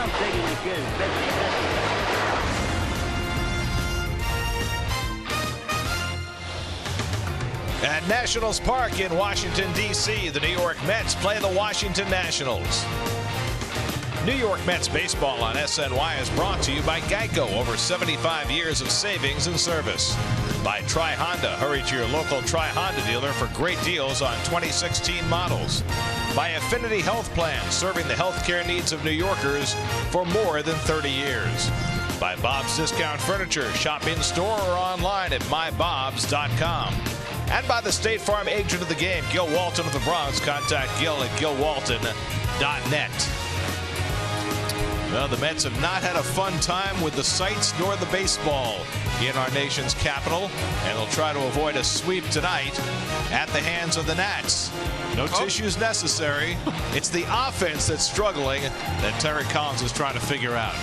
I'm taking the kid as best he has. At Nationals Park in Washington, D.C., the New York Mets play the Washington Nationals. New York Mets baseball on SNY is brought to you by Geico. Over 75 years of savings and service. By Tri Honda. Hurry to your local Tri Honda dealer for great deals on 2016 models. By Affinity Health Plan, serving the healthcare needs of New Yorkers for more than 30 years. By Bob's Discount Furniture. Shop in store or online at mybobs.com. And by the State Farm agent of the game, Gil Walton of the Bronx. Contact Gil at gilwalton.net. Well, the Mets have not had a fun time with the sights nor the baseball in our nation's capital, and they'll try to avoid a sweep tonight at the hands of the Nats. No tissues necessary. It's the offense that's struggling that Terry Collins is trying to figure out.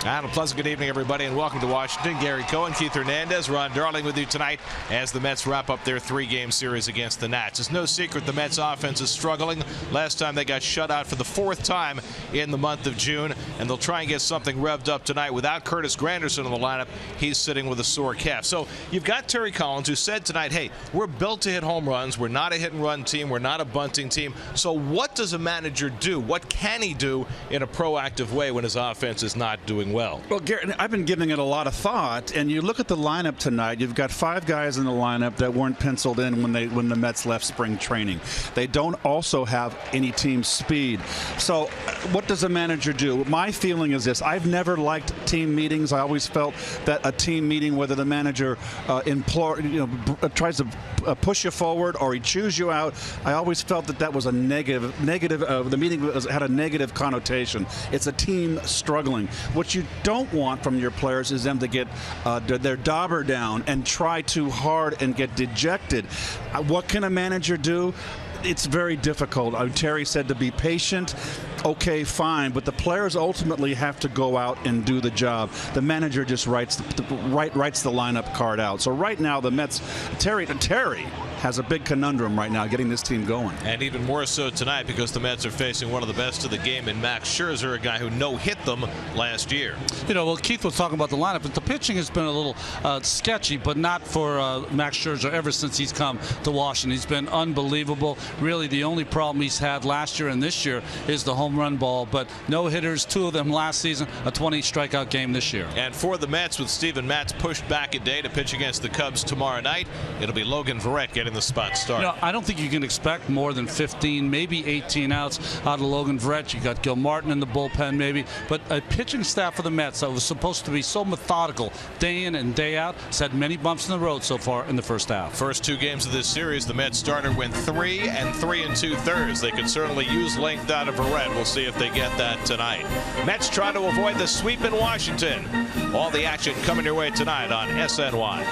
And a pleasant good evening, everybody, and welcome to Washington. Gary Cohen, Keith Hernandez, Ron Darling with you tonight as the Mets wrap up their three-game series against the Nats. It's no secret the Mets offense is struggling. Last time they got shut out for the fourth time in the month of June, and they'll try and get something revved up tonight without Curtis Granderson in the lineup. He's sitting with a sore calf. So you've got Terry Collins, who said tonight, hey, we're built to hit home runs. We're not a hit-and-run team. We're not a bunting team. So what does a manager do? What can he do in a proactive way when his offense is not doing well? Well, Gary, I've been giving it a lot of thought, and you look at the lineup tonight. You've got 5 guys in the lineup that weren't penciled in when the Mets left spring training. They don't also have any team speed. So what does a manager do? My feeling is this: I've never liked team meetings. I always felt that a team meeting, whether the manager tries to push you forward or he chews you out, I always felt that was a negative. The meeting had a negative connotation. It's a team struggling. What you don't want from your players is them to get their dauber down and try too hard and get dejected. What can a manager do? It's very difficult. Terry said to be patient. Okay, fine, but the players ultimately have to go out and do the job. The manager just writes the lineup card out. So right now, the Mets, Terry has a big conundrum right now getting this team going. And even more so tonight because the Mets are facing one of the best of the game in Max Scherzer, a guy who no-hit them last year. Well, Keith was talking about the lineup, but the pitching has been a little sketchy, but not for Max Scherzer ever since he's come to Washington. He's been unbelievable. Really, the only problem he's had last year and this year is the home run ball, but no hitters, 2 of them last season, a 20 strikeout game this year. And for the Mets, with Steven Matz pushed back a day to pitch against the Cubs tomorrow night, it'll be Logan Verrett getting the spot start. I don't think you can expect more than 15, maybe 18 outs out of Logan Verrett. You got Gil Martin in the bullpen maybe, but a pitching staff for the Mets that was supposed to be so methodical day in and day out has had many bumps in the road so far in the first half. First 2 games of this series, the Mets starter went 3 3 2/3. They could certainly use length out of Verrett. We'll see if they get that tonight. Mets try to avoid the sweep in Washington. All the action coming your way tonight on SNY.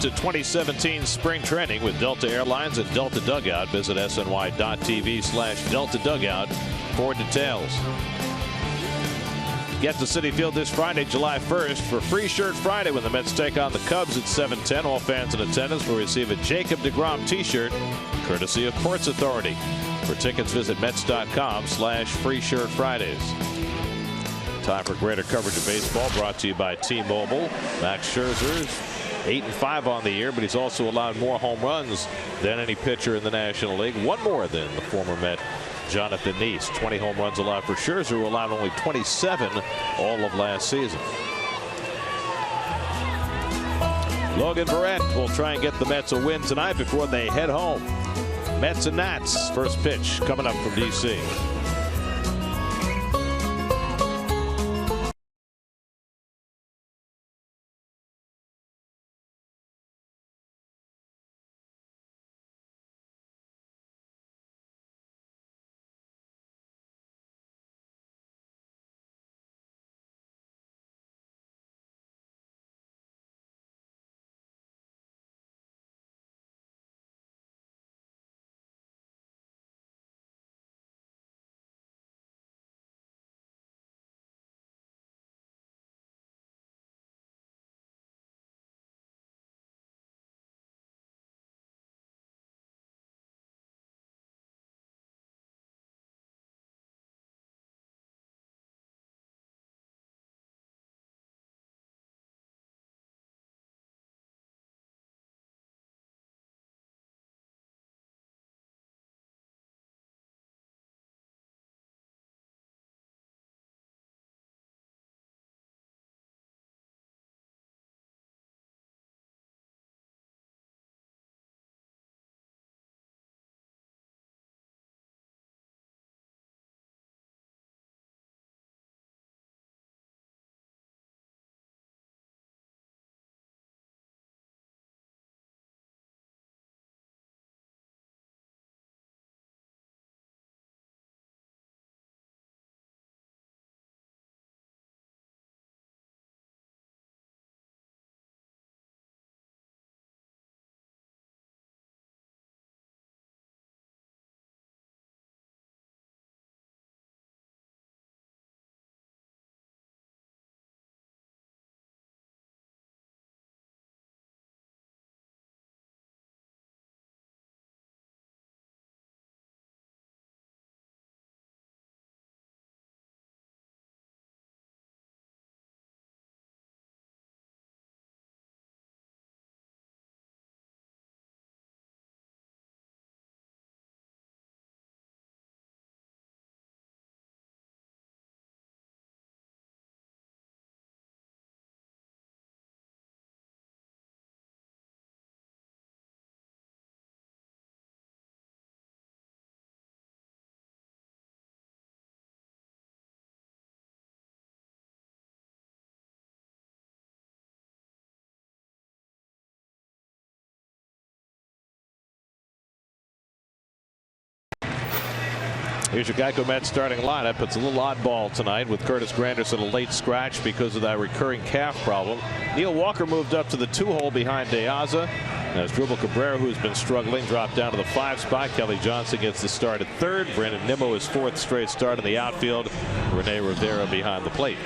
to 2017 spring training with Delta Airlines and Delta Dugout. Visit sny.tv/Delta Dugout for details. Get to Citi Field this Friday, July 1st for Free Shirt Friday when the Mets take on the Cubs at 7:10. All fans in attendance will receive a Jacob deGrom t-shirt courtesy of Ports Authority. For tickets, visit Mets.com/Free Shirt Fridays. Time for greater coverage of baseball, brought to you by T-Mobile. Max Scherzer's 8-5 on the year, but he's also allowed more home runs than any pitcher in the National League. One more than the former Met Jonathan Neese. 20 home runs allowed for Scherzer, who allowed only 27 all of last season. Logan Verrett will try and get the Mets a win tonight before they head home. Mets and Nats, first pitch coming up from D.C. Here's your Geico Mets starting lineup. It's a little oddball tonight with Curtis Granderson a late scratch because of that recurring calf problem. Neil Walker moved up to the 2-hole behind De Aza. As Drupal Cabrera, who's been struggling, dropped down to the 5 spot. Kelly Johnson gets the start at 3rd. Brandon Nimmo his 4th straight start in the outfield. Rene Rivera behind the plate.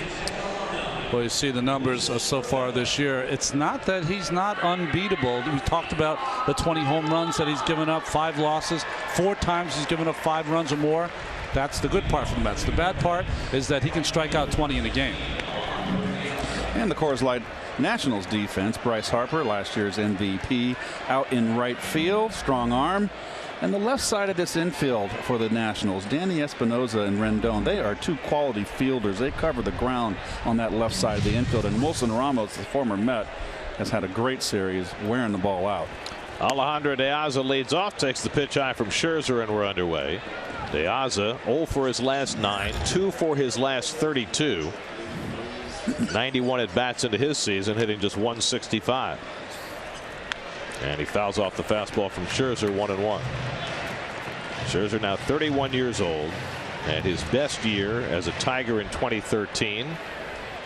Well, you see the numbers so far this year. It's not that he's not unbeatable. We talked about the 20 home runs that he's given up, 5 losses. 4 times he's given up 5 runs or more. That's the good part for the Mets. The bad part is that he can strike out 20 in a game. And the Coors Light Nationals defense, Bryce Harper, last year's MVP, out in right field, strong arm. And the left side of this infield for the Nationals, Danny Espinosa and Rendon, they are 2 quality fielders. They cover the ground on that left side of the infield. And Wilson Ramos, the former Met, has had a great series wearing the ball out. Alejandro De Aza leads off, takes the pitch high from Scherzer, and we're underway. De Aza 0 for his last 9, 2 for his last 32. 91 at bats into his season, hitting just 165. And he fouls off the fastball from Scherzer, 1-1. Scherzer now 31 years old, and his best year as a Tiger in 2013.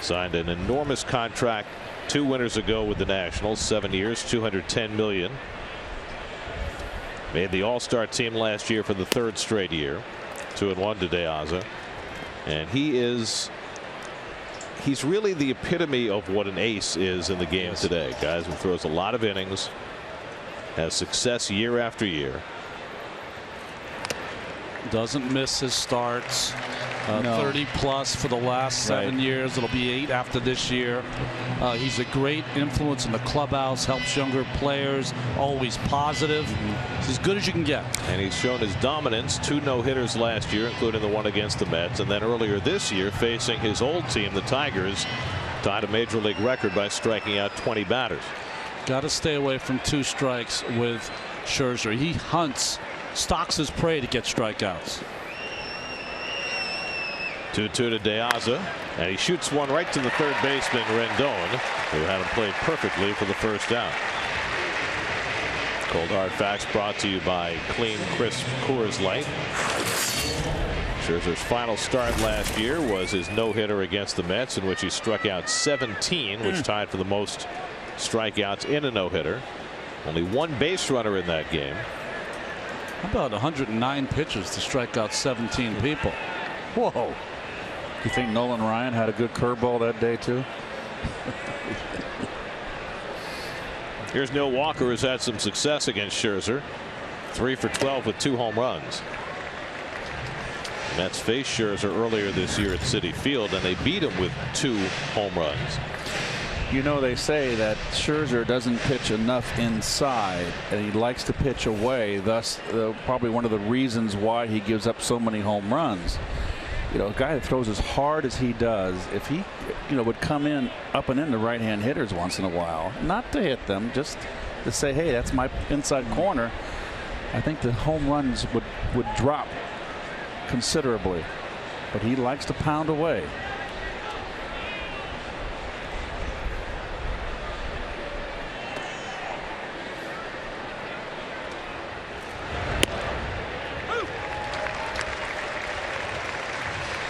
Signed an enormous contract 2 winters ago with the Nationals, 7 years, $210 million. Made the All-Star team last year for the 3rd straight year. 2-1 to De Aza, and he's really the epitome of what an ace is in the game today. Guys who throws a lot of innings, has success year after year. Doesn't miss his starts. 30 plus for the last 7 years. It'll be 8 after this year. He's a great influence in the clubhouse, helps younger players, always positive. He's as good as you can get. And he's shown his dominance. 2 no-hitters last year, including the one against the Mets, and then earlier this year facing his old team, the Tigers, tied a major league record by striking out 20 batters. Got to stay away from 2 strikes with Scherzer. He hunts, stalks his prey to get strikeouts. 2-2 to De Aza, and he shoots one right to the third baseman Rendon, who had him played perfectly for the first out. Cold Hard Facts brought to you by Clean Crisp Coors Light. Scherzer's final start last year was his no-hitter against the Mets, in which he struck out 17, which tied for the most strikeouts in a no-hitter. Only 1 base runner in that game. How about 109 pitches to strike out 17 people? Whoa. You think Nolan Ryan had a good curveball that day too? Here's Neil Walker, who's had some success against Scherzer. 3 for 12 with 2 home runs. The Mets faced Scherzer earlier this year at Citi Field, and they beat him with 2 home runs. You know, they say that Scherzer doesn't pitch enough inside, and he likes to pitch away. Thus, probably one of the reasons why he gives up so many home runs. You know, a guy that throws as hard as he does, if he, would come in up and in the right-hand hitters once in a while, not to hit them, just to say, hey, that's my inside corner, I think the home runs would drop considerably. But he likes to pound away.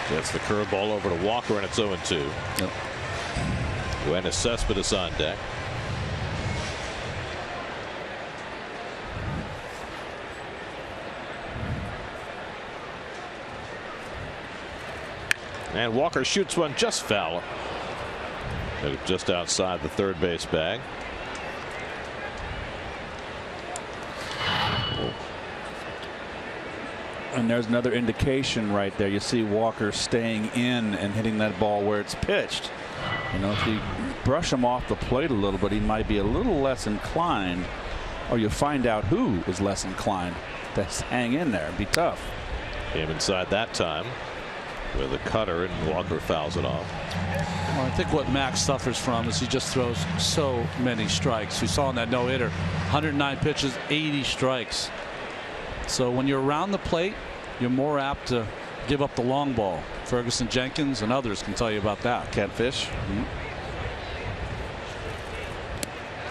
Gets the curveball over to Walker, and it's 0-2. Yep. Yoenis Cespedes on deck. And Walker shoots one just foul. Just outside the third base bag. And there's another indication right there. You see Walker staying in and hitting that ball where it's pitched. If you brush him off the plate a little bit, he might be a little less inclined, or you find out who is less inclined to hang in there. It'd be tough. Came inside that time with a cutter, and Walker fouls it off. Well, I think what Max suffers from is he just throws so many strikes. We saw in that no-hitter, 109 pitches, 80 strikes. So when you're around the plate, you're more apt to give up the long ball. Ferguson Jenkins and others can tell you about that. Catfish.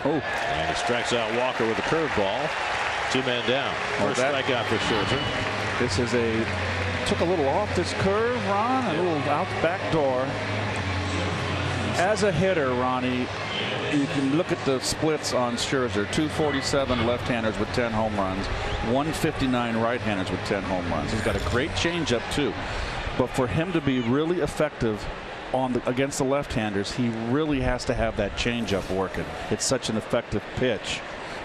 And he strikes out Walker with a curveball. 2 men down. First strikeout for Scherzer. This is took a little off this curve, Ron, a little out the back door. As a hitter, Ronnie, you can look at the splits on Scherzer. 247 left-handers with 10 home runs, 159 right-handers with 10 home runs. He's got a great changeup too, but for him to be really effective against the left-handers, he really has to have that changeup working. It's such an effective pitch.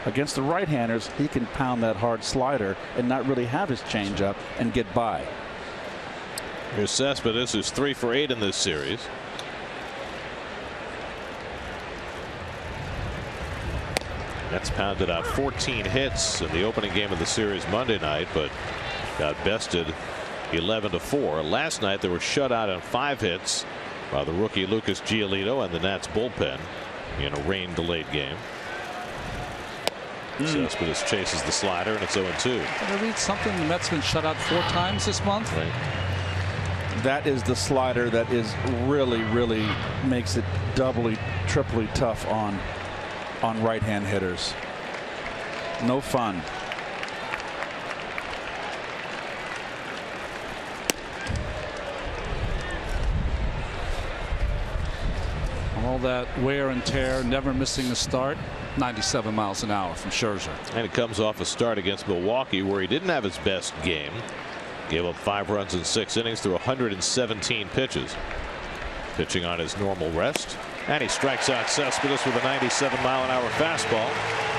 Against the right-handers, he can pound that hard slider and not really have his changeup and get by. Here's Cespedes, who's 3 for 8 in this series. Mets pounded out 14 hits in the opening game of the series Monday night, but got bested 11-4. Last night they were shut out on 5 hits by the rookie Lucas Giolito and the Nats bullpen in a rain-delayed game. Cespedes chases the slider, and it's 0-2. Did I read something? The Mets been shut out 4 times this month. Right. That is the slider that is really makes it doubly, triply tough on right-hand hitters. No fun. All that wear and tear, never missing a start. 97 miles an hour from Scherzer. And it comes off a start against Milwaukee where he didn't have his best game. Gave up 5 runs in 6 innings through 117 pitches. Pitching on his normal rest. And he strikes out Cespedes with a 97-mile-an-hour fastball.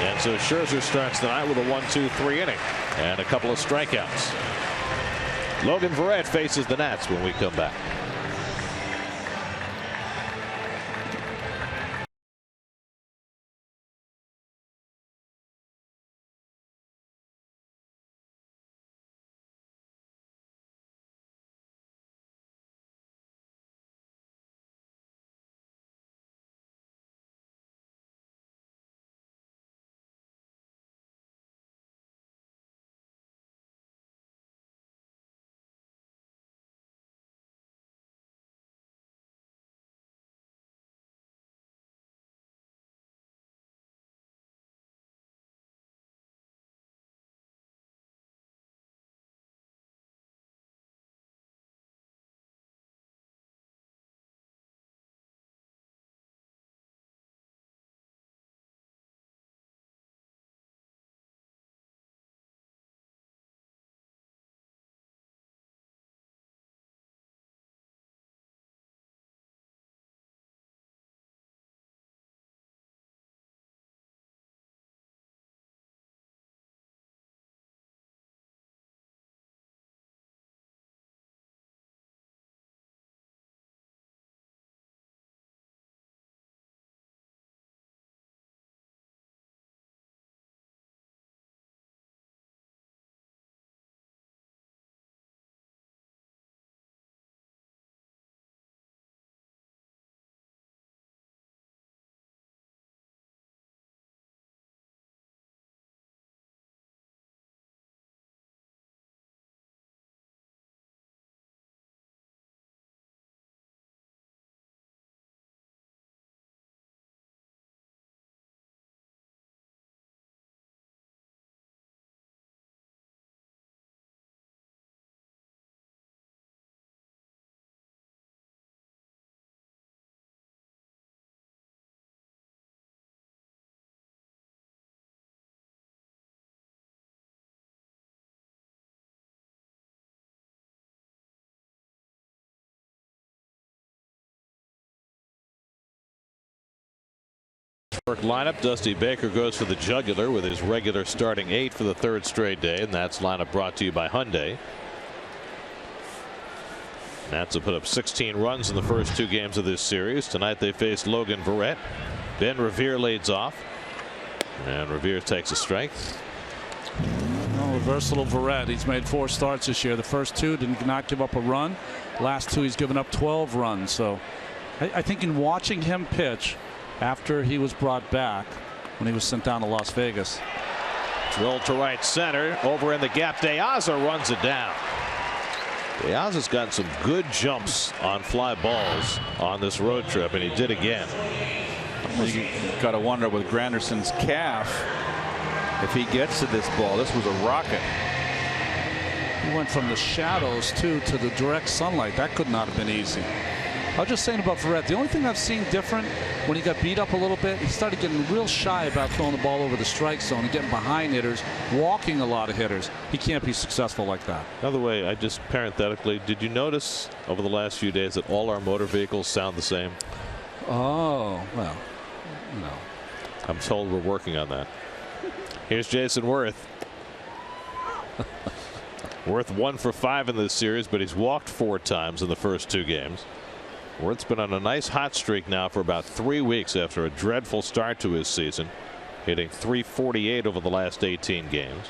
And so Scherzer starts the night with a 1-2-3 inning and a couple of strikeouts. Logan Verrett faces the Nats when we come back. Lineup. Dusty Baker goes for the jugular with his regular starting 8 for the 3rd straight day, and that's lineup brought to you by Hyundai. Nats have put up 16 runs in the first 2 games of this series. Tonight they face Logan Verrett. Ben Revere leads off, and Revere takes a strike. Oh, versatile Verrett. He's made 4 starts this year. The first 2 did not give up a run. Last 2 he's given up 12 runs. So I think in watching him pitch after he was brought back when he was sent down to Las Vegas. Drilled to right center. Over in the gap. De Aza runs it down. De Aza's got some good jumps on fly balls on this road trip, and he did again. You got to wonder with Granderson's calf if he gets to this ball. This was a rocket. He went from the shadows to the direct sunlight. That could not have been easy. I was just saying about Verrett, the only thing I've seen different when he got beat up a little bit, he started getting real shy about throwing the ball over the strike zone and getting behind hitters, walking a lot of hitters. He can't be successful like that. Another way, I just parenthetically, did you notice over the last few days that all our motor vehicles sound the same? Oh, well, no. I'm told we're working on that. Here's Jason Worth. Worth 1 for 5 in this series, but he's walked 4 times in the first 2 games. Worth's been on a nice hot streak now for about 3 weeks after a dreadful start to his season, hitting .348 over the last 18 games.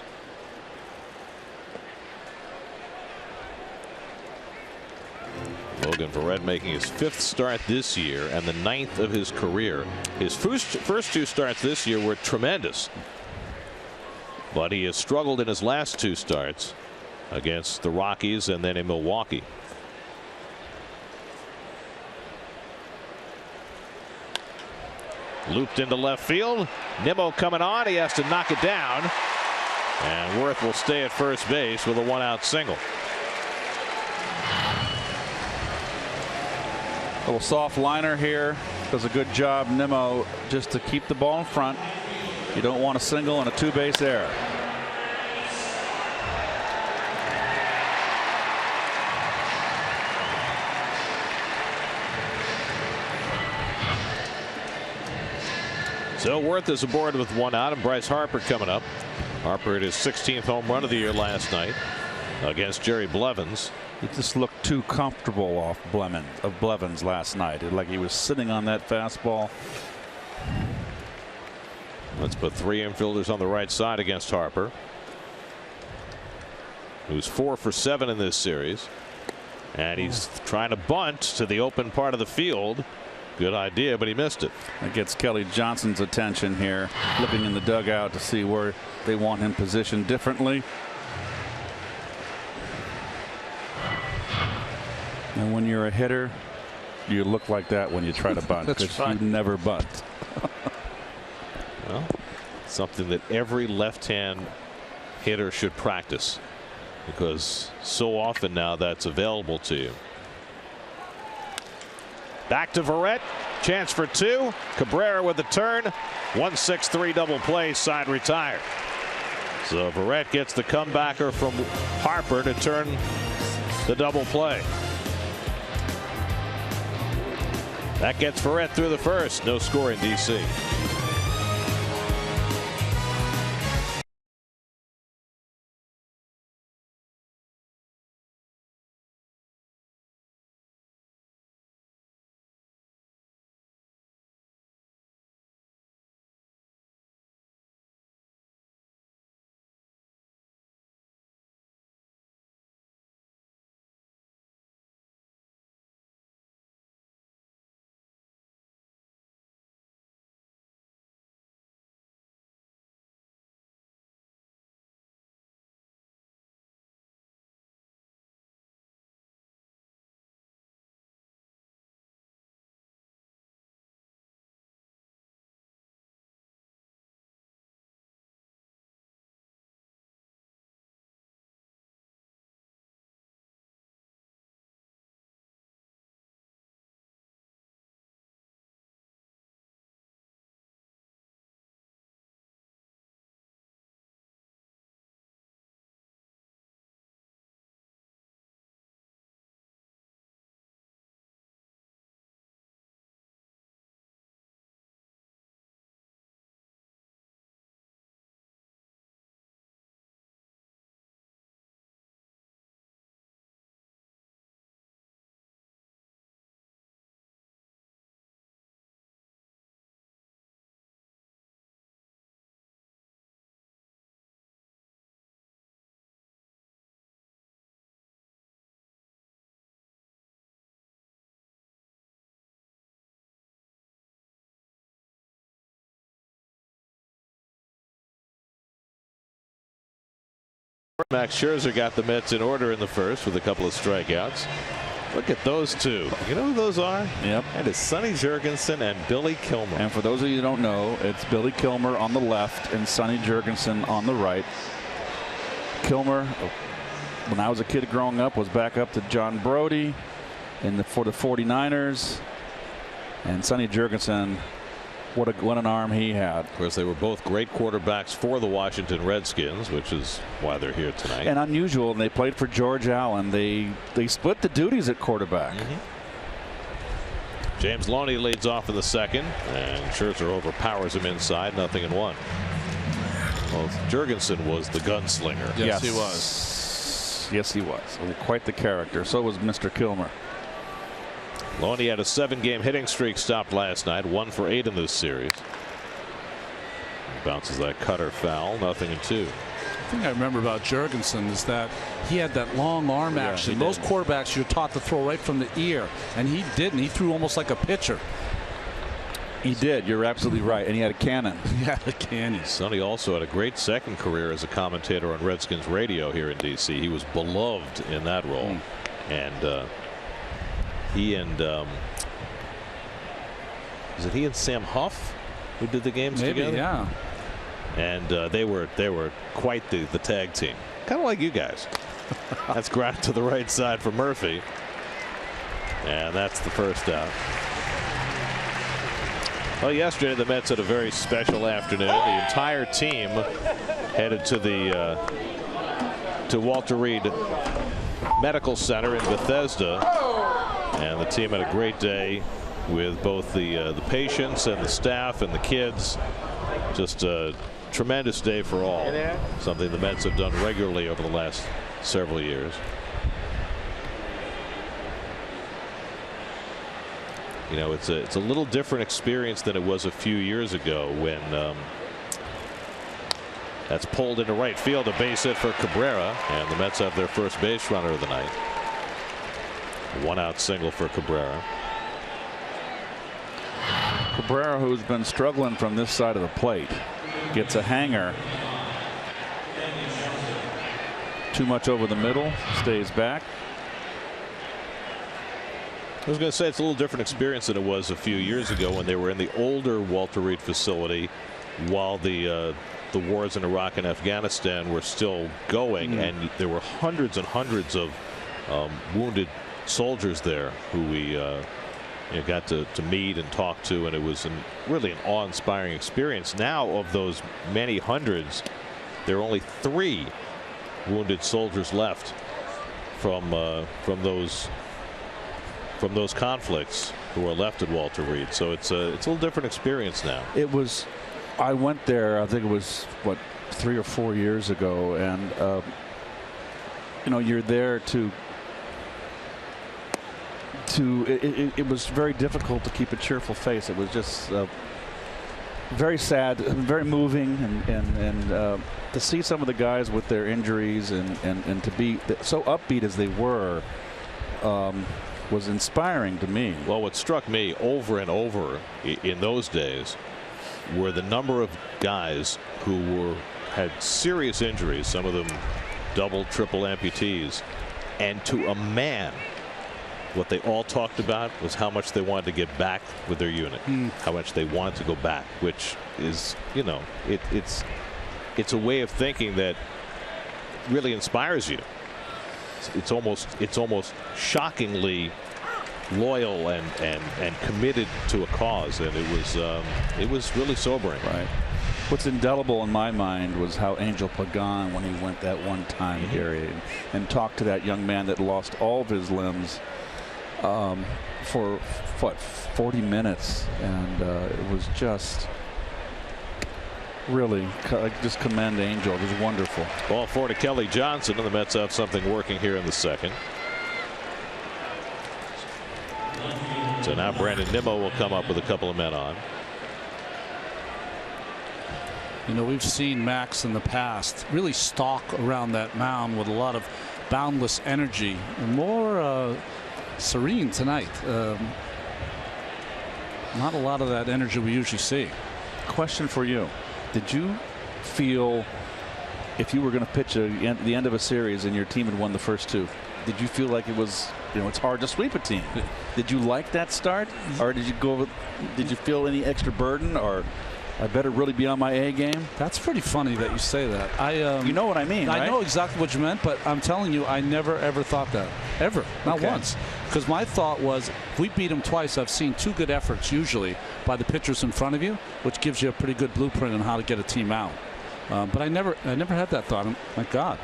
Logan Verrett making his 5th start this year and the 9th of his career. His first 2 starts this year were tremendous, but he has struggled in his last 2 starts against the Rockies and then in Milwaukee. Looped into left field. Nimmo coming on. He has to knock it down. And Worth will stay at first base with a 1-out single. Little soft liner here. Does a good job, Nimmo, just to keep the ball in front. You don't want a single and a two-base error. So Worth is aboard with one out, and Bryce Harper coming up. Harper hit his 16th home run of the year last night against Jerry Blevins. He just looked too comfortable off Blevins last night. Like he was sitting on that fastball. Let's put 3 infielders on the right side against Harper, who's 4 for 7 in this series. And he's trying to bunt to the open part of the field. Good idea, but he missed it. That gets Kelly Johnson's attention here, looking in the dugout to see where they want him positioned differently. And when you're a hitter, you look like that when you try to bunt, because you never bunt. Well, something that every left-hand hitter should practice, because so often now that's available to you. Back to Verrett. Chance for 2. Cabrera with the turn. 1-6-3 double play. Side retired. So Verrett gets the comebacker from Harper to turn the double play. That gets Verrett through the first. No score in D.C. Max Scherzer got the Mets in order in the first with a couple of strikeouts. Look at those two. You know who those are? Yep. That is Sonny Jurgensen and Billy Kilmer. And for those of you who don't know, it's Billy Kilmer on the left and Sonny Jurgensen on the right. Kilmer, when I was a kid growing up, was back up to John Brody for the 49ers. And Sonny Jurgensen, what an arm he had. Of course, they were both great quarterbacks for the Washington Redskins, which is why they're here tonight. And unusual, and they played for George Allen. They split the duties at quarterback. James Loney leads off in the second, and Scherzer overpowers him inside, 0-1. Well, Jurgensen was the gunslinger. Yes, he was. Yes, he was. Quite the character. So was Mr. Kilmer. Loney had a 7-game hitting streak stopped last night, 1 for 8 in this series. Bounces that cutter foul, 0-2. The thing I remember about Jurgensen is that he had that long arm action. Most quarterbacks you're taught to throw right from the ear, and he didn't. He threw almost like a pitcher. He did. You're absolutely right. And he had a cannon. He had a cannon. Sonny also had a great second career as a commentator on Redskins radio here in D.C. He was beloved in that role. And he and was it he and Sam Huff who did the games together? Yeah. And they were quite the tag team, kind of like you guys. That's ground to the right side for Murphy, and that's the first out. Well, yesterday the Mets had a very special afternoon. The entire team headed to the to Walter Reed Medical Center in Bethesda, and the team had a great day with both the patients and the staff and the kids. Just a tremendous day for all. Something the Mets have done regularly over the last several years. You know, it's a little different experience than it was a few years ago when that's pulled into right field, a base hit for Cabrera, and the Mets have their first base runner of the night. One out single for Cabrera. Cabrera, who's been struggling from this side of the plate, gets a hanger. Too much over the middle, stays back. I was going to say it's a little different experience than it was a few years ago when they were in the older Walter Reed facility while the wars in Iraq and Afghanistan were still going, and there were hundreds and hundreds of wounded soldiers there who we got to meet and talk to, and it was really an awe-inspiring experience. Now, of those many hundreds, there are only 3 wounded soldiers left from those conflicts who are left at Walter Reed. So it's a little different experience now. It was. I went there, I think it was, what, 3 or 4 years ago, and you know, you're there to it was very difficult to keep a cheerful face. It was just very sad, very moving, and to see some of the guys with their injuries and to be so upbeat as they were was inspiring to me. Well, what struck me over and over in those days were the number of guys who had serious injuries, some of them double, triple amputees, and to a man, what they all talked about was how much they wanted to get back with their unit, how much they wanted to go back, which is, you know, it's a way of thinking that really inspires you. It's almost shockingly loyal and committed to a cause, and it was really sobering. Right. What's indelible in my mind was how Angel Pagan, when he went that one time here and talked to that young man that lost all of his limbs for what, 40 minutes, and it was just really, just commend Angel. It was wonderful. Ball 4 to Kelly Johnson, and the Mets have something working here in the second. So now Brandon Nimmo will come up with a couple of men on. You know, we've seen Max in the past really stalk around that mound with a lot of boundless energy, and more serene tonight. Not a lot of that energy we usually see. Question for you. Did you feel, if you were going to pitch the end of a series and your team had won the first 2, did you feel like it was, you know, it's hard to sweep a team? Did you like that start, or did you feel any extra burden, or I better really be on my A game? That's pretty funny that you say that. You know what I mean, right? I know exactly what you meant, but I'm telling you, I never ever thought that, ever, not once. Because my thought was, if we beat them twice, I've seen 2 good efforts usually by the pitchers in front of you, which gives you a pretty good blueprint on how to get a team out. But I never had that thought. Thank God.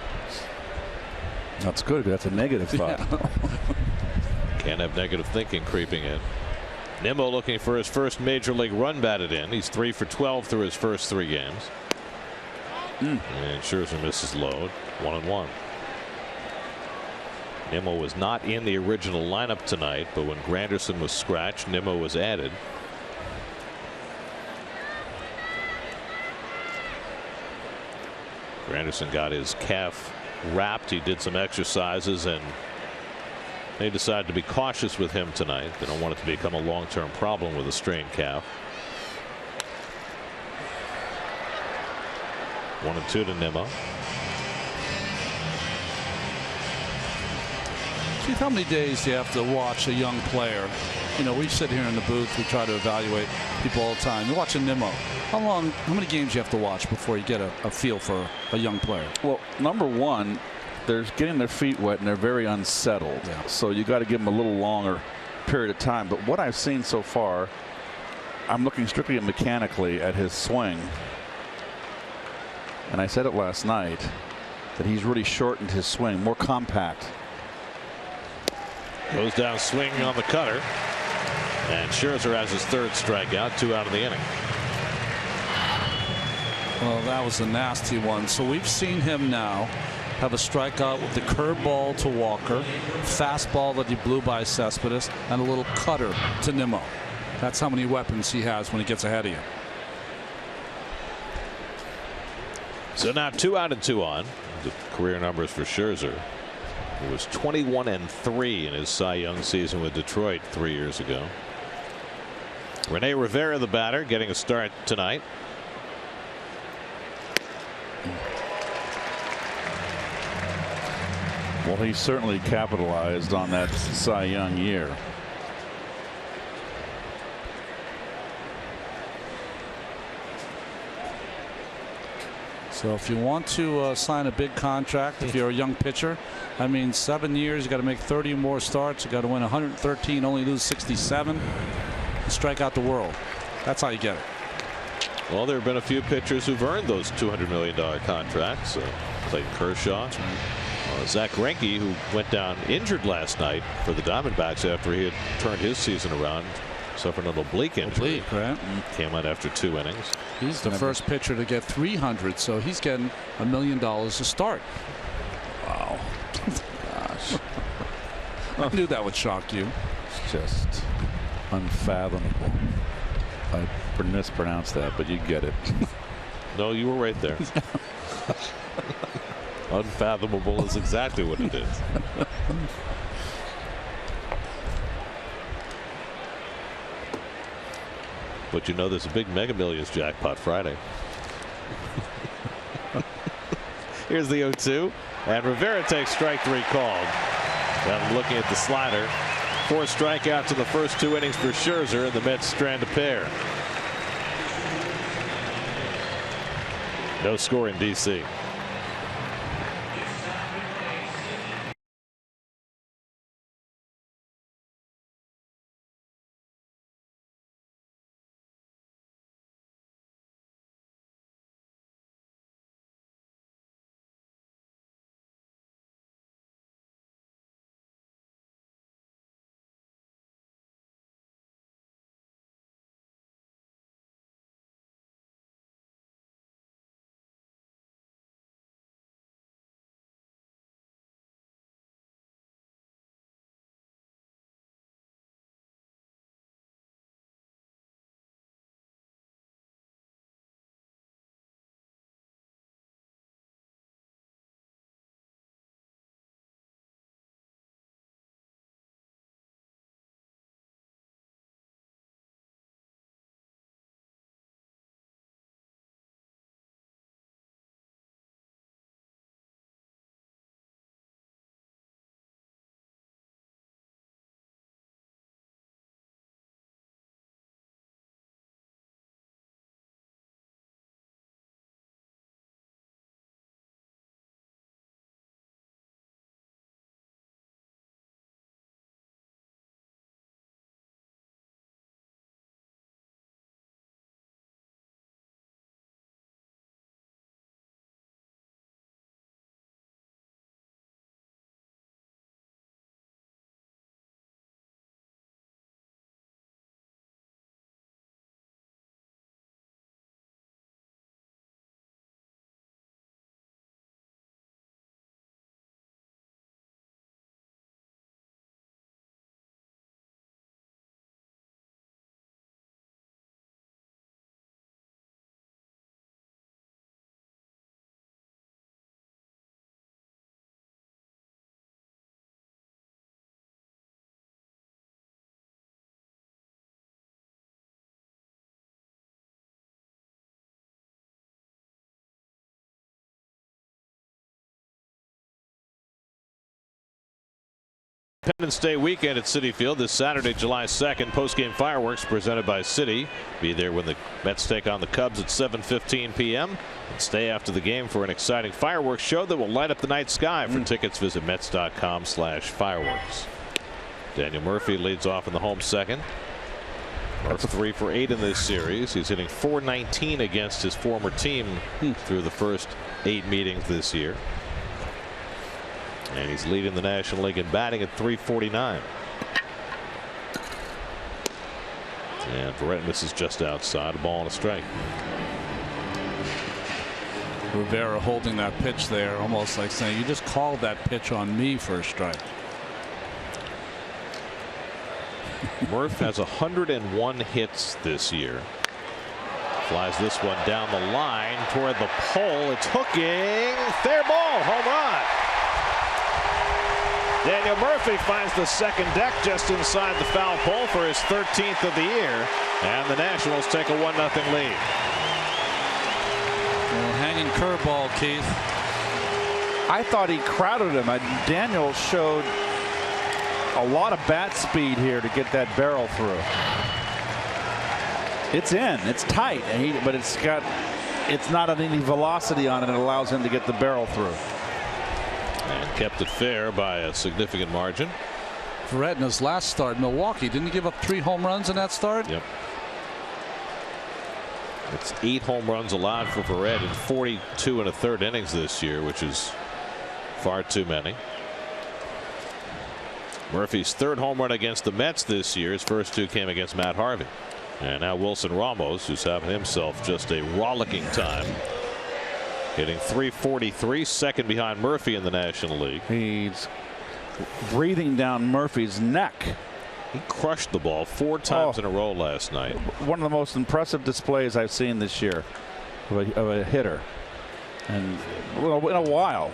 That's good. That's a negative thought. Yeah. Can't have negative thinking creeping in. Nimmo looking for his first major league run batted in. He's 3 for 12 through his first 3 games. And Scherzer misses load. 1-1. Nimmo was not in the original lineup tonight, but when Granderson was scratched, Nimmo was added. Granderson got his calf wrapped. He did some exercises, and they decided to be cautious with him tonight. They don't want it to become a long-term problem with a strained calf. 1-2 to Nimmo. Keith, how many days do you have to watch a young player? You know, we sit here in the booth, we try to evaluate people all the time. You're watching Nimmo. How many games do you have to watch before you get a feel for a young player? Well, number one, they're getting their feet wet and they're very unsettled. Yeah. So you got to give them a little longer period of time. But what I've seen so far, I'm looking strictly mechanically at his swing. And I said it last night that he's really shortened his swing, more compact. Goes down swinging on the cutter. And Scherzer has his 3rd strikeout, 2 out of the inning. Well, that was a nasty one. So we've seen him now have a strikeout with the curveball to Walker, fastball that he blew by Cespedes, and a little cutter to Nimmo. That's how many weapons he has when he gets ahead of you. So now 2 out and 2 on. The career numbers for Scherzer. He was 21-3 in his Cy Young season with Detroit 3 years ago. Rene Rivera, the batter, getting a start tonight. Well, he certainly capitalized on that Cy Young year. So if you want to sign a big contract, if you're a young pitcher, I mean, 7 years, you got to make 30 more starts. You got to win 113, only lose 67, and strike out the world. That's how you get it. Well, there have been a few pitchers who've earned those $200 million contracts. Clayton Kershaw, Zach Greinke, who went down injured last night for the Diamondbacks after he had turned his season around. Suffered an oblique injury. Right? Came out after 2 innings. He's the first pitcher to get 300, so he's getting $1 million to start. Wow. Gosh. I knew that would shock you. It's just unfathomable. I mispronounced that, but you get it. No, you were right there. Unfathomable is exactly what it is. But you know there's a big Mega Millions jackpot Friday. Here's the 0-2. And Rivera takes strike 3 called. And looking at the slider. 4 strikeouts in the first 2 innings for Scherzer, and the Mets strand a pair. No score in D.C. Independence Day weekend at Citi Field this Saturday, July 2nd. Postgame fireworks presented by Citi. Be there when the Mets take on the Cubs at 7:15 p.m. and stay after the game for an exciting fireworks show that will light up the night sky. For tickets, visit Mets.com/fireworks. Daniel Murphy leads off in the home second. That's a 3 for 8 in this series. He's hitting .419 against his former team through the first 8 meetings this year. And he's leading the National League in batting at .349. And Verrett misses just outside, a ball and a strike. Rivera holding that pitch there, almost like saying, you just called that pitch on me for a strike. Murph has 101 hits this year. Flies this one down the line toward the pole. It's hooking. Fair ball. Home run. Daniel Murphy finds the second deck just inside the foul pole for his 13th of the year. And the Nationals take a 1-0 lead. Well, hanging curveball, Keith. I thought he crowded him. Daniel showed a lot of bat speed here to get that barrel through. It's in. It's tight, but it's not any velocity on it. It allows him to get the barrel through. And kept it fair by a significant margin. Verrett in his last start, Milwaukee, didn't he give up 3 home runs in that start? Yep. It's 8 home runs allowed for Verrett in 42 1/3 innings this year, which is far too many. Murphy's 3rd home run against the Mets this year. His first 2 came against Matt Harvey. And now Wilson Ramos, who's having himself just a rollicking time, hitting .343, second behind Murphy in the National League. He's breathing down Murphy's neck. He crushed the ball 4 times in a row last night. One of the most impressive displays I've seen this year of a hitter, and in a while.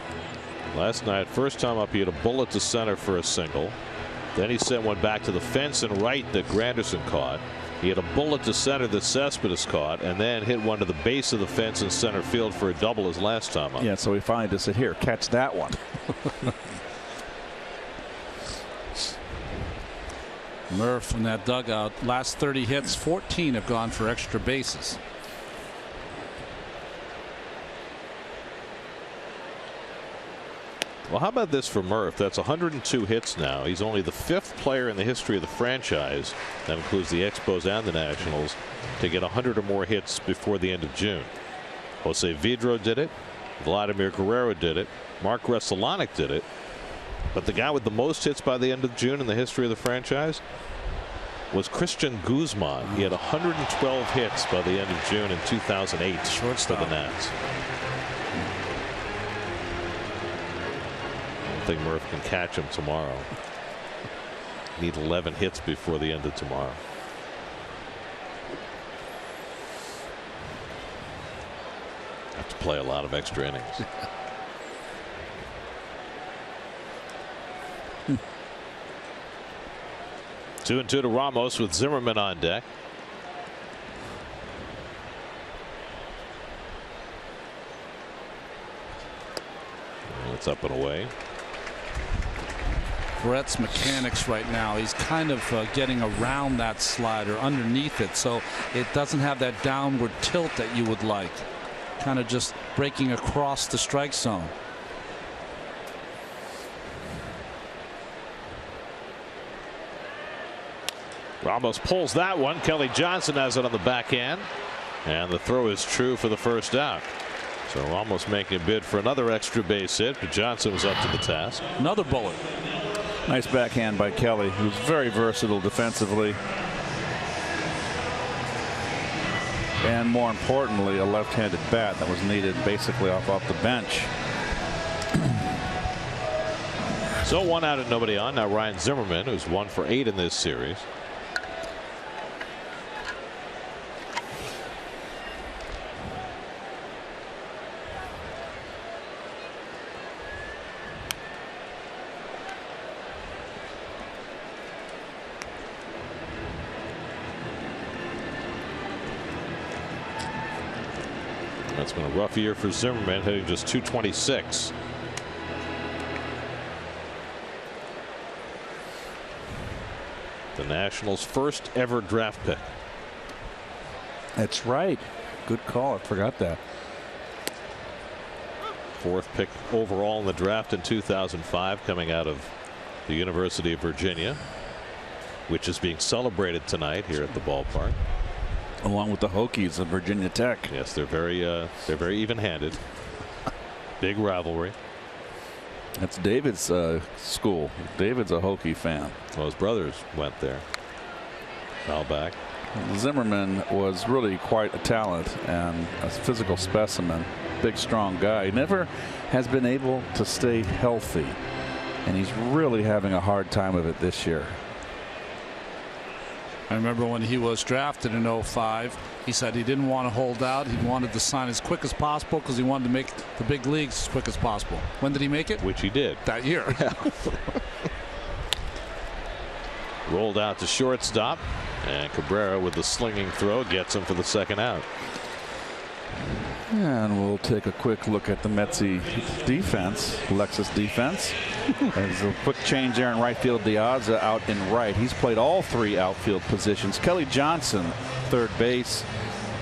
Last night, first time up, he had a bullet to center for a single. Then he sent one back to the fence and right that Granderson caught. He had a bullet to center that Cespedes caught, and then hit one to the base of the fence in center field for a double his last time up. Yeah, so he finally just said, here, catch that one. Murph in that dugout, last 30 hits, 14 have gone for extra bases. Well, how about this for Murph? That's 102 hits now. He's only the 5th player in the history of the franchise, that includes the Expos and the Nationals, to get 100 or more hits before the end of June. Jose Vidro did it. Vladimir Guerrero did it. Mark Russellonic did it. But the guy with the most hits by the end of June in the history of the franchise was Christian Guzman. He had 112 hits by the end of June in 2008 for the Nats. I think Murph can catch him tomorrow. Need 11 hits before the end of tomorrow. Have to play a lot of extra innings. 2-2 to Ramos with Zimmerman on deck. It's up and away. Brett's mechanics right now, he's kind of getting around that slider underneath it, so it doesn't have that downward tilt that you would like. Kind of just breaking across the strike zone. Ramos pulls that one. Kelly Johnson has it on the backhand, and the throw is true for the first out. So Ramos making a bid for another extra base hit, but Johnson was up to the task. Another bullet. Nice backhand by Kelly, who's very versatile defensively. And more importantly, a left-handed bat that was needed basically off the bench. So 1 out and nobody on. Now Ryan Zimmerman, who's 1 for 8 in this series. It's been a rough year for Zimmerman, hitting just .226. The Nationals' first ever draft pick. That's right. Good call. I forgot that. 4th pick overall in the draft in 2005, coming out of the University of Virginia. which is being celebrated tonight here at the ballpark. Along with the Hokies of Virginia Tech. Yes, they're very even-handed. Big rivalry. That's David's school. David's a Hokie fan. Well, his brothers went there. Foul back. Zimmerman was really quite a talent and a physical specimen. Big, strong guy. He never has been able to stay healthy, and he's really having a hard time of it this year. I remember when he was drafted in 05, he said he didn't want to hold out. He wanted to sign as quick as possible because he wanted to make the big leagues as quick as possible. When did he make it? Which he did. That year. Rolled out to shortstop, and Cabrera with the slinging throw gets him for the second out. And we'll take a quick look at the Metsy defense, Lexus defense. There's a quick change there in right field. Diaza out in right. He's played all three outfield positions. Kelly Johnson, third base.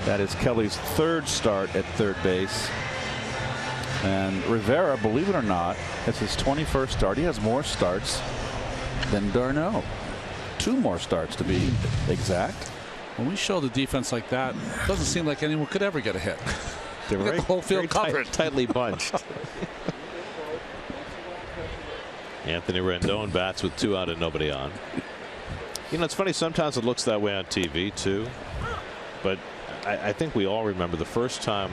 That is Kelly's third start at third base. And Rivera, believe it or not, it's his 21st start. He has more starts than d'Arnaud. 2 more starts to be exact. When we show the defense like that, it doesn't seem like anyone could ever get a hit. They're Get the whole field covered. Tightly bunched. Anthony Rendon bats with 2 out and nobody on. You know, it's funny, sometimes it looks that way on TV too, but I think we all remember the first time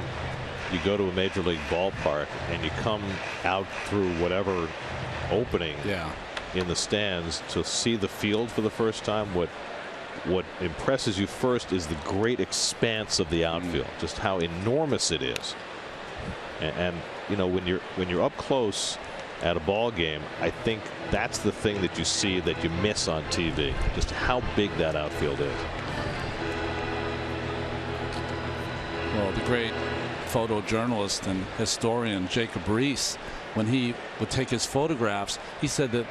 you go to a major league ballpark and you come out through whatever opening in the stands to see the field for the first time. What impresses you first is the great expanse of the outfield, just how enormous it is. And you know, when you're up close at a ball game, I think that's the thing that you see that you miss on TV, just how big that outfield is. Well, the great photojournalist and historian Jacob Reese, when he would take his photographs, he said that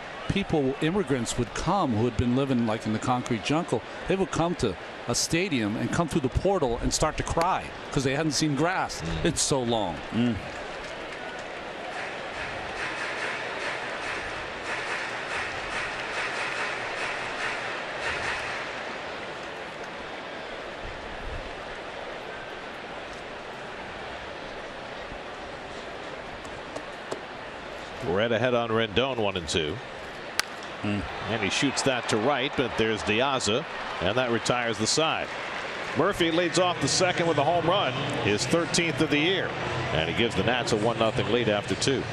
immigrants would come who had been living like in the concrete jungle. They would come to a stadium and come through the portal and start to cry because they hadn't seen grass in so long. Red ahead on Rendon, 1-2. And he shoots that to right, but there's Diaza, and that retires the side. Murphy leads off the second with a home run, his 13th of the year, and he gives the Nats a 1-0 lead after 2.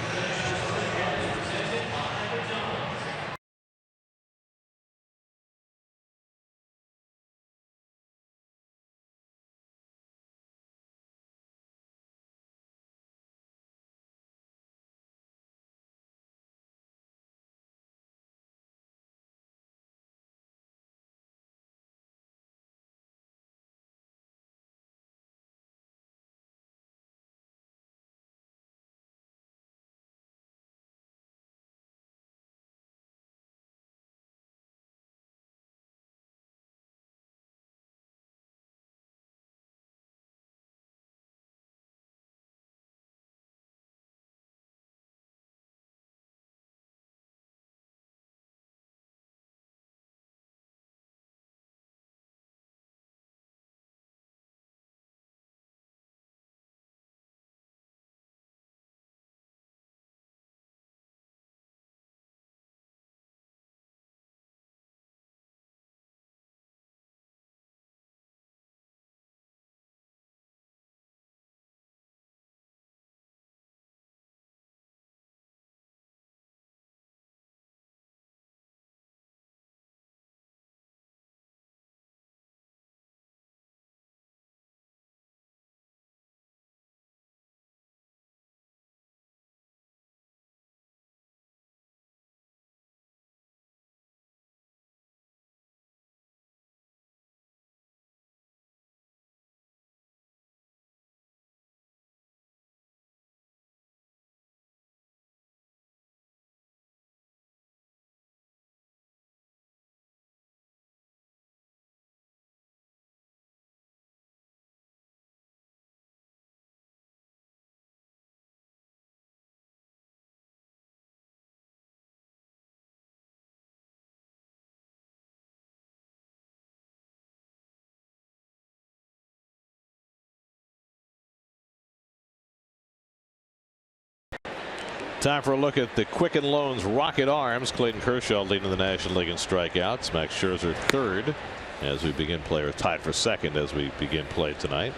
Time for a look at the Quicken Loans Rocket Arms. Clayton Kershaw leading the National League in strikeouts. Max Scherzer third as we begin play, or tied for second as we begin play tonight.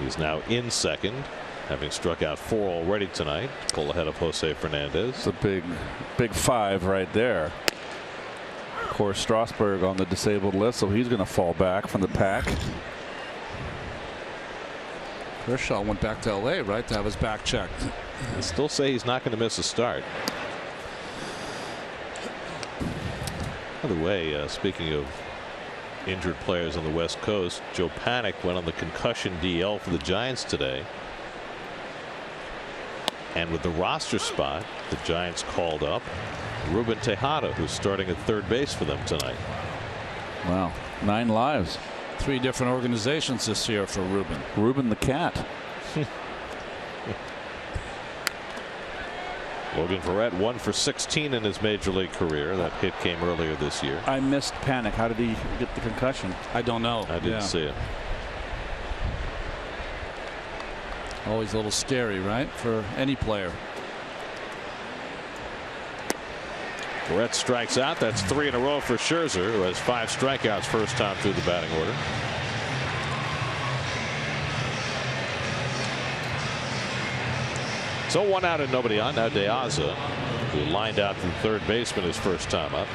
He's now in second, having struck out 4 already tonight. Pull ahead of Jose Fernandez. It's a big 5 right there. Of course, Strasburg on the disabled list, so he's going to fall back from the pack. Kershaw went back to LA, right, to have his back checked. I still say he's not going to miss a start. By the way, speaking of injured players on the West Coast, Joe Panik went on the concussion DL for the Giants today. And with the roster spot, the Giants called up Ruben Tejada, who's starting at third base for them tonight. Wow, 9 lives. 3 different organizations this year for Ruben. Ruben the cat. Logan Verrett 1 for 16 in his major league career. That hit came earlier this year. I missed Panik. How did he get the concussion? I don't know. I didn't see it. Always a little scary, right, for any player. Verrett strikes out. That's 3 in a row for Scherzer, who has 5 strikeouts first time through the batting order. So 1 out and nobody on. Now De Aza, who lined out from third baseman his first time up.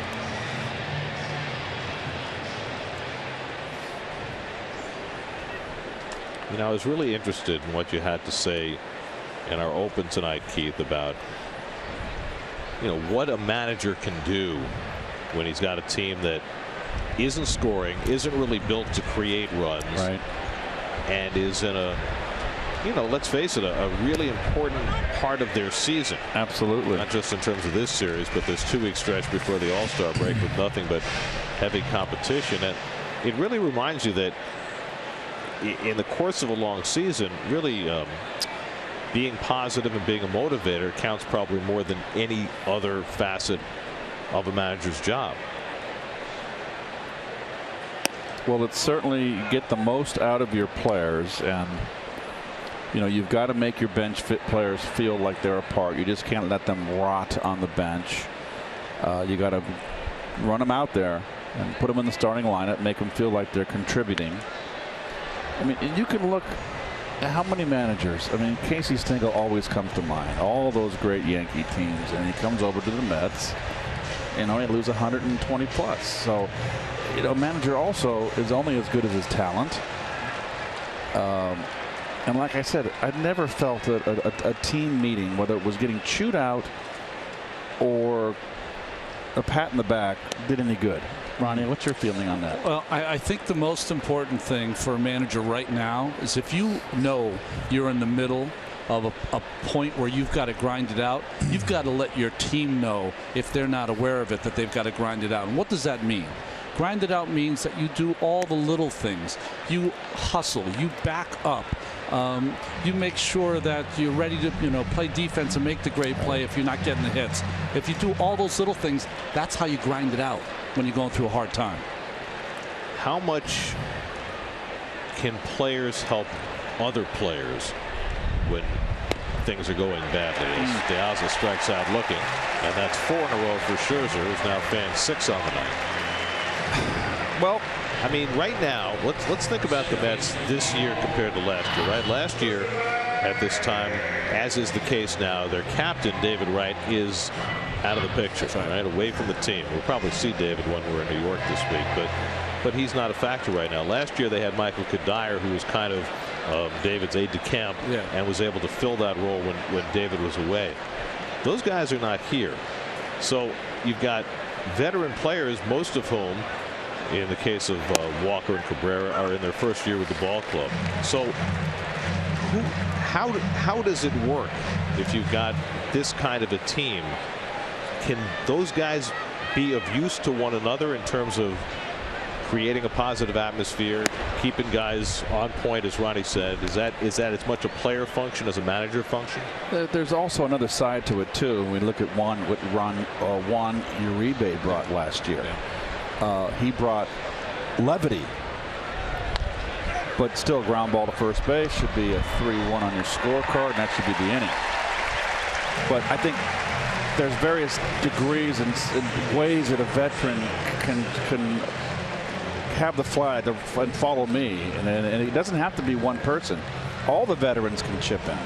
You know, I was really interested in what you had to say in our open tonight, Keith, about what a manager can do when he's got a team that isn't scoring, isn't really built to create runs, right, and is in a, let's face it, a really important part of their season. Absolutely. Not just in terms of this series, but this 2-week stretch before the All-Star break with nothing but heavy competition. And it really reminds you that in the course of a long season, really being positive and being a motivator counts probably more than any other facet of a manager's job. Well, it's certainly get the most out of your players, and you've got to make your bench fit players feel like they're a part. You just can't let them rot on the bench. You got to run them out there and put them in the starting lineup, make them feel like they're contributing. I mean, you can look at how many managers. I mean, Casey Stengel always comes to mind. All those great Yankee teams, and he comes over to the Mets. He loses 120 plus. So, a manager also is only as good as his talent. And like I said, I've never felt that a team meeting, whether it was getting chewed out or a pat in the back, did any good. Ronnie, what's your feeling on that? Well, I think the most important thing for a manager right now is if you know you're in the middle of a point where you've got to grind it out, you've got to let your team know, if they're not aware of it, that they've got to grind it out. And what does that mean? Grind it out means that you do all the little things. You hustle, you back up. You make sure that you're ready to play defense and make the great play if you're not getting the hits. If you do all those little things, that's how you grind it out when you're going through a hard time. How much can players help other players when things are going badly? As De Aza strikes out looking, and that's 4 in a row for Scherzer, who's now fanned 6 on the night. Well, I mean, right now, let's think about the Mets this year compared to last year. Right, last year at this time, as is the case now, their captain David Wright is out of the picture, right, away from the team. We'll probably see David when we're in New York this week, but he's not a factor right now. Last year they had Michael Kadire, who was kind of David's aide-de-camp, and was able to fill that role when David was away. Those guys are not here, so you've got veteran players, most of whom, in the case of Walker and Cabrera, are in their first year with the ball club. So how does it work if you've got this kind of a team? Can those guys be of use to one another in terms of creating a positive atmosphere, keeping guys on point, as Ronnie said? Is that as much a player function as a manager function? There's also another side to it too. We look at what Juan Uribe brought last year. He brought levity, but still ground ball to first base should be a 3-1 on your scorecard, and that should be the inning. But I think there's various degrees and ways that a veteran can have the flag and follow me, and it doesn't have to be one person. All the veterans can chip in.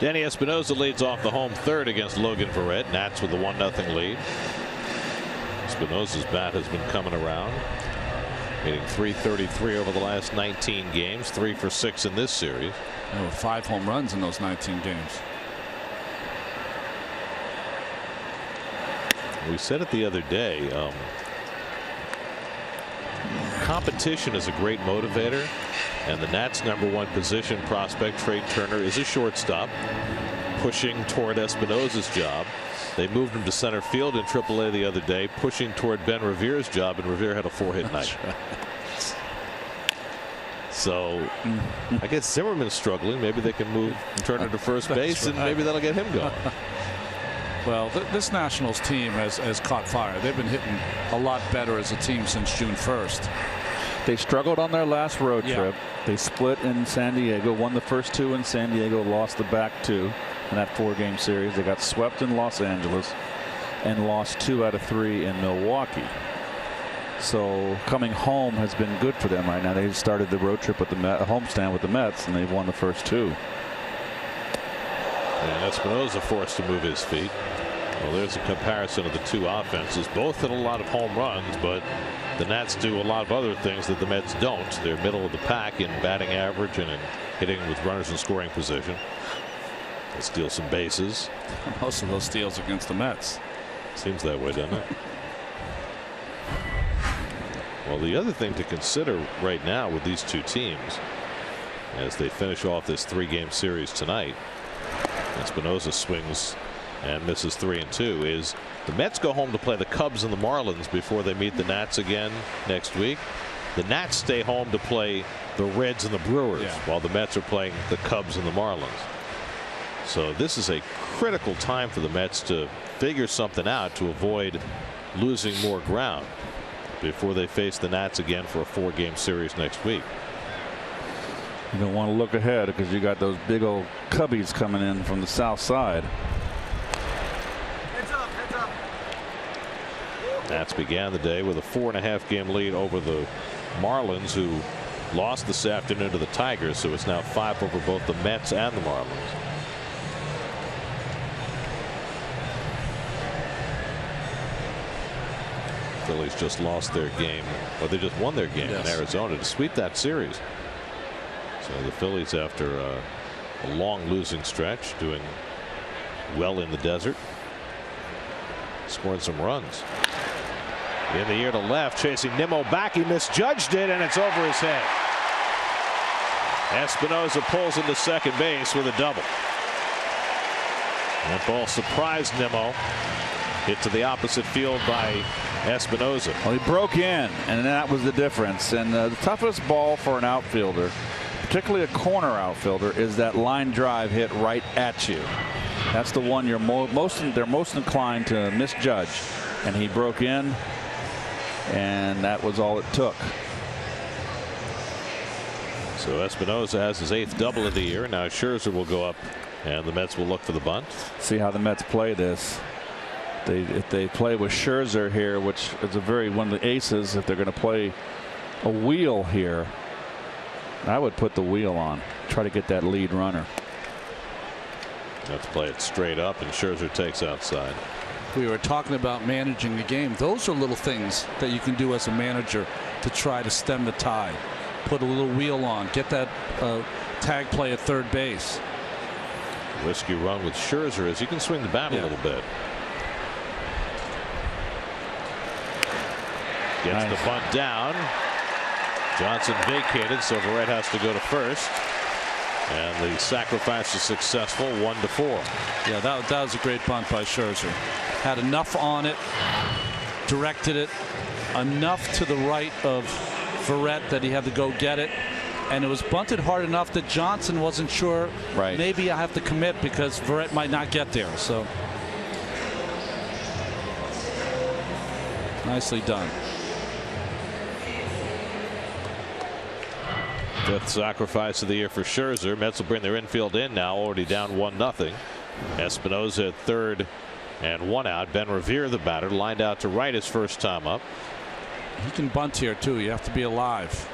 Danny Espinosa leads off the home third against Logan Verrett. Nats with a 1-0 lead. Espinosa's bat has been coming around, hitting .333 over the last 19 games, 3 for 6 in this series. There were 5 home runs in those 19 games. We said it the other day. Competition is a great motivator, and the Nats' #1 position prospect Trey Turner is a shortstop, pushing toward Espinosa's job. They moved him to center field in AAA the other day, pushing toward Ben Revere's job, and Revere had a 4-hit night. So I guess Zimmerman's struggling. Maybe they can move Turner to first base, and maybe that'll get him going. Well, this Nationals team has caught fire. They've been hitting a lot better as a team since June 1st. They struggled on their last road trip. They split in San Diego, won the first 2 in San Diego, lost the back 2 in that 4-game series. They got swept in Los Angeles and lost 2 out of 3 in Milwaukee. So coming home has been good for them right now. They started the road trip with the homestand with the Mets, and they've won the first 2. And Espinosa forced to move his feet. Well, there's a comparison of the 2 offenses. Both hit a lot of home runs, but the Nats do a lot of other things that the Mets don't. They're middle of the pack in batting average and in hitting with runners in scoring position. They steal some bases. Most of those steals against the Mets. Seems that way, doesn't it? Well, the other thing to consider right now with these 2 teams, as they finish off this 3-game series tonight, Espinosa swings and misses 3-2, is the Mets go home to play the Cubs and the Marlins before they meet the Nats again next week. The Nats stay home to play the Reds and the Brewers, while the Mets are playing the Cubs and the Marlins. So this is a critical time for the Mets to figure something out to avoid losing more ground before they face the Nats again for a 4-game series next week. You don't want to look ahead because you got those big old Cubbies coming in from the south side. Nats began the day with a 4.5-game lead over the Marlins, who lost this afternoon to the Tigers, so it's now 5 over both the Mets and the Marlins. Phillies just lost their game, or they just won their game in Arizona to sweep that series. So the Phillies, after a long losing stretch, doing well in the desert, scored some runs. In the air to left, chasing Nimmo back. He misjudged it, and it's over his head. Espinosa pulls into second base with a double. That ball surprised Nimmo. Hit to the opposite field by Espinosa. Well, he broke in, and that was the difference. And the toughest ball for an outfielder, particularly a corner outfielder, is that line drive hit right at you. That's the one they're most inclined to misjudge. And he broke in, and that was all it took. So Espinosa has his 8th double of the year. Now Scherzer will go up, and the Mets will look for the bunt. See how the Mets play this. If they play with Scherzer here, which is one of the aces, if they're going to play a wheel here, I would put the wheel on. Try to get that lead runner. Let's play it straight up, and Scherzer takes outside. We were talking about managing the game. Those are little things that you can do as a manager to try to stem the tide. Put a little wheel on. Get that tag play at third base. Risky run with Scherzer as he can swing the bat a little bit. Gets the bunt down. Johnson vacated, so Verrett has to go to first. And the sacrifice is successful, 1-4. Yeah, that was a great bunt by Scherzer. Had enough on it, directed it enough to the right of Verrett that he had to go get it. And it was bunted hard enough that Johnson wasn't sure. Right. Maybe I have to commit because Verrett might not get there. So nicely done. 5th sacrifice of the year for Scherzer. Mets will bring their infield in now, already down 1-0. Espinosa at third and 1 out. Ben Revere, the batter, lined out to right his first time up. He can bunt here too. You have to be alive.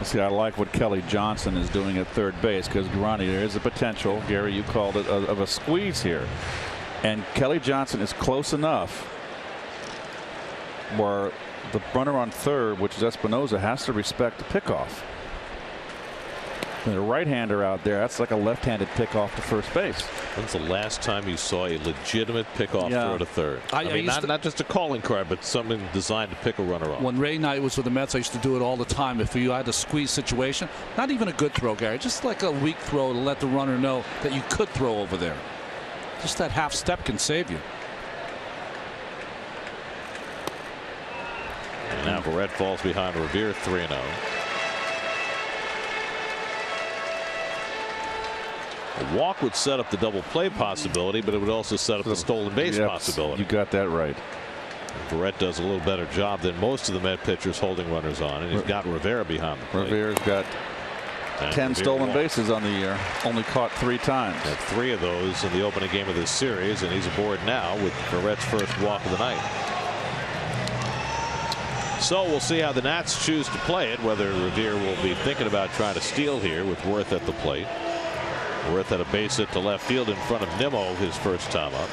See, I like what Kelly Johnson is doing at third base, because Ronnie, there is a potential, Gary, you called it, of a squeeze here. And Kelly Johnson is close enough where the runner on third, which is Espinosa, has to respect the pickoff. And the right-hander out there, that's like a left-handed pickoff to first base. When's the last time you saw a legitimate pickoff throw to third? I mean, not just a calling card, but something designed to pick a runner off. When Ray Knight was with the Mets, I used to do it all the time. If you had a squeeze situation, not even a good throw, Gary, just like a weak throw to let the runner know that you could throw over there. Just that half step can save you. And now Verrett falls behind Revere, 3-0. A walk would set up the double play possibility, but it would also set up the stolen base possibility. You got that right. Verrett does a little better job than most of the Met pitchers holding runners on, and he's got Rivera behind the plate. Rivere's got 10 stolen bases on the year, only caught 3 times. Had 3 of those in the opening game of this series, and he's aboard now with Verrett's first walk of the night. So we'll see how the Nats choose to play it, whether Revere will be thinking about trying to steal here with Worth at the plate. Worth had a base hit to left field in front of Nimmo his first time up.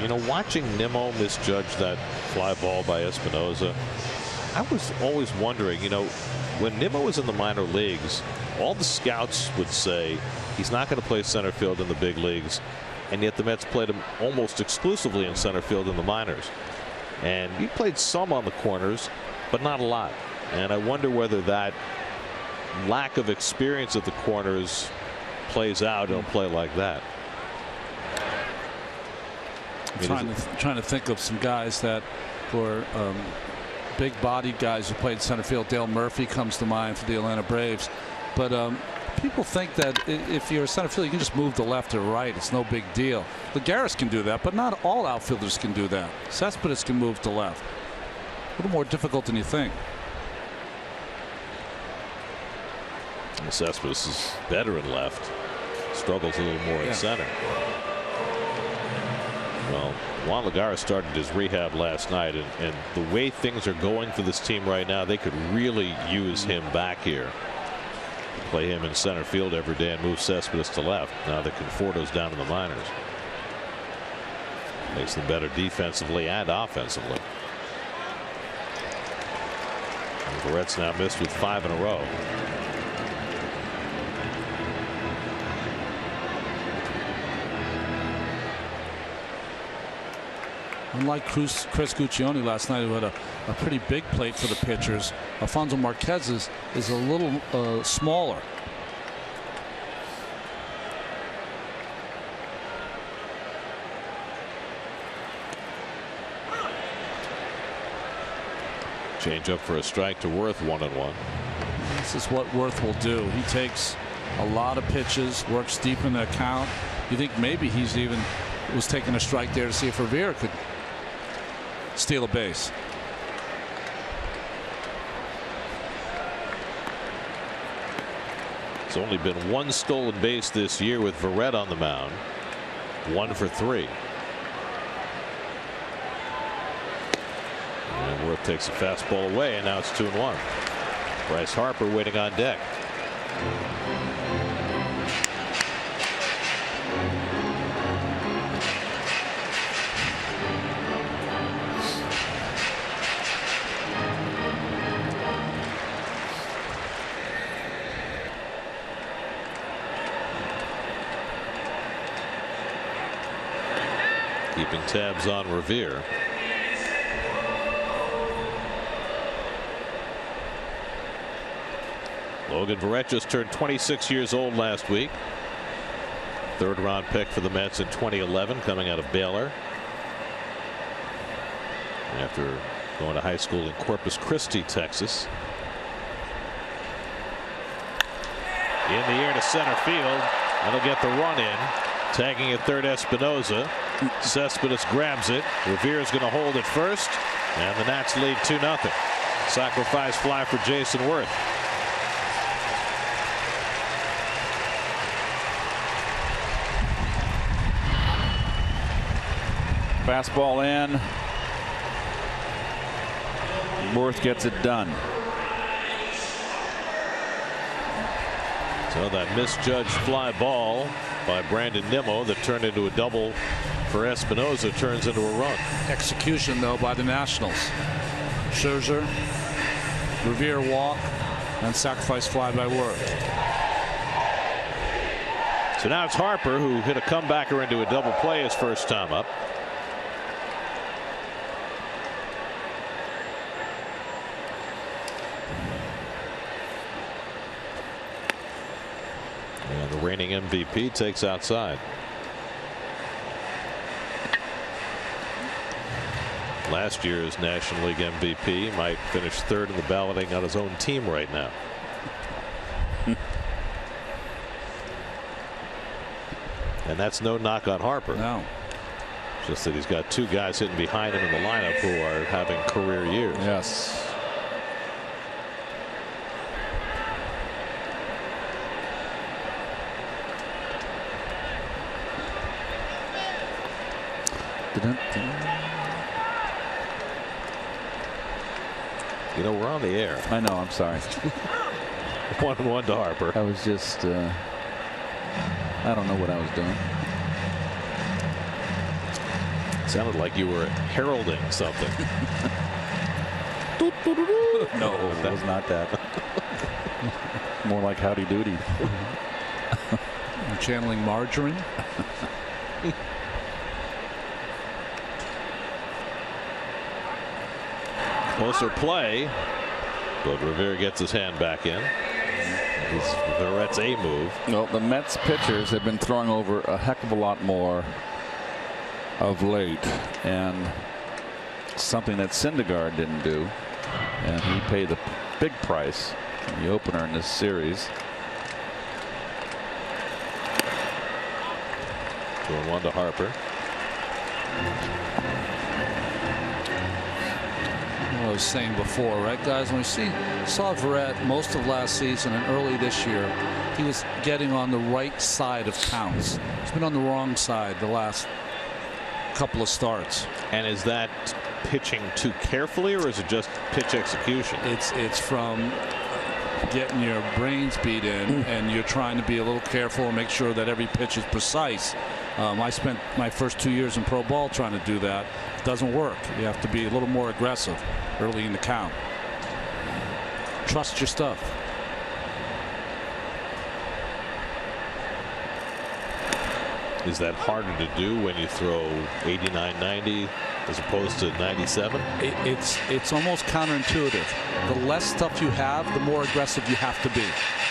You know, watching Nimmo misjudge that fly ball by Espinosa, I was always wondering, you know, when Nimmo was in the minor leagues, all the scouts would say he's not going to play center field in the big leagues, and yet the Mets played him almost exclusively in center field in the minors. And he played some on the corners, but not a lot. And I wonder whether that lack of experience at the corners plays out in a play like that. Trying to think of some guys that were big bodied guys who played center field. Dale Murphy comes to mind for the Atlanta Braves. But people think that if you're a center fielder, you can just move to left or right. It's no big deal. Lagares can do that, but not all outfielders can do that. Cespedes can move to left. A little more difficult than you think. Cespedes is better in left. struggles a little more at center. Well, Juan Lagares started his rehab last night, and the way things are going for this team right now, they could really use him back here. Play him in center field every day and move Cespedes to left. Now that Conforto's down in the minors. Makes them better defensively and offensively. And the Reds now missed with 5 in a row. Unlike Chris Guccione last night, who had a pretty big plate for the pitchers, Alfonso Marquez is a little smaller. Change up for a strike to Worth, 1-1. This is what Worth will do. He takes a lot of pitches, works deep in the count. You think maybe he's even was taking a strike there to see if Revere could steal a base. It's only been 1 stolen base this year with Verrett on the mound. 1 for 3. And Worth takes a fastball away, and now it's 2-1. Bryce Harper waiting on deck. Keeping tabs on Revere. Logan Verrett just turned 26 years old last week. 3rd round pick for the Mets in 2011, coming out of Baylor. After going to high school in Corpus Christi, Texas. In the air to center field. That'll get the run in. Tagging at third, Espinoza. Cespedes grabs it. Revere's going to hold it first. And the Nats lead 2-0. Sacrifice fly for Jason Worth. Fastball in. Worth gets it done. So that misjudged fly ball by Brandon Nimmo that turned into a double for Espinoza turns into a run. Execution though by the Nationals. Scherzer, Revere walk, and sacrifice fly by Worth. So now it's Harper who hit a comebacker into a double play his first time up. And the reigning MVP takes outside. Last year's National League MVP might finish 3rd in the balloting on his own team right now. And that's no knock on Harper. No. Just that he's got 2 guys hitting behind him in the lineup who are having career years. Yes. You know, we're on the air. I know. I'm sorry. 1-1 to Harper. I was just I don't know what I was doing. Sounded like you were heralding something. No, it was not that. More like howdy doody. I'm channeling margarine. Closer play, but Revere gets his hand back in. Verrett's a move. Well, the Mets pitchers have been throwing over a heck of a lot more of late, and something that Syndergaard didn't do, and he paid the big price in the opener in this series. 2-1 to Harper. I was saying before, right, guys? When we saw Verrett most of last season and early this year, he was getting on the right side of counts. He's been on the wrong side the last couple of starts. And is that pitching too carefully, or is it just pitch execution? It's from getting your brains beat in, and you're trying to be a little careful and make sure that every pitch is precise. I spent my first 2 years in pro ball trying to do that. It doesn't work. You have to be a little more aggressive early in the count. Trust your stuff. Is that harder to do when you throw 89, 90 as opposed to 97? It's almost counterintuitive. The less stuff you have, the more aggressive you have to be.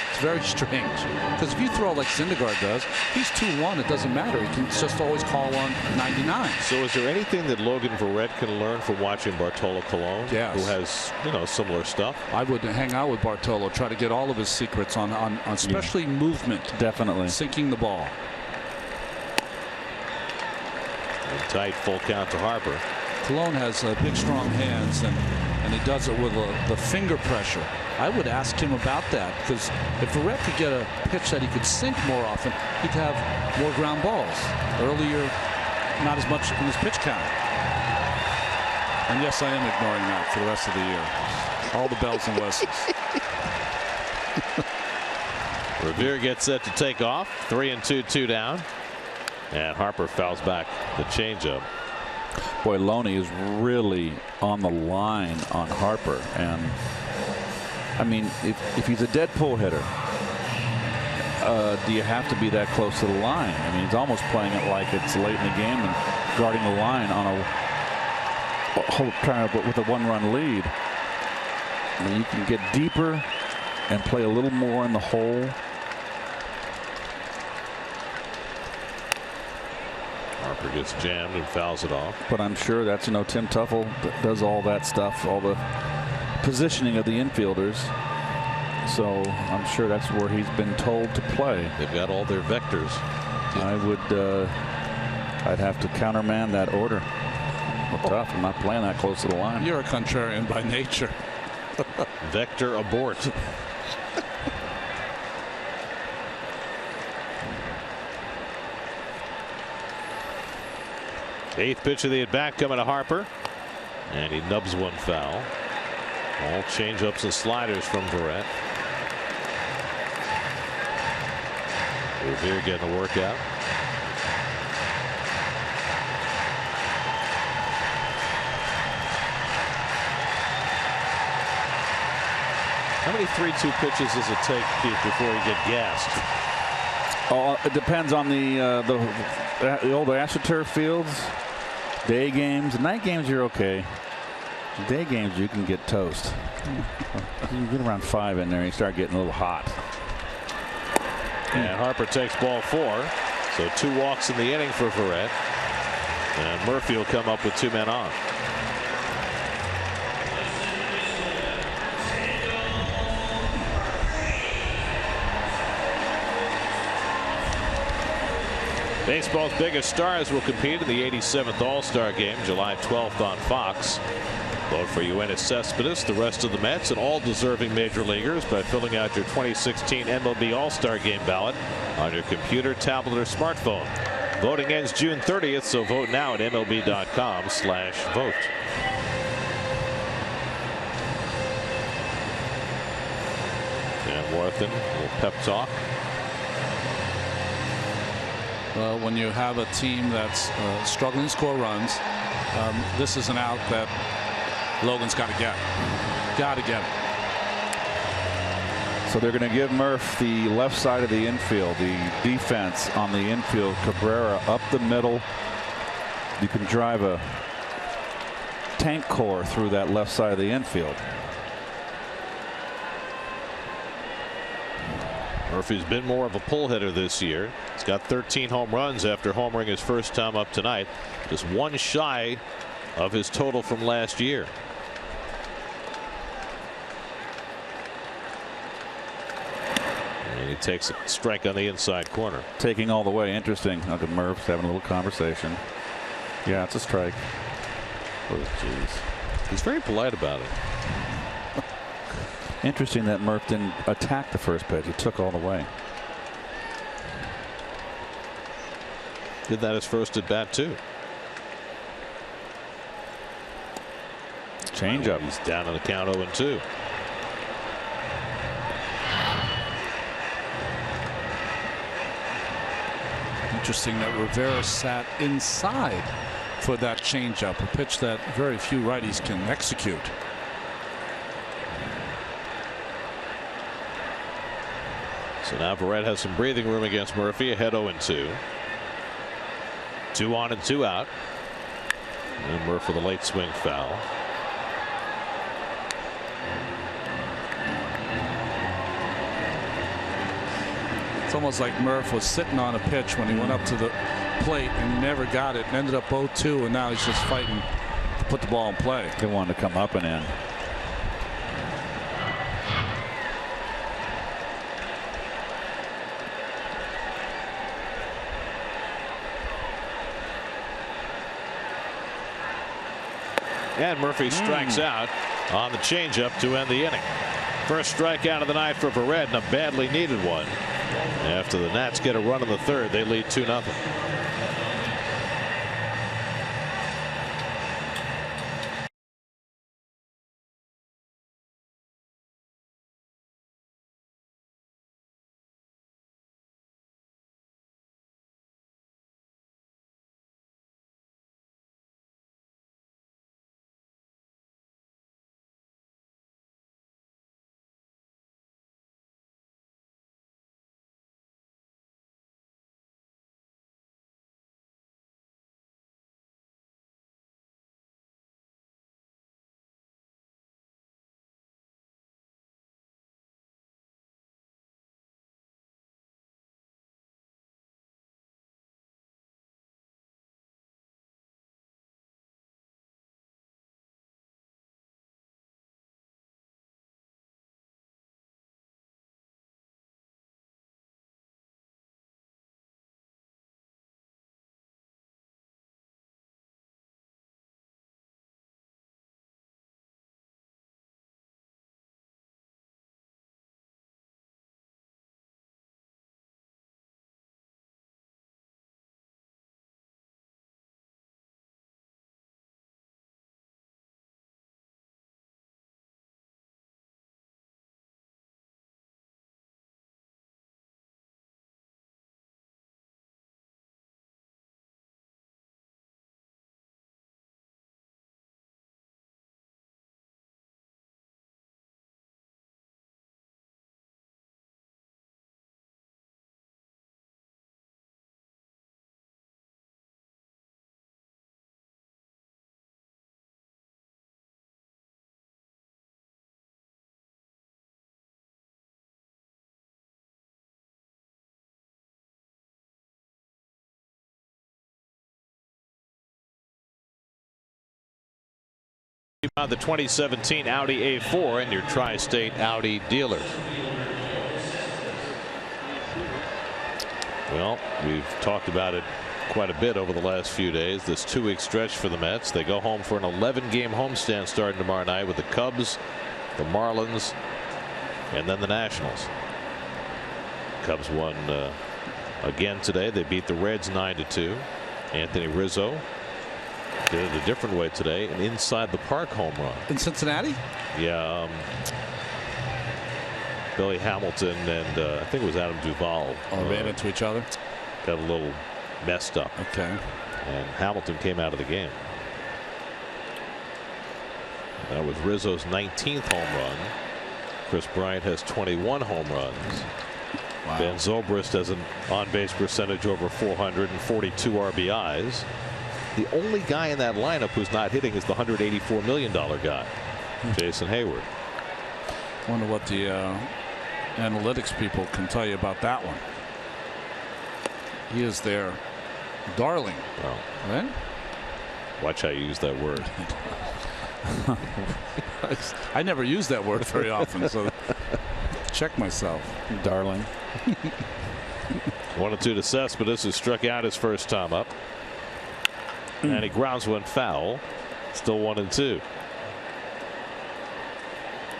It's very strange. Because if you throw like Syndergaard does, he's 2-1. It doesn't matter. He can just always call on 99. So is there anything that Logan Verrett can learn from watching Bartolo Colon, yes, who has similar stuff? I would hang out with Bartolo, try to get all of his secrets on especially movement. Definitely. Sinking the ball. Tight full count to Harper. Colon has big strong hands, and he does it with the finger pressure. I would ask him about that, because if Verrett could get a pitch that he could sink more often, he'd have more ground balls. Earlier, not as much in his pitch count. And yes, I am ignoring that for the rest of the year. All the bells and whistles. Revere gets set to take off. 3-2, 2 down. And Harper fouls back the changeup. Boy, Loney is really on the line on Harper. And I mean, if he's a dead pull hitter, do you have to be that close to the line? I mean, he's almost playing it like it's late in the game and guarding the line on with a one-run lead. I mean, you can get deeper and play a little more in the hole. Harper gets jammed and fouls it off. But I'm sure that's, Tim Teufel does all that stuff, all the positioning of the infielders. So I'm sure that's where he's been told to play. They've got all their vectors. I'd have to counterman that order. Well, tough. I'm not playing that close to the line. You're a contrarian by nature. Vector abort. Eighth pitch of the at-bat coming to Harper, and he nubs one foul. All change-ups and sliders from Verrett. Revere getting a workout. How many 3-2 pitches does it take, Keith, before you get gassed? Oh, it depends on the old AstroTurf fields. Day games, night games, you're okay. Day games, you can get toast. You get around 5 in there, you start getting a little hot. And Harper takes ball 4. So 2 walks in the inning for Verrett. And Murphy will come up with 2 men on. Baseball's biggest stars will compete in the 87th All-Star Game, July 12th on Fox. Vote for Yoenis Cespedes, the rest of the Mets, and all deserving major leaguers by filling out your 2016 MLB All-Star Game ballot on your computer, tablet, or smartphone. Voting ends June 30th, so vote now at MLB.com/vote. Dan Warthen, a little pep talk. Well, when you have a team that's struggling to score runs, this is an out that Logan's got to get. Got to get it. So they're going to give Murph the left side of the infield, the defense on the infield. Cabrera up the middle. You can drive a tank core through that left side of the infield. Murphy's been more of a pull hitter this year. He's got 13 home runs after homering his first time up tonight. Just 1 shy of his total from last year. And he takes a strike on the inside corner. Taking all the way. Interesting. Look at Murph's having a little conversation. Yeah, it's a strike. Oh, jeez. He's very polite about it. Interesting that Murph didn't attack the first pitch. He took all the way. Did that his first at bat too. Change up. He's down on the count 0-2. Interesting that Rivera sat inside for that changeup, a pitch that very few righties can execute. So now Verrett has some breathing room against Murphy, ahead 0-2. 2 on and 2 out. And Murphy with a late swing foul. It's almost like Murph was sitting on a pitch when he went up to the plate and he never got it and ended up 0-2, and now he's just fighting to put the ball in play. He wanted to come up and in. And Murphy strikes out on the changeup to end the inning. First strikeout of the night for Verrett, and a badly needed one. After the Nats get a run in the third, they lead 2-0. The 2017 Audi A4 and your Tri-State Audi dealer. Well, we've talked about it quite a bit over the last few days. This 2-week stretch for the Mets. They go home for an 11-game homestand starting tomorrow night with the Cubs, the Marlins, and then the Nationals. Cubs won again today. They beat the Reds 9-2. Anthony Rizzo did it a different way today, an inside the park home run in Cincinnati. Yeah, Billy Hamilton and I think it was Adam Duvall ran into each other. Got a little messed up. Okay. And Hamilton came out of the game. That was Rizzo's 19th home run. Chris Bryant has 21 home runs. Wow. Ben Zobrist has an on-base percentage over 400 and 42 RBIs. The only guy in that lineup who's not hitting is the $184 million guy, Jason Hayward. Wonder what the analytics people can tell you about that one. He is their darling. Well, right? Watch how you use that word. I never use that word very often, so check myself. Darling. 1-2 to Cespedes, who struck out his first time up. And he grounds one foul. Still 1-2.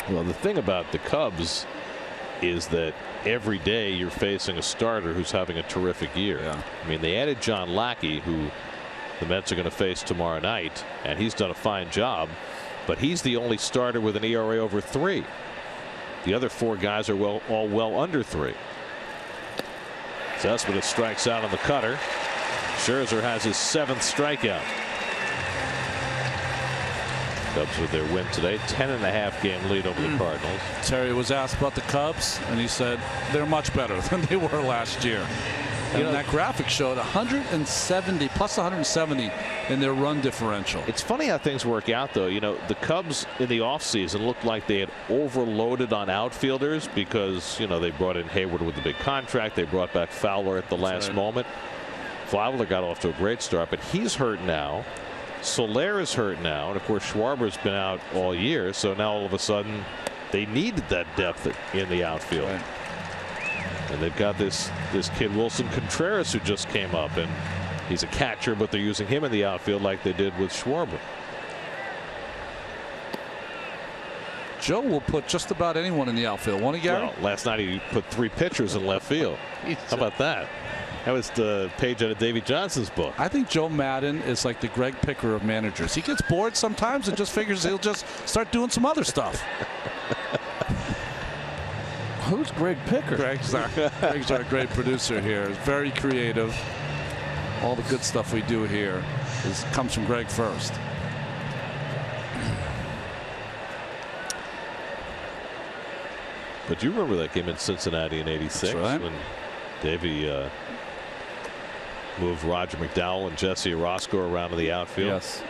Well, the thing about the Cubs is that every day you're facing a starter who's having a terrific year. Yeah. I mean, they added John Lackey, who the Mets are going to face tomorrow night, and he's done a fine job, but he's the only starter with an ERA over 3. The other 4 guys are all well under 3. Cespedes strikes out on the cutter. Scherzer has his 7th strikeout. Cubs with their win today, 10.5 game lead over the Cardinals. Terry was asked about the Cubs, and he said they're much better than they were last year. And that graphic showed 170 plus 170 in their run differential. It's funny how things work out, though. You know, the Cubs in the offseason looked like they had overloaded on outfielders because, you know, they brought in Hayward with the big contract. They brought back Fowler at the last moment. Fowler got off to a great start, but he's hurt now. Soler is hurt now, and of course Schwarber's been out all year, so now all of a sudden they needed that depth in the outfield. Right. And they've got this kid Wilson Contreras who just came up, and he's a catcher, but they're using him in the outfield like they did with Schwarber. Joe will put just about anyone in the outfield, won't he, Gary? Well, last night he put 3 pitchers in left field. How about that? That was the page out of Davy Johnson's book. I think Joe Madden is like the Greg Picker of managers. He gets bored sometimes and just figures he'll just start doing some other stuff. Who's Greg Picker? Greg's our great producer here. He's very creative. All the good stuff we do here comes from Greg first. But you remember that game in Cincinnati in '86 right. when Davey moved Roger McDowell and Jesse Orozco around to the outfield. Yes.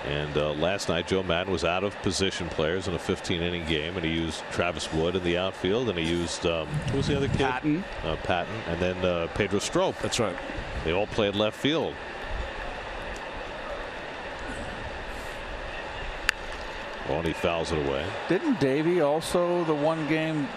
And last night Joe Madden was out of position players in a 15-inning game, and he used Travis Wood in the outfield, and he used who was the other kid? Patton. Patton, and then Pedro Strop. That's right. They all played left field. Well, and he fouls it away. Didn't Davey also the one game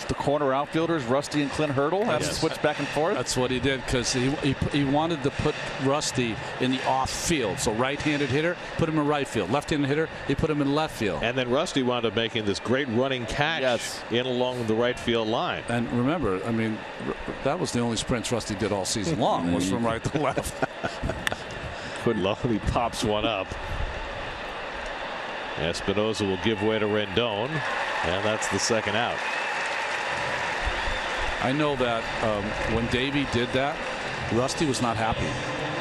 the corner outfielders Rusty and Clint Hurdle have to switch back and forth? That's what he did because he wanted to put Rusty in the off field. So right-handed hitter, put him in right field. Left-handed hitter, he put him in left field. And then Rusty wound up making this great running catch in along the right field line. And remember, I mean, that was the only sprints Rusty did all season long was from right to left. He pops one up. Espinosa will give way to Rendon, and that's the 2nd out. I know that when Davey did that, Rusty was not happy.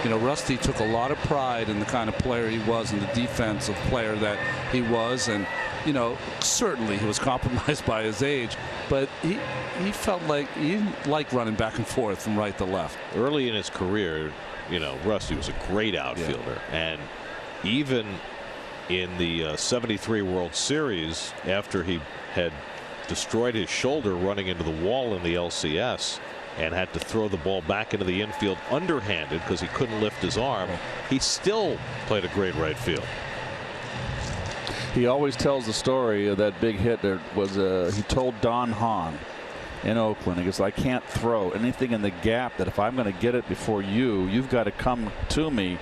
You know, Rusty took a lot of pride in the kind of player he was and the defensive player that he was. And, you know, certainly he was compromised by his age, but he felt like he didn't like running back and forth from right to left. Early in his career, you know, Rusty was a great outfielder. And even in the 73 World Series, after he had destroyed his shoulder running into the wall in the LCS and had to throw the ball back into the infield underhanded because he couldn't lift his arm, he still played a great right field. He always tells the story of that big hit. There was he told Don Hahn in Oakland, he goes, I can't throw anything in the gap, that if I'm going to get it before you've got to come to me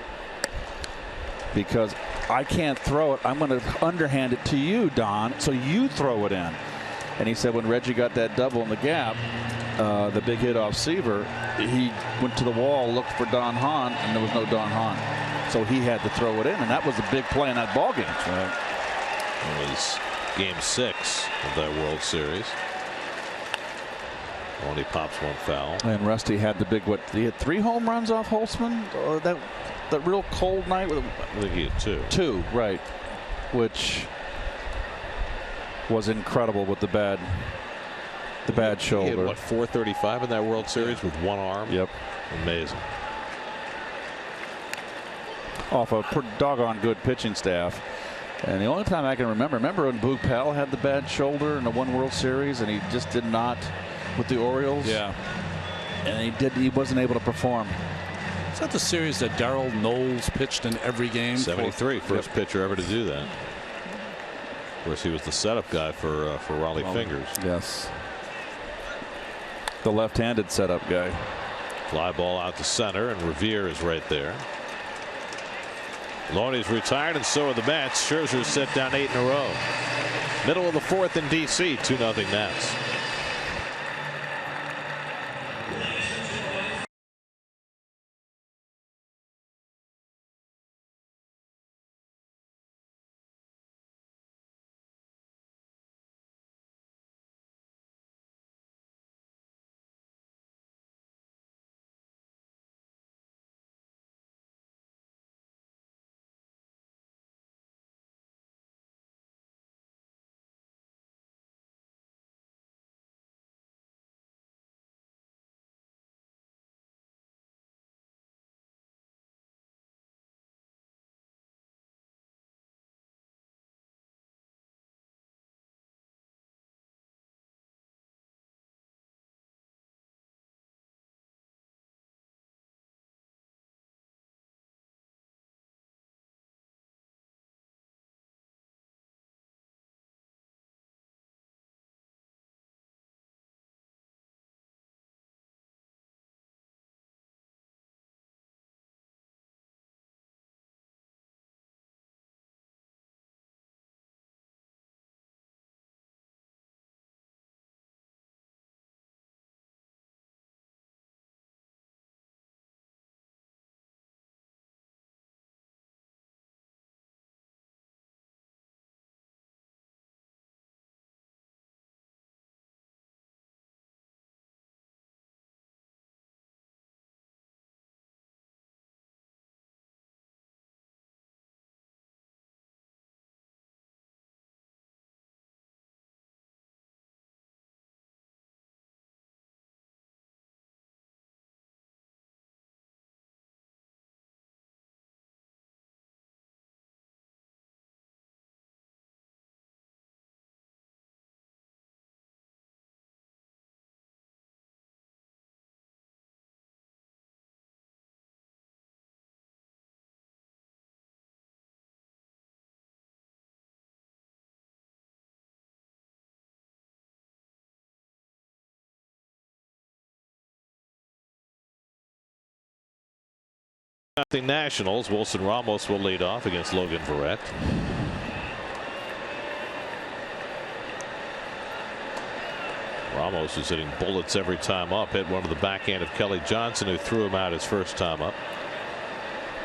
because I can't throw it. I'm going to underhand it to you, Don, so you throw it in. And he said when Reggie got that double in the gap, the big hit off Seaver, he went to the wall, looked for Don Hahn, and there was no Don Hahn. So he had to throw it in, and that was a big play in that ball game. Right. It was game 6 of that World Series. Only pops one foul. And Rusty had the big, he had 3 home runs off Holtzman? That real cold night? I think he had 2. 2, right. Which was incredible with the bad shoulder. He had, what, 435 in that World Series with one arm? Yep. Amazing. Off a pretty doggone good pitching staff. And the only time I can remember when Boog Powell had the bad shoulder in the one World Series and he just did not with the Orioles. Yeah. And he wasn't able to perform. Is that the series that Darrell Knowles pitched in every game? 73, first pitcher ever to do that. Of course, he was the setup guy for Raleigh Fingers. Yes. The left-handed setup guy. Fly ball out to center, and Revere is right there. Loney's retired, and so are the Mets. Scherzer set down 8 in a row. Middle of the fourth in D.C. 2-0 Nats. Nationals. Wilson Ramos will lead off against Logan Verrett. Ramos is hitting bullets every time up. Hit one to the backhand of Kelly Johnson, who threw him out his first time up.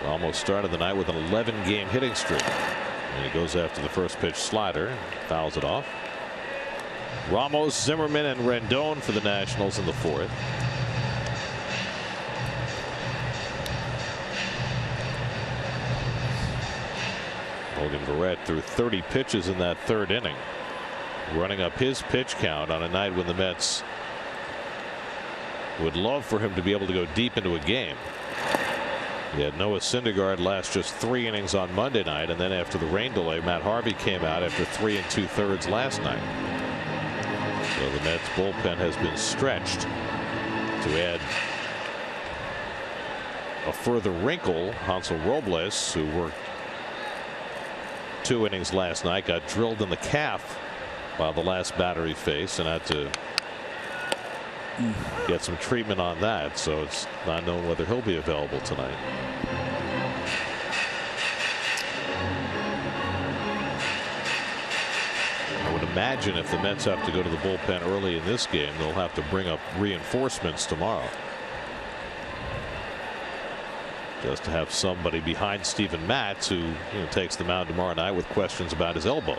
Ramos started the night with an 11-game hitting streak. And he goes after the first pitch slider and fouls it off. Ramos, Zimmerman, and Rendon for the Nationals in the fourth. Logan Verrett threw 30 pitches in that third inning, running up his pitch count on a night when the Mets would love for him to be able to go deep into a game. He had Noah Syndergaard last just 3 innings on Monday night, and then after the rain delay, Matt Harvey came out after 3 2/3 last night. So the Mets bullpen has been stretched to add a further wrinkle. Hansel Robles, who worked 2 innings last night, got drilled in the calf by the last batter he faced and had to get some treatment on that. So it's not known whether he'll be available tonight. I would imagine if the Mets have to go to the bullpen early in this game, they'll have to bring up reinforcements tomorrow, just to have somebody behind Steven Matz, who takes the mound tomorrow night with questions about his elbow.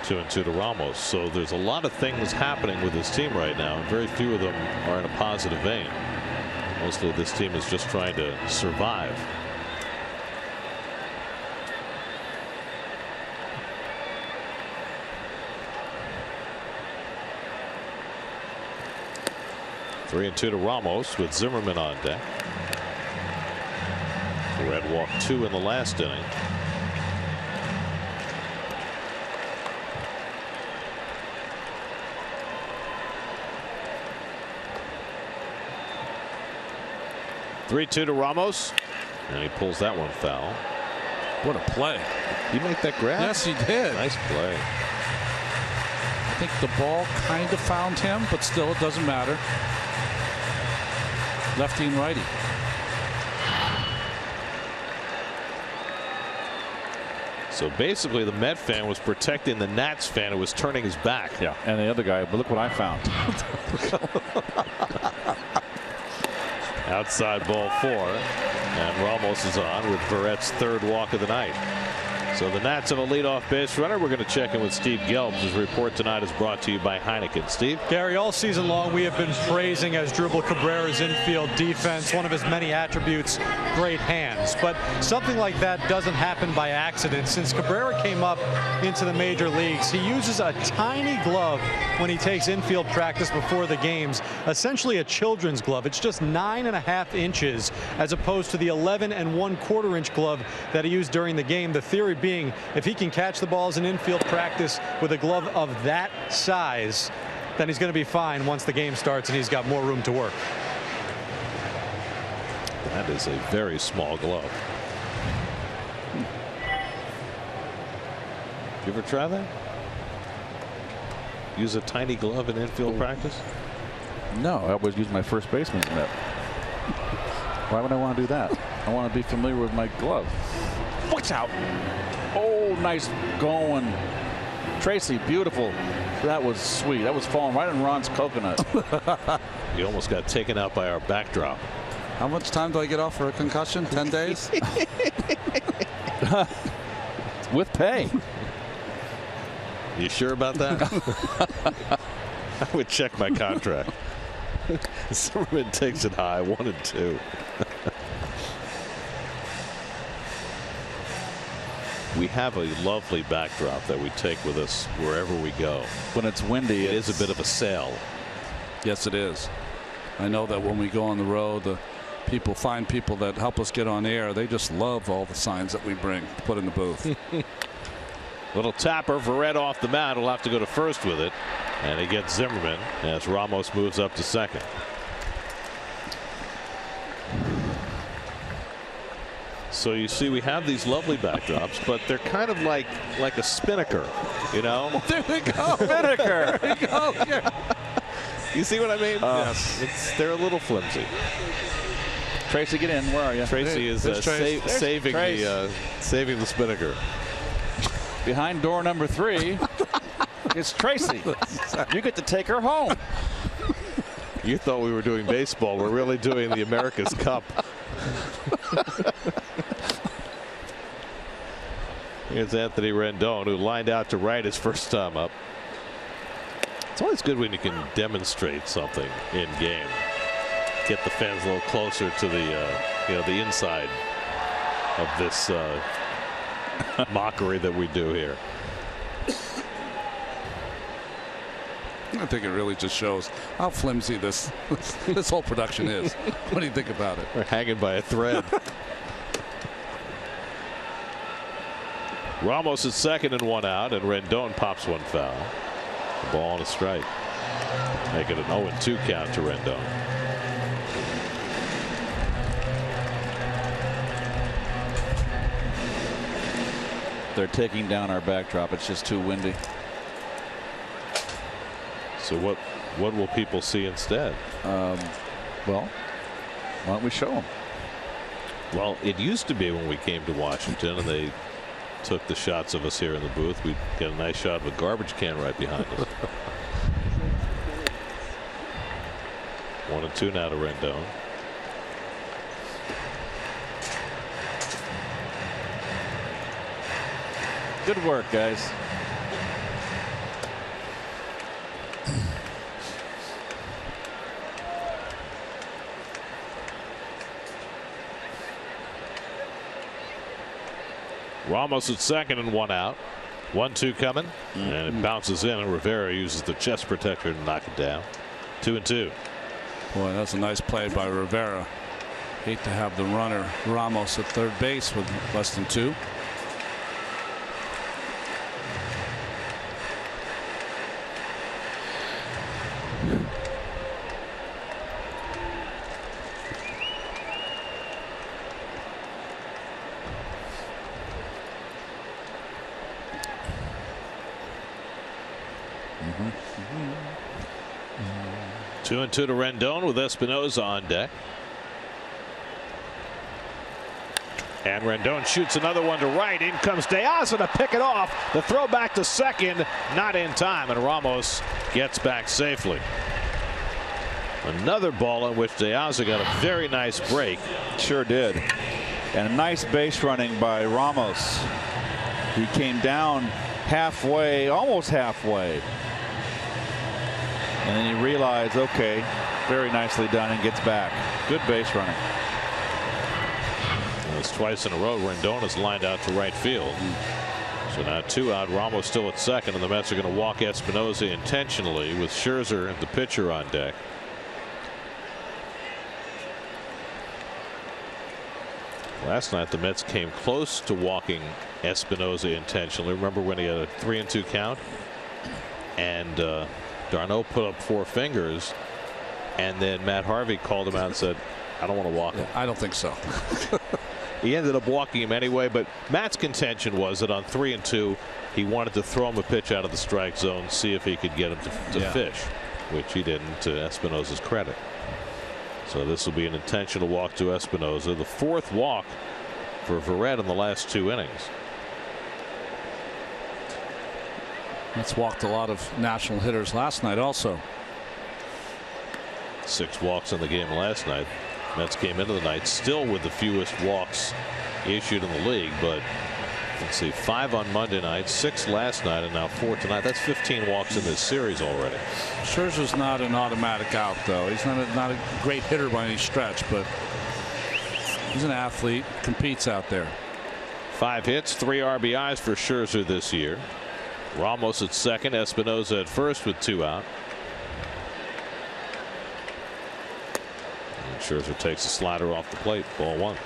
2-2 to Ramos. So there's a lot of things happening with this team right now, and very few of them are in a positive vein. Mostly this team is just trying to survive. Three and 2 to Ramos with Zimmerman on deck. Red walked 2 in the last inning. Three-2 to Ramos, and he pulls that one foul. What a play. He make that grab? Yes, he did. Nice play. I think the ball kind of found him, but still it doesn't matter. Lefty and righty. So basically, the Met fan was protecting the Nats fan who was turning his back. Yeah, and the other guy, but look what I found. Outside ball 4, and Ramos is on with Verrett's 3rd walk of the night. So the Nats have a leadoff base runner. We're going to check in with Steve Gelbs. His report tonight is brought to you by Heineken. Steve? Gary, all season long we have been praising Asdrubal Cabrera's infield defense. One of his many attributes, great hands. But something like that doesn't happen by accident. Since Cabrera came up into the major leagues, he uses a tiny glove when he takes infield practice before the games, essentially a children's glove. It's just 9.5 inches as opposed to the 11 1/4 inch glove that he used during the game. The theory being, if he can catch the balls in infield practice with a glove of that size, then he's going to be fine once the game starts and he's got more room to work. That is a very small glove. You ever try that? Use a tiny glove in infield practice? No, I always use my first baseman's mitt. Why would I want to do that? I want to be familiar with my glove. Watch out. Oh, nice going. Tracy, beautiful. That was sweet. That was falling right on Ron's coconut. You almost got taken out by our backdrop. How much time do I get off for a concussion? 10 days? With pay. You sure about that? I would check my contract. Zimmerman takes it high, 1-2. We have a lovely backdrop that we take with us wherever we go. When it's windy, it is a bit of a sail. Yes, it is. I know that when we go on the road, the people find people that help us get on air. They just love all the signs that we bring to put in the booth. Little tapper, Verrett off the mound. He'll have to go to first with it. And he gets Zimmerman as Ramos moves up to second. So you see, we have these lovely backdrops, but they're kind of like a spinnaker, you know? There we go. Spinnaker. There we go. Yeah. You see what I mean? Yes. They're a little flimsy. Tracy, get in. Where are you? Tracy is saving the spinnaker. Behind door number 3 is Tracy. You get to take her home. You thought we were doing baseball. We're really doing the America's Cup. Here's Anthony Rendon, who lined out to right his first time up. It's always good when you can demonstrate something in game. Get the fans a little closer to the inside of this mockery that we do here. I think it really just shows how flimsy this whole production is. What do you think about it? We're hanging by a thread. Ramos is second and 1 out, and Rendon pops one foul. The ball and a strike. Make it an 0-2 count to Rendon. They're taking down our backdrop. It's just too windy. So what will people see instead? Well, why don't we show them? Well, it used to be when we came to Washington and they took the shots of us here in the booth, we'd get a nice shot of a garbage can right behind us. 1-2 now to Rendon. Good work, guys. Ramos at second and 1 out. 1-2 coming, and it bounces in, and Rivera uses the chest protector to knock it down. 2-2. Boy, that's a nice play by Rivera. Hate to have the runner Ramos at third base with less than 2. Two and 2 to Rendon with Espinosa on deck. And Rendon shoots another one to right. In comes De Aza to pick it off. The throw back to second, not in time, and Ramos gets back safely. Another ball in which De Aza got a very nice break. Sure did. And a nice base running by Ramos. He came down halfway, almost halfway. And then he realized, okay, very nicely done, and gets back. Good base running. It's twice in a row Rendon is lined out to right field. So now 2 out. Ramos still at second, and the Mets are going to walk Espinosa intentionally with Scherzer, the pitcher, on deck. Last night the Mets came close to walking Espinosa intentionally. Remember when he had a 3-2 count, and Darno put up 4 fingers, and then Matt Harvey called him out and said, I don't want to walk him. I don't think so. He ended up walking him anyway, but Matt's contention was that on 3-2 he wanted to throw him a pitch out of the strike zone, see if he could get him to fish, which he didn't, to Espinosa's credit. So this will be an intentional walk to Espinosa, the 4th walk for Verrett in the last 2 innings. Let's walked a lot of national hitters last night also. 6 walks in the game last night. Mets came into the night still with the fewest walks issued in the league, but let's see, 5 on Monday night, 6 last night, and now 4 tonight. That's 15 walks in this series already. Scherzer's not an automatic out, though. He's not a great hitter by any stretch, but he's an athlete, competes out there. 5 hits, 3 RBIs for Scherzer this year. Ramos at second, Espinosa at first with 2 out. And Scherzer takes a slider off the plate, ball 1.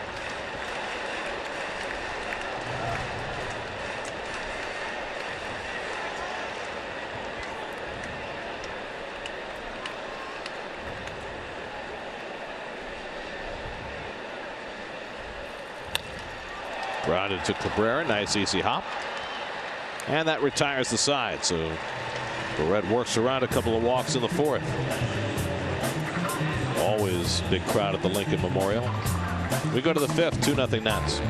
Grounded to Cabrera, nice easy hop, and that retires the side. So Verrett works around a couple of walks in the 4th. Always big crowd at the Lincoln Memorial. We go to the 5th, 2-0 Nats.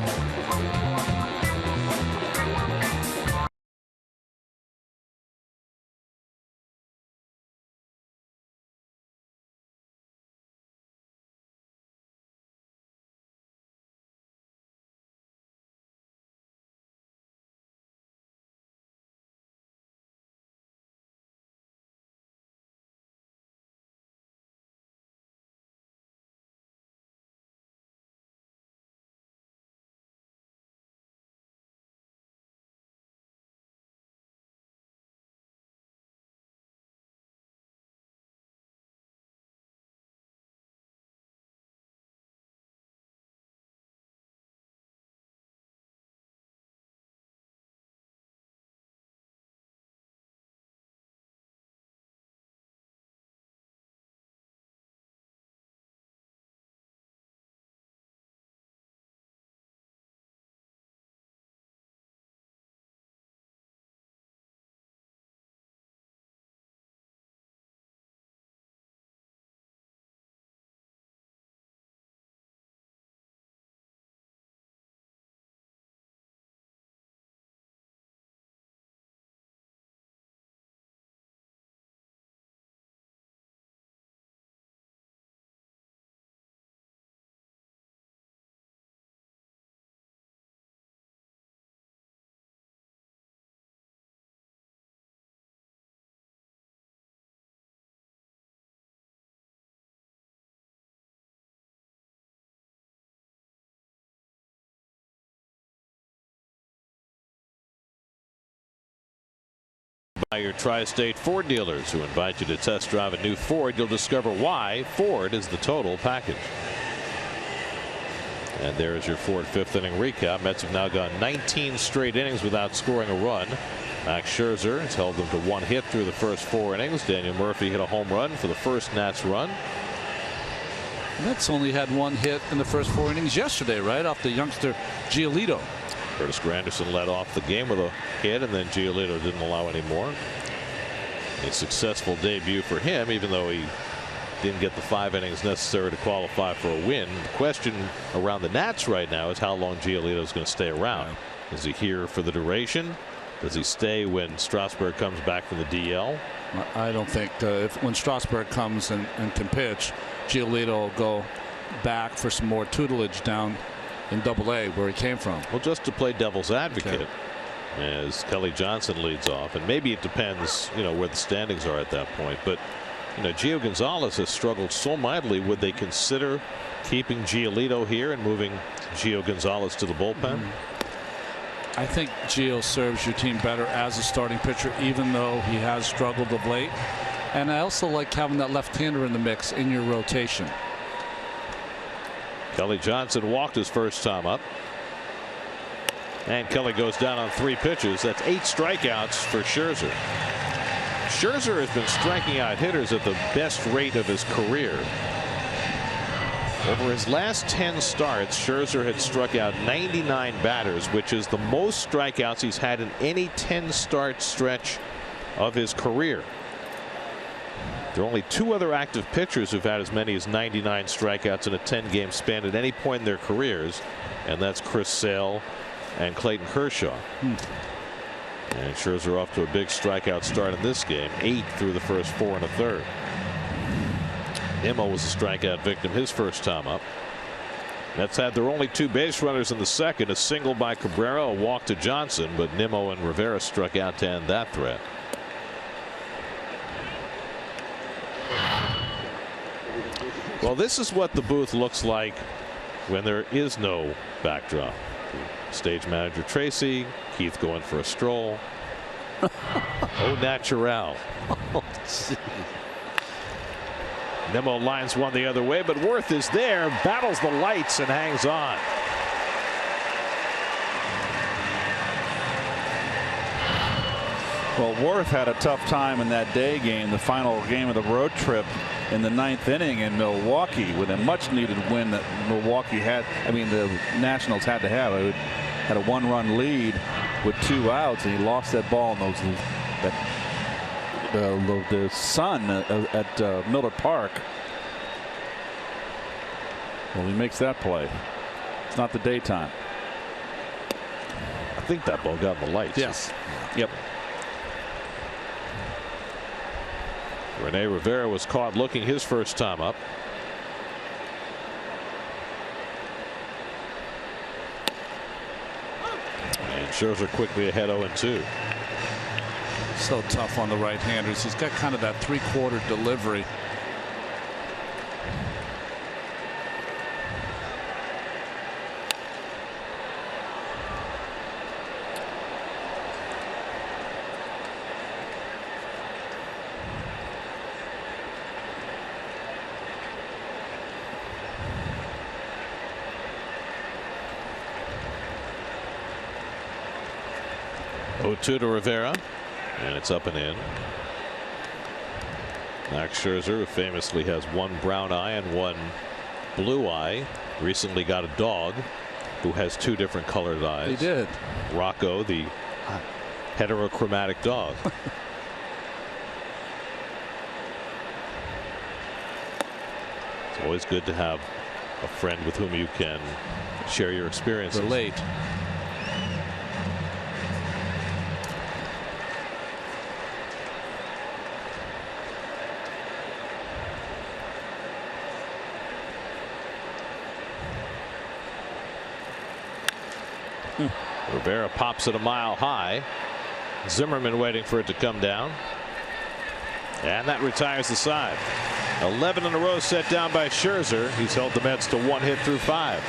By your Tri-State Ford dealers, who invite you to test drive a new Ford. You'll discover why Ford is the total package. And there is your Ford 5th inning recap. Mets have now gone 19 straight innings without scoring a run. Max Scherzer has held them to 1 hit through the first 4 innings. Daniel Murphy hit a home run for the first Nats run. Mets only had 1 hit in the first 4 innings yesterday, right off the youngster Giolito. Curtis Granderson led off the game with a hit, and then Giolito didn't allow any more. A successful debut for him, even though he didn't get the 5 innings necessary to qualify for a win. The question around the Nats right now is how long Giolito is going to stay around. Is he here for the duration? Does he stay when Strasburg comes back from the DL? I don't think when Strasburg comes and can pitch, Giolito will go back for some more tutelage down in Double-A where he came from. Well, just to play devil's advocate, as Kelly Johnson leads off, and maybe it depends, where the standings are at that point. But Gio Gonzalez has struggled so mightily. Would they consider keeping Giolito here and moving Gio Gonzalez to the bullpen? I think Gio serves your team better as a starting pitcher, even though he has struggled of late. And I also like having that left-hander in the mix in your rotation. Kelly Johnson walked his first time up. And Kelly goes down on 3 pitches. That's 8 strikeouts for Scherzer. Scherzer has been striking out hitters at the best rate of his career. Over his last 10 starts, Scherzer had struck out 99 batters, which is the most strikeouts he's had in any 10-start stretch of his career. There are only 2 other active pitchers who've had as many as 99 strikeouts in a 10-game span at any point in their careers, and that's Chris Sale and Clayton Kershaw. And Scherzer off to a big strikeout start in this game, 8 through the first 4 1/3. Nimmo was a strikeout victim his first time up. Mets had their only 2 base runners in the second, a single by Cabrera, a walk to Johnson, but Nimmo and Rivera struck out to end that threat. Well, this is what the booth looks like when there is no backdrop. Stage manager Tracy, Keith going for a stroll. Au naturel. Nimmo lines one the other way, but Worth is there, battles the lights and hangs on. Well, Worth had a tough time in that day game, the final game of the road trip in the 9th inning in Milwaukee, with a much needed win that Milwaukee had. I mean, the Nationals had to have. It had a 1-run lead with 2 outs, and he lost that ball in the sun at Miller Park. Well, he makes that play. It's not the daytime. I think that ball got in the lights. Yes. Yep. Rene Rivera was caught looking his first time up. And Scherzer quickly ahead 0-2. So tough on the right-handers. He's got kind of that 3/4 delivery. To Rivera, and it's up and in. Max Scherzer, who famously has one brown eye and one blue eye, recently got a dog who has 2 different colored eyes. He did. Rocco, the heterochromatic dog. It's always good to have a friend with whom you can share your experiences. Relate. Rivera pops it a mile high. Zimmerman waiting for it to come down. And that retires the side. 11 in a row set down by Scherzer. He's held the Mets to 1 hit through 5.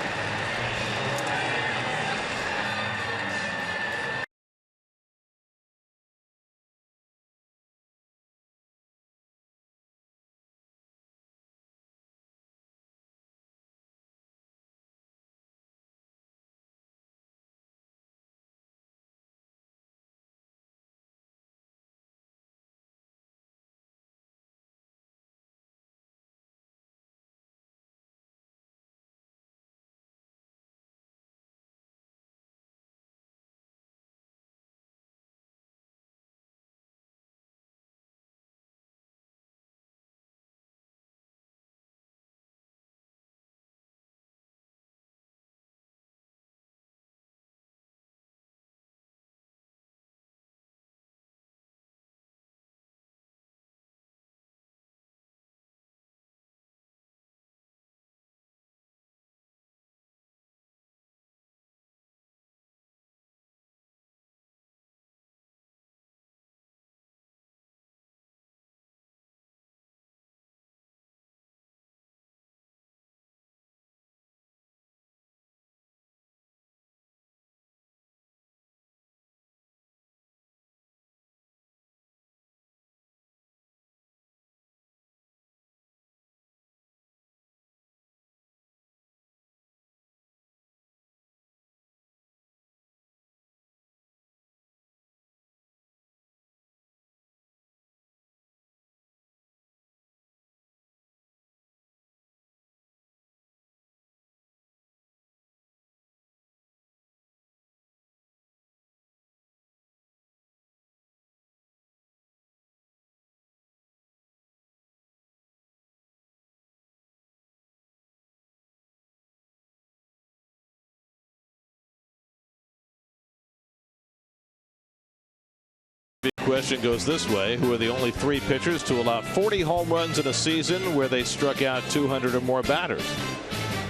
question goes this way. Who are the only 3 pitchers to allow 40 home runs in a season where they struck out 200 or more batters?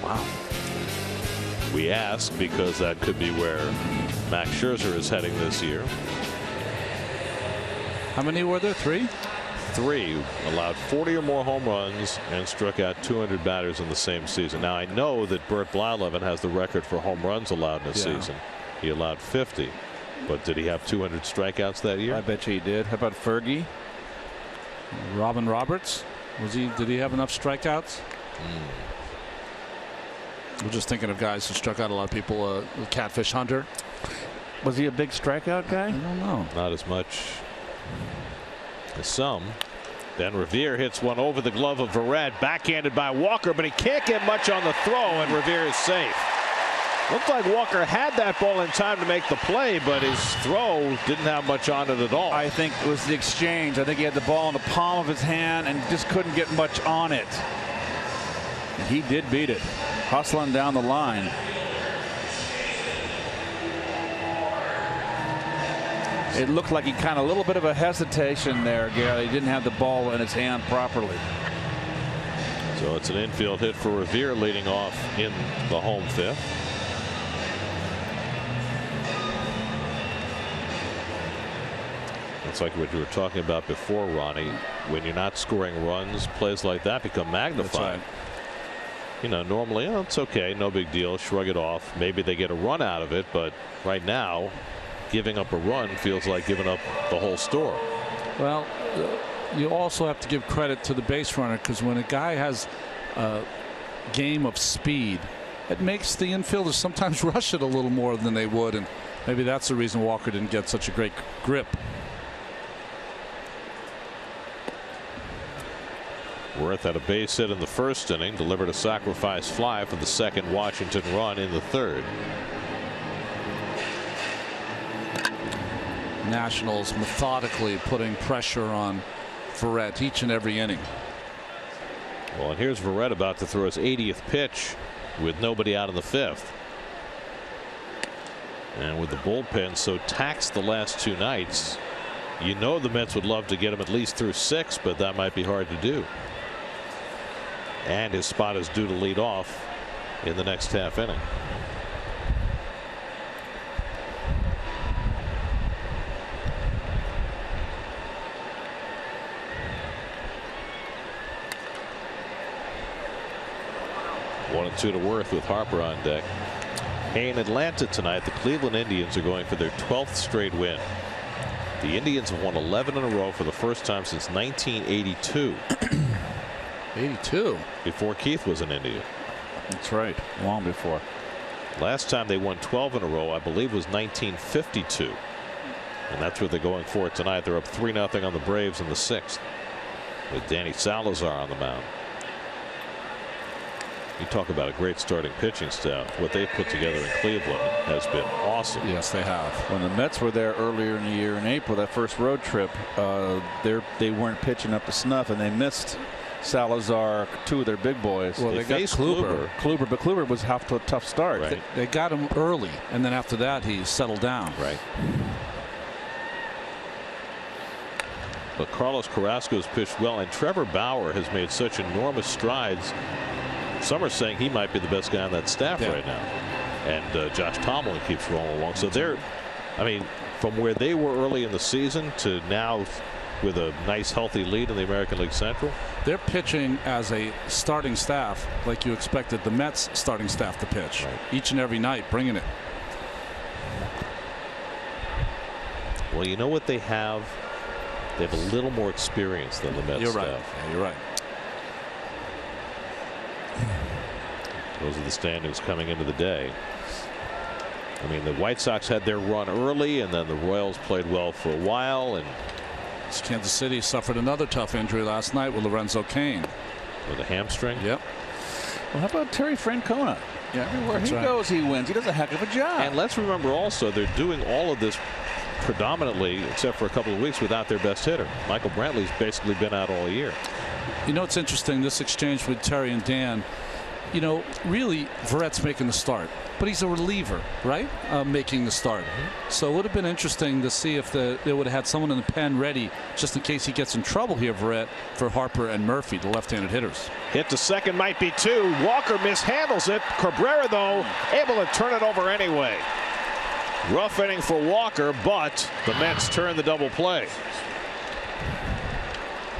Wow. We ask because that could be where Max Scherzer is heading this year. How many were there? 3? 3 allowed 40 or more home runs and struck out 200 batters in the same season. Now I know that Bert Blyleven has the record for home runs allowed in a season. He allowed 50. But did he have 200 strikeouts that year? I bet you he did. How about Fergie? Robin Roberts? Did he have enough strikeouts? We're just thinking of guys who struck out a lot of people. Catfish Hunter. Was he a big strikeout guy? I don't know. Not as much as some. Then Revere hits one over the glove of Verrett, backhanded by Walker, but he can't get much on the throw, and Revere is safe. Looked like Walker had that ball in time to make the play, but his throw didn't have much on it at all. I think it was the exchange. I think he had the ball in the palm of his hand and just couldn't get much on it. And he did beat it, hustling down the line. It looked like he kind of a little bit of a hesitation there, Gary. He didn't have the ball in his hand properly. So it's an infield hit for Revere leading off in the home 5th. It's like what you were talking about before, Ronnie. When you're not scoring runs, plays like that become magnified. That's right. You know, normally, oh, it's okay, no big deal, shrug it off. Maybe they get a run out of it, but right now, giving up a run feels like giving up the whole store. Well, you also have to give credit to the base runner, because when a guy has a game of speed, it makes the infielders sometimes rush it a little more than they would, and maybe that's the reason Walker didn't get such a great grip. Worth had a base hit in the first inning, delivered a sacrifice fly for the second Washington run in the third. Nationals methodically putting pressure on Verrett each and every inning. Well, and here's Verrett about to throw his 80th pitch with nobody out in the 5th. And with the bullpen so taxed the last 2 nights, you know the Mets would love to get him at least through 6, but that might be hard to do. And his spot is due to lead off in the next half inning. One and 2 to Worth with Harper on deck. Hey, in Atlanta tonight, the Cleveland Indians are going for their 12th straight win. The Indians have won 11 in a row for the first time since 1982. 82. Before Keith was in India. That's right. Long before. Last time they won 12 in a row, I believe, was 1952. And that's what they're going for tonight. They're up 3-0 on the Braves in the 6th with Danny Salazar on the mound. You talk about a great starting pitching staff. What they've put together in Cleveland has been awesome. Yes, they have. When the Mets were there earlier in the year in April, that first road trip, they weren't pitching up to snuff, and they missed Salazar, 2 of their big boys. Well, they got Kluber. But Kluber was off to a tough start. Right. They got him early, and then after that, he settled down. Right. But Carlos Carrasco's pitched well, and Trevor Bauer has made such enormous strides. Some are saying he might be the best guy on that staff right now. And Josh Tomlin keeps rolling along. So they're, I mean, from where they were early in the season to now with a nice healthy lead in the American League Central. They're pitching as a starting staff like you expected the Mets starting staff to pitch. Right. Each and every night, bringing it. Well, you know what they have? They have a little more experience than the Mets You're staff. right. Yeah, you're right. Those are the standings coming into the day. I mean, the White Sox had their run early, and then the Royals played well for a while, and Kansas City suffered another tough injury last night with Lorenzo Cain. with a hamstring. Yep. Well, how about Terry Francona? Yeah, everywhere he right. goes, he wins. He does a heck of a job. And let's remember also, they're doing all of this predominantly, except for a couple of weeks, without their best hitter. Michael Brantley's basically been out all year. You know, it's interesting, this exchange with Terry and Dan. you know, really, Verrett's making the start, but he's a reliever, right? Making the start. So it would have been interesting to see if they would have had someone in the pen ready just in case he gets in trouble here, Verrett, for Harper and Murphy, the left-handed hitters. Hit to second, might be two. Walker mishandles it. Cabrera, though, able to turn it over anyway. Rough inning for Walker, but the Mets turn the double play.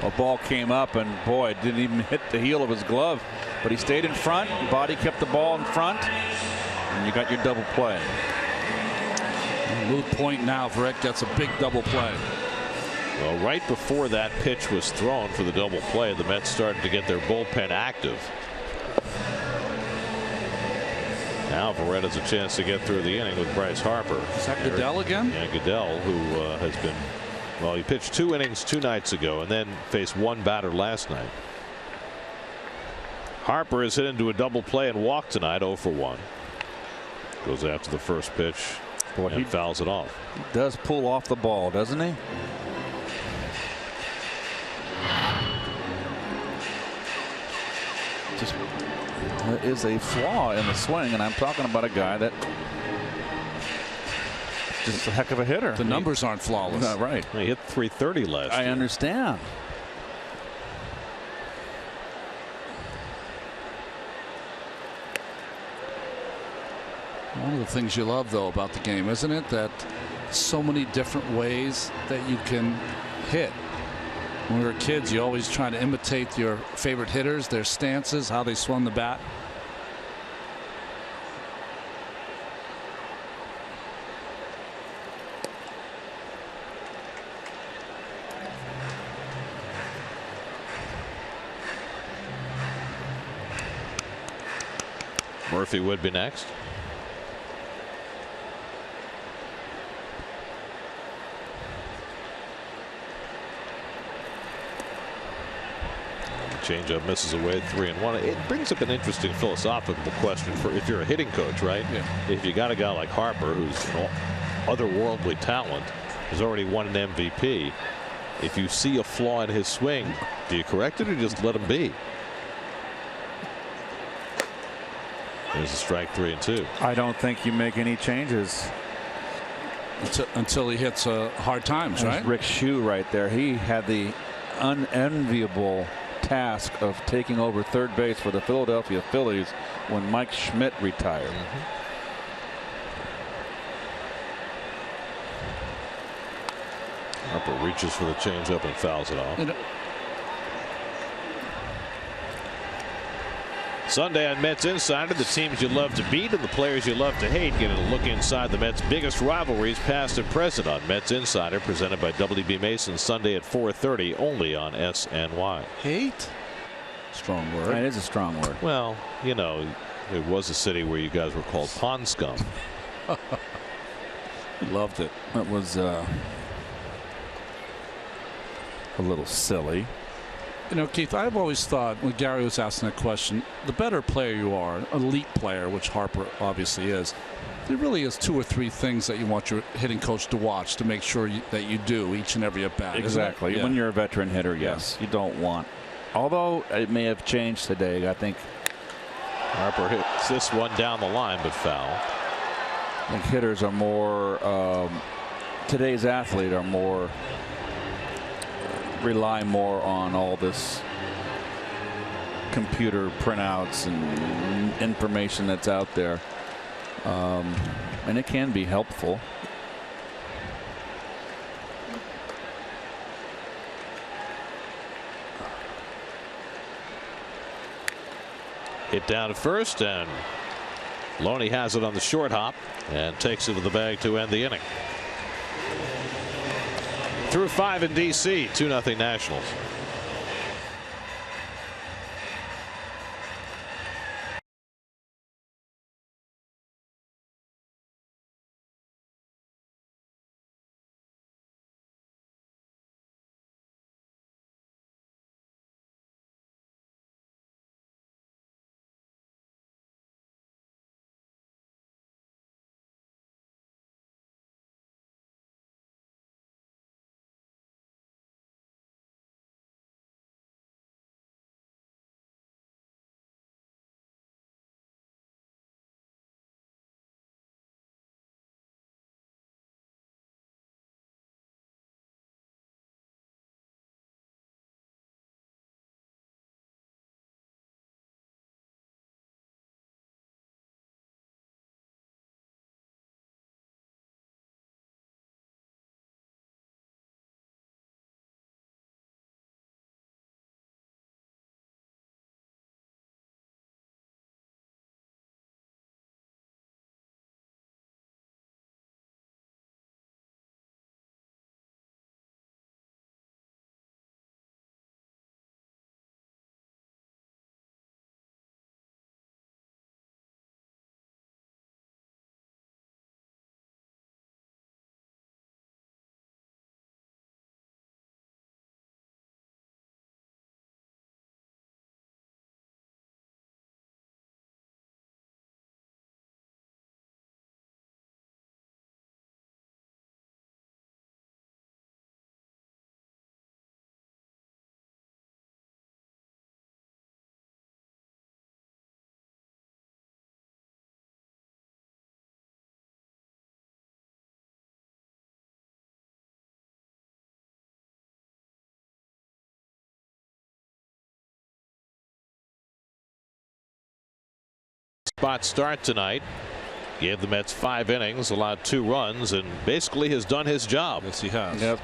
A ball came up, and boy, it didn't even hit the heel of his glove, but he stayed in front. Body kept the ball in front, and you got your double play. Moot point now. Verrett gets a big double play. Well, right before that pitch was thrown for the double play, the Mets started to get their bullpen active. Now Verrett has a chance to get through the inning with Bryce Harper. Is that Goodell again? Yeah, Goodell, who has been, well, he pitched 2 innings 2 nights ago and then faced 1 batter last night. Harper is hit into a double play and walked tonight, 0 for 1. Goes after the first pitch. Boy, he fouls it off. He does pull off the ball, doesn't he? Just there is a flaw in the swing, and I'm talking about a guy that just a heck of a hitter. The numbers aren't flawless. Right. He hit 330 last year. I understand. One of the things you love, though, about the game, isn't it, that so many different ways that you can hit. When we were kids, you always try to imitate your favorite hitters, their stances, how they swung the bat. Murphy would be next. Changeup misses away, 3-1. It brings up an interesting philosophical question for if you're a hitting coach, right? Yeah. If you got a guy like Harper, who's an otherworldly talent, has already won an MVP. If you see a flaw in his swing, do you correct it or just let him be? There's a strike, 3-2. I don't think you make any changes Until he hits hard times, right? Rick Shue right there. He had the unenviable task of taking over third base for the Philadelphia Phillies when Mike Schmidt retired. Harper reaches for the changeup and fouls it off. Sunday on Mets Insider, the teams you love to beat and the players you love to hate. Getting a look inside the Mets' biggest rivalries, past and present, on Mets Insider, presented by WB Mason, Sunday at 4:30, only on SNY. Hate? Strong word. That is a strong word. Well, you know, it was a city where you guys were called pond scum. Loved it. It was a little silly. You know, Keith, I've always thought when Gary was asking that question, the better player you are, elite player, which Harper obviously is, there really is 2 or 3 things that you want your hitting coach to watch to make sure that you do each and every at bat. Exactly. Yeah. When you're a veteran hitter, yes, you don't want. Although it may have changed today, I think Harper hits this one down the line, but foul. I think hitters are more. Today's athlete are more. Rely more on all this computer printouts and information that's out there, and it can be helpful. Hit down to first, and Loney has it on the short hop and takes it to the bag to end the inning. Through 5 in D.C., 2-0 Nationals. spot start tonight. Gave the Mets 5 innings, allowed 2 runs, and basically has done his job. Yes, he has. Yep.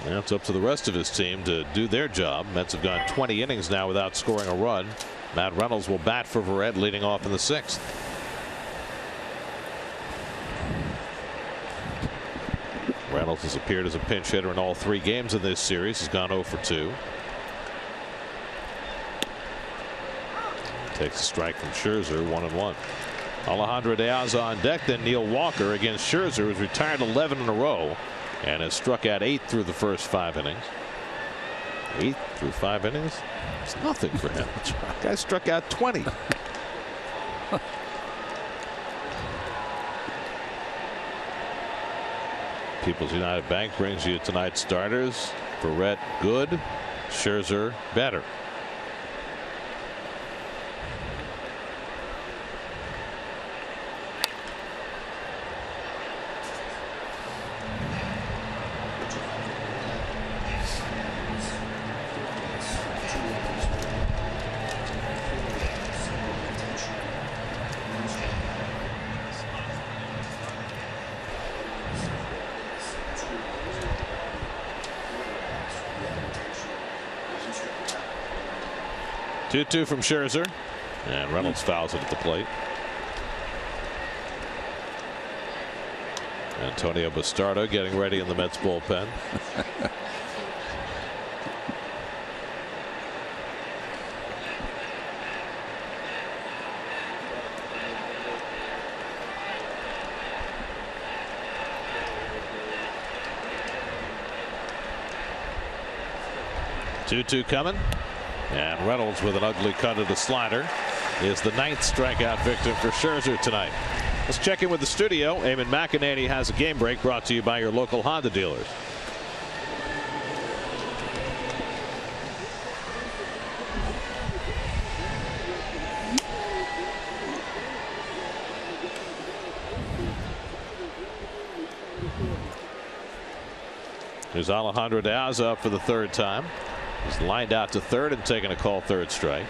Now it's up to the rest of his team to do their job. Mets have gone 20 innings now without scoring a run. Matt Reynolds will bat for Verrett leading off in the 6th. Reynolds has appeared as a pinch hitter in all 3 games in this series. He's gone 0 for 2. Takes a strike from Scherzer, 1-1. Alejandro De Aza on deck, then Neil Walker against Scherzer, who's retired 11 in a row and has struck out 8 through the first 5 innings. 8 through 5 innings? It's nothing for him. The guy struck out 20. People's United Bank brings you tonight's starters. Verrett good, Scherzer better. Two from Scherzer, and Reynolds fouls it at the plate. Antonio Bastardo getting ready in the Mets bullpen. Two coming. And Reynolds with an ugly cut of the slider is the 9th strikeout victim for Scherzer tonight. Let's check in with the studio. Eamon McEnany has a game break brought to you by your local Honda dealers. There's Alejandro De Aza up for the 3rd time. He's lined out to 3rd and taking a call 3rd strike.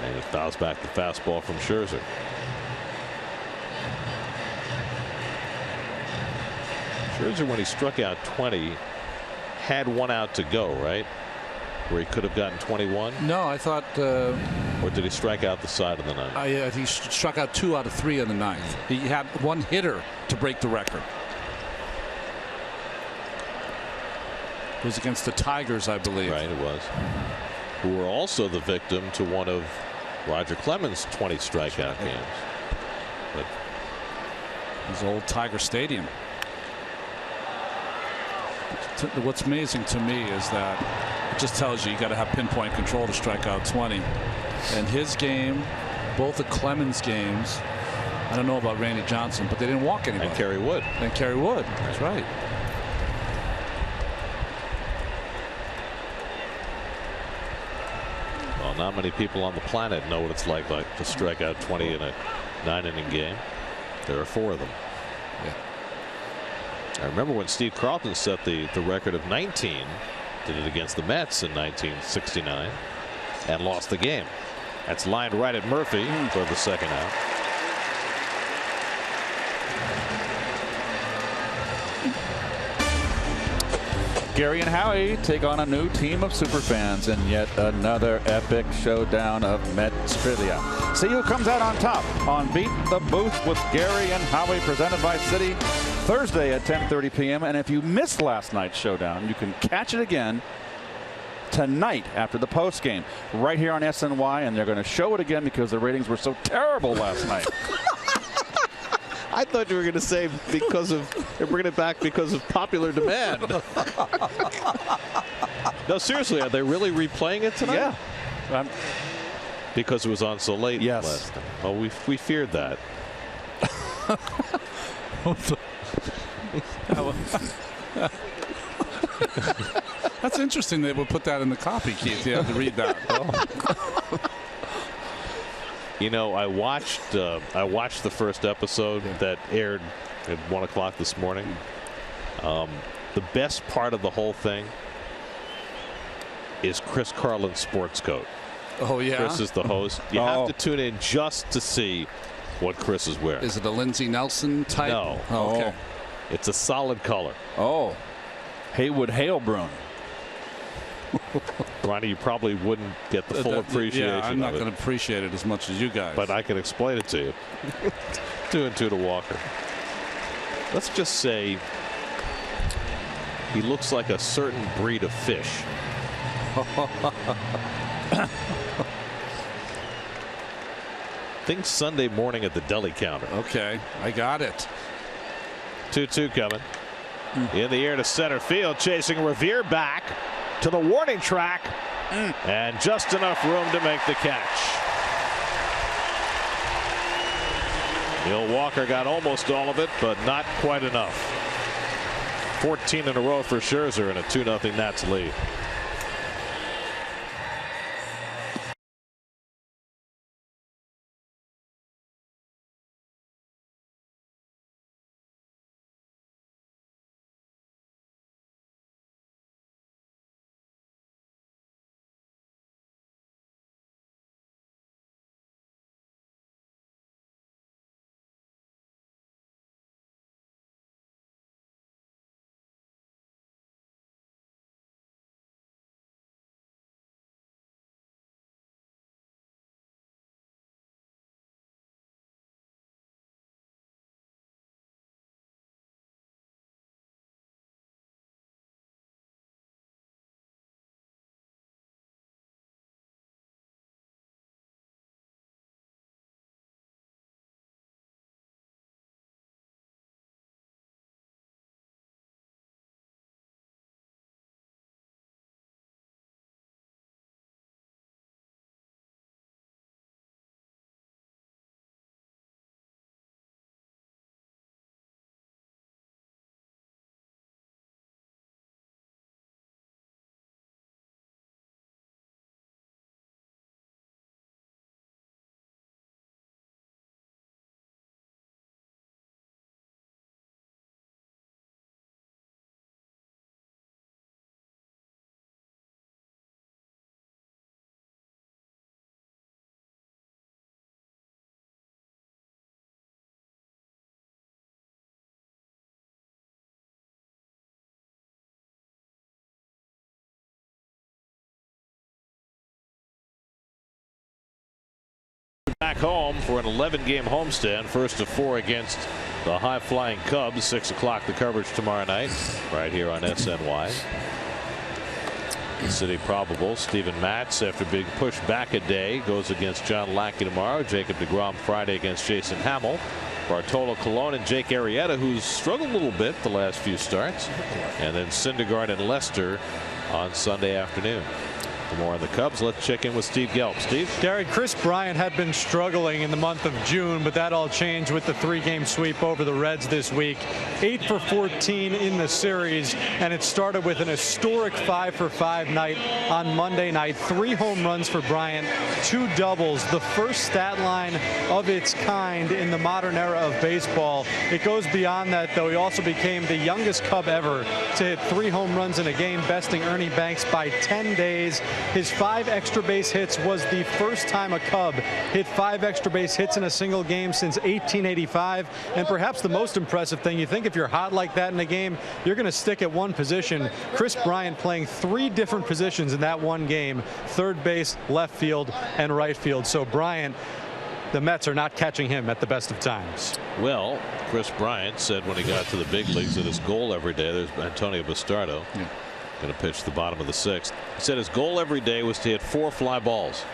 And he fouls back the fastball from Scherzer. Scherzer, when he struck out 20, had 1 out to go, right? Where he could have gotten 21? No, I thought. Or did he strike out the side of the 9th? I think he struck out 2 out of 3 in the 9th. He had 1 hitter to break the record. It was against the Tigers, I believe. Right, it was. Who were also the victim to one of Roger Clemens' 20 strikeout games. But his old Tiger Stadium. What's amazing to me is that it just tells you got to have pinpoint control to strike out 20. And his game, both the Clemens games, I don't know about Randy Johnson, but they didn't walk anybody. And Kerry Wood. And Kerry Wood. That's right. Well, not many people on the planet know what it's like to strike out 20 in a 9-inning game. There are 4 of them. Yeah. I remember when Steve Carlton set the record of 19, did it against the Mets in 1969, and lost the game. That's lined right at Murphy for the 2nd out. Gary and Howie take on a new team of superfans in yet another epic showdown of Mets trivia. See who comes out on top on Beat the Booth with Gary and Howie, presented by Citi, Thursday at 10:30 p.m. And if you missed last night's showdown, you can catch it again tonight after the post game right here on SNY, and they're going to show it again because the ratings were so terrible last night. I thought you were going to say because of they're bringing it back because of popular demand. No, seriously, are they really replaying it tonight? Yeah. Because it was on so late. Yes. Last time. Oh, we feared that. That's interesting. They would put that in the copy, Keith. You have to read that. You know, I watched the first episode that aired at 1 o'clock this morning. The best part of the whole thing is Chris Carlin's sports coat. Oh, yeah? Chris is the host. You have to tune in just to see what Chris is wearing. Is it a Lindsey Nelson type? No. Oh, okay. It's a solid color. Oh, Haywood Hailbrun. Ronnie, you probably wouldn't get the full appreciation. Yeah, I'm not of going to appreciate it as much as you guys. But I can explain it to you. 2-2 to Walker. Let's just say he looks like a certain breed of fish. Think Sunday morning at the deli counter. Okay, I got it. 2-2 coming. In the air to center field, chasing Revere back to the warning track, and just enough room to make the catch. Neil Walker got almost all of it, but not quite enough. 14 in a row for Scherzer and a 2-0 Nats lead. Back home for an 11-game homestand, first of 4 against the high-flying Cubs. 6 o'clock the coverage tomorrow night right here on SNY. The City Probable, Steven Matz, after being pushed back a day, goes against John Lackey tomorrow. Jacob deGrom Friday against Jason Hamill. Bartolo Colon and Jake Arrieta, who's struggled a little bit the last few starts. And then Syndergaard and Lester on Sunday afternoon. For more on the Cubs, let's check in with Steve Gelb. Steve? Gary, Chris Bryant had been struggling in the month of June, but that all changed with the 3-game sweep over the Reds this week. 8 for 14 in the series, and it started with an historic 5 for 5 night on Monday night. 3 home runs for Bryant, 2 doubles, the first stat line of its kind in the modern era of baseball. It goes beyond that, though. He also became the youngest Cub ever to hit 3 home runs in a game, besting Ernie Banks by 10 days. His 5 extra base hits was the first time a Cub hit 5 extra base hits in a single game since 1885. And perhaps the most impressive thing, you think if you're hot like that in a game, you're going to stick at one position. Chris Bryant playing 3 different positions in that one game: third base, left field, and right field. So Bryant, the Mets are not catching him at the best of times. Well, Chris Bryant said when he got to the big leagues that his goal every day, there's Antonio Bastardo. Yeah. Going to pitch the bottom of the 6th. He said his goal every day was to hit 4 fly balls.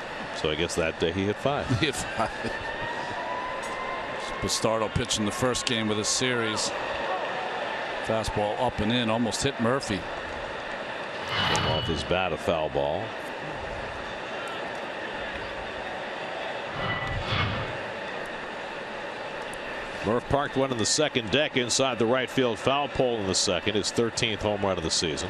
So I guess that day he hit 5. He hit 5. Bastardo pitching the first game of the series. Fastball up and in, almost hit Murphy. Came off his bat, a foul ball. Murph parked one in the second deck inside the right field foul pole in the second. His 13th home run of the season.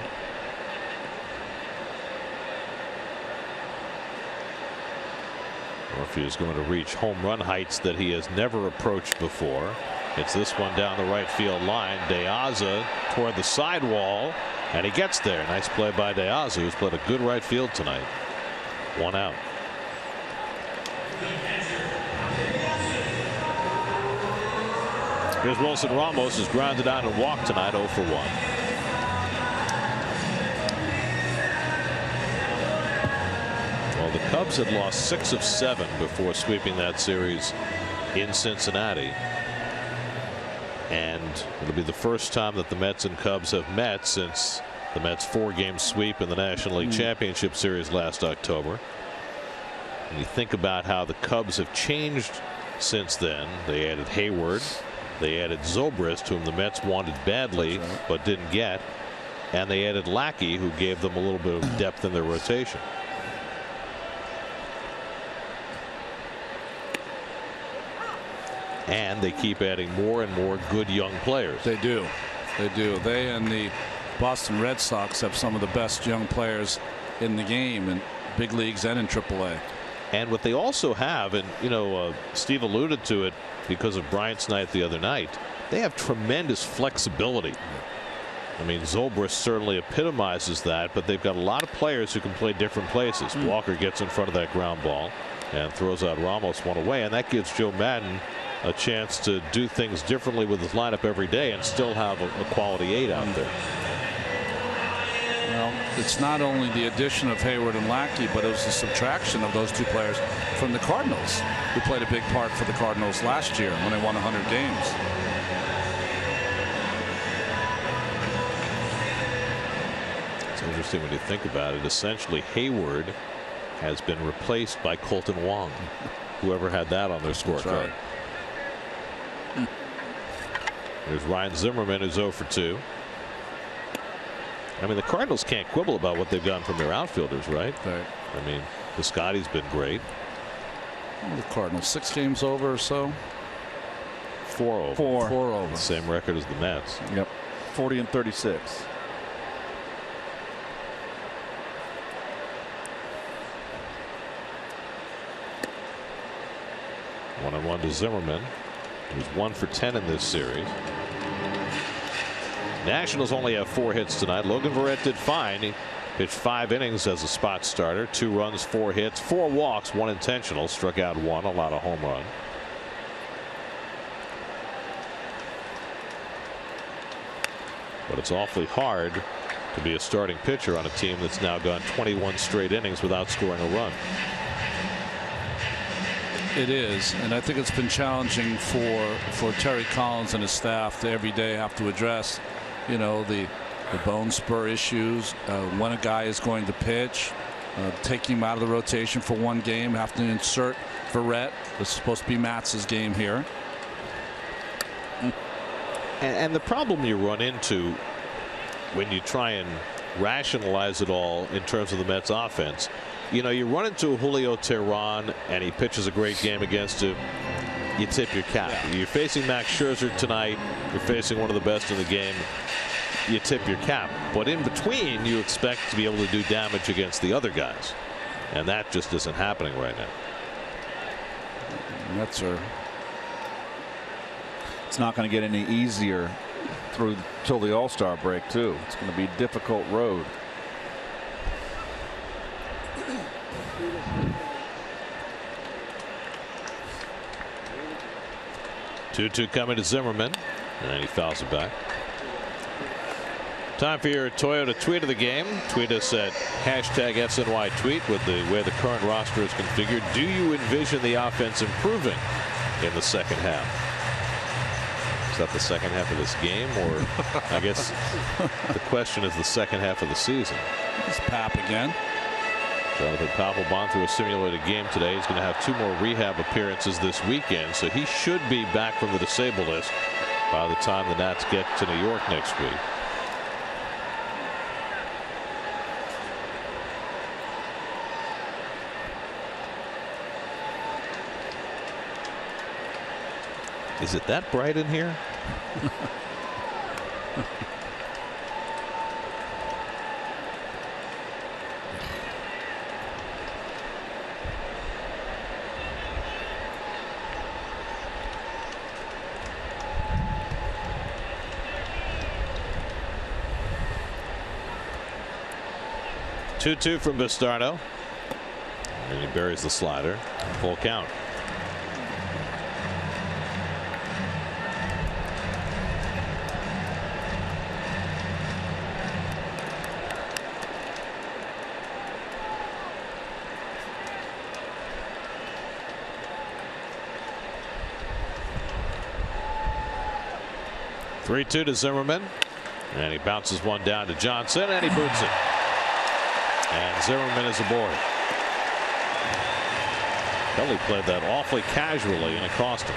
Murphy is going to reach home run heights that he has never approached before. Hits this one down the right field line. De Aza toward the sidewall. And he gets there. Nice play by DeAza, who's played a good right field tonight. 1 out. Here's Wilson Ramos, who's grounded out and walked tonight, 0 for 1. Well, the Cubs had lost 6 of 7 before sweeping that series in Cincinnati. And it'll be the first time that the Mets and Cubs have met since the Mets' 4-game sweep in the National League Championship Series last October. And you think about how the Cubs have changed since then. They added Hayward. They added Zobrist, whom the Mets wanted badly but didn't get. And they added Lackey, who gave them a little bit of depth in their rotation. And they keep adding more and more good young players. They do. They do. They and the Boston Red Sox have some of the best young players in the game in big leagues and in AAA. And what they also have, and Steve alluded to it because of Bryant's night the other night, they have tremendous flexibility. I mean, Zobrist certainly epitomizes that, but they've got a lot of players who can play different places. Walker gets in front of that ground ball and throws out Ramos one away, and that gives Joe Madden a chance to do things differently with his lineup every day and still have a quality 8 out there. Well, it's not only the addition of Hayward and Lackey, but it was the subtraction of those 2 players from the Cardinals, who played a big part for the Cardinals last year when they won 100 games. It's interesting when you think about it. Essentially, Hayward has been replaced by Colton Wong. Whoever had that on their scorecard. Right. There's Ryan Zimmerman, who's 0 for 2. I mean, the Cardinals can't quibble about what they've gotten from their outfielders, right? Right. I mean, Piscotty's been great. Well, the Cardinals 6 games over or so. 4 over. 4 over. Same record as the Mets. Yep. 40 and 36. One and 1 to Zimmerman. He was 1 for 10 in this series. Nationals only have 4 hits tonight. Logan Verrett did fine. He pitched 5 innings as a spot starter. 2 runs, 4 hits, 4 walks, 1 intentional. Struck out 1, a lot of home run. But it's awfully hard to be a starting pitcher on a team that's now gone 21 straight innings without scoring a run. It is, and I think it's been challenging for Terry Collins and his staff to every day have to address, the bone spur issues, when a guy is going to pitch, taking him out of the rotation for 1 game, have to insert Verrett. This is supposed to be Matz's game here. And the problem you run into when you try and rationalize it all in terms of the Mets offense, you run into Julio Teheran and he pitches a great game against you. You tip your cap. Yeah. You're facing Max Scherzer tonight. You're facing one of the best in the game. You tip your cap. But in between, you expect to be able to do damage against the other guys. And that just isn't happening right now. Mets are. It's not going to get any easier till the All-Star break, too. It's going to be a difficult road. Two coming to Zimmerman, and he fouls it back. Time for your Toyota tweet of the game. Tweet us at #SNY tweet with the way the current roster is configured. Do you envision the offense improving in the second half? Is that the second half of this game, or I guess the question is the second half of the season? It's Pap again. Jonathan Papelbon through a simulated game today. He's going to have 2 more rehab appearances this weekend, so he should be back from the disabled list by the time the Nats get to New York next week. Is it that bright in here? 2-2 from Bastardo. And he buries the slider. Full count. Three-two to Zimmerman, and he bounces one down to Johnson, and he boots it. And Zimmerman is aboard. Kelly played that awfully casually, and it cost him.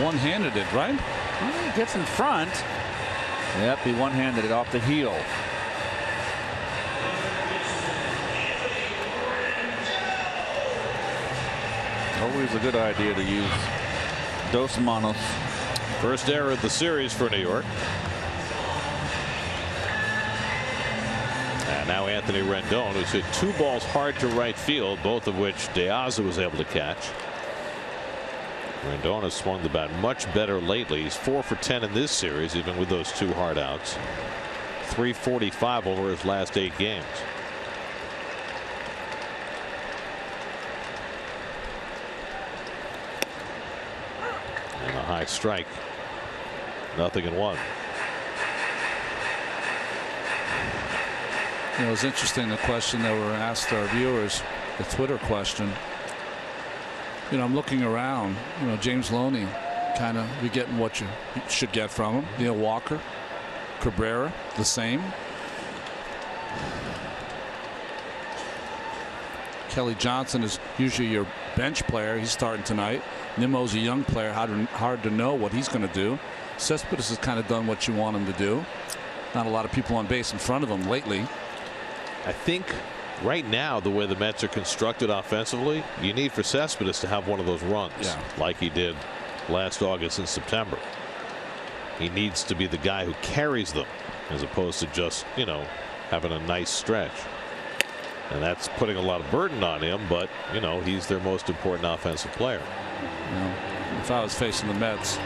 One-handed it, right? He gets in front. Yep, he one-handed it off the heel. Always a good idea to use dos manos. First error of the series for New York. And now Anthony Rendon, who's hit 2 balls hard to right field, both of which De Aza was able to catch. Rendon has swung the bat much better lately. He's 4 for 10 in this series, even with those 2 hard outs. 345 over his last 8 games. And a high strike. 0-1. You know, it was interesting, the question that were asked our viewers, the Twitter question. You know, I'm looking around, you know, James Loney, kind of, you're getting what you should get from him. Neil Walker, Cabrera, the same. Kelly Johnson is usually your bench player. He's starting tonight. Nimmo's a young player. Hard to know what he's going to do. Cespedes has kind of done what you want him to do. Not a lot of people on base in front of him lately. I think right now, the way the Mets are constructed offensively, you need for Cespedes to have one of those runs like he did last August and September. He needs to be the guy who carries them as opposed to just, you know, having a nice stretch. And that's putting a lot of burden on him, but, you know, he's their most important offensive player. You know, if I was facing the Mets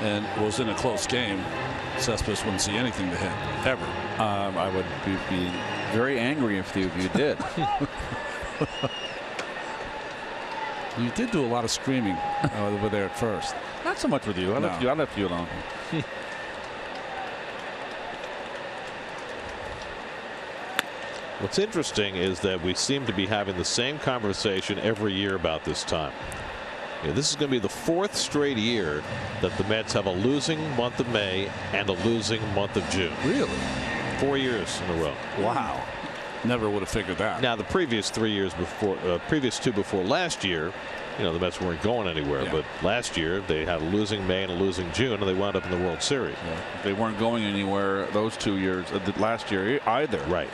and was in a close game, Cespedes wouldn't see anything to hit, ever. I would be very angry if you did. You did do a lot of screaming over there at first. Not so much with you. I left you alone. What's interesting is that we seem to be having the same conversation every year about this time. Yeah, this is going to be the 4th straight year that the Mets have a losing month of May and a losing month of June. Really? 4 years in a row. Wow. Never would have figured that. Now, the previous 3 years before, previous 2 before last year, you know, the Mets weren't going anywhere. Yeah. But last year they had a losing May and a losing June, and they wound up in the World Series. Yeah. They weren't going anywhere those 2 years, last year either. Right.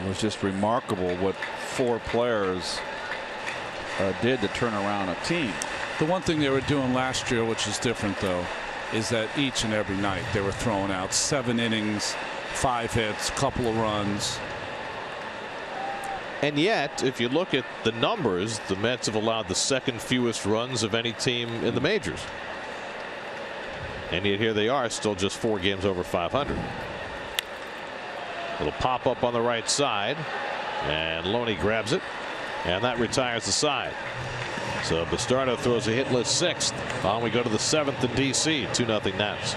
It was just remarkable what 4 players did to turn around a team. The one thing they were doing last year, which is different, though, is that each and every night they were throwing out 7 innings, 5 hits, couple of runs. And yet, if you look at the numbers, the Mets have allowed the 2nd fewest runs of any team in the majors. And yet here they are, still just 4 games over 500. It'll pop up on the right side, and Loney grabs it, and that retires the side. So Bastardo throws a hitless 6th. On we go to the 7th in D.C. 2-0 Nats.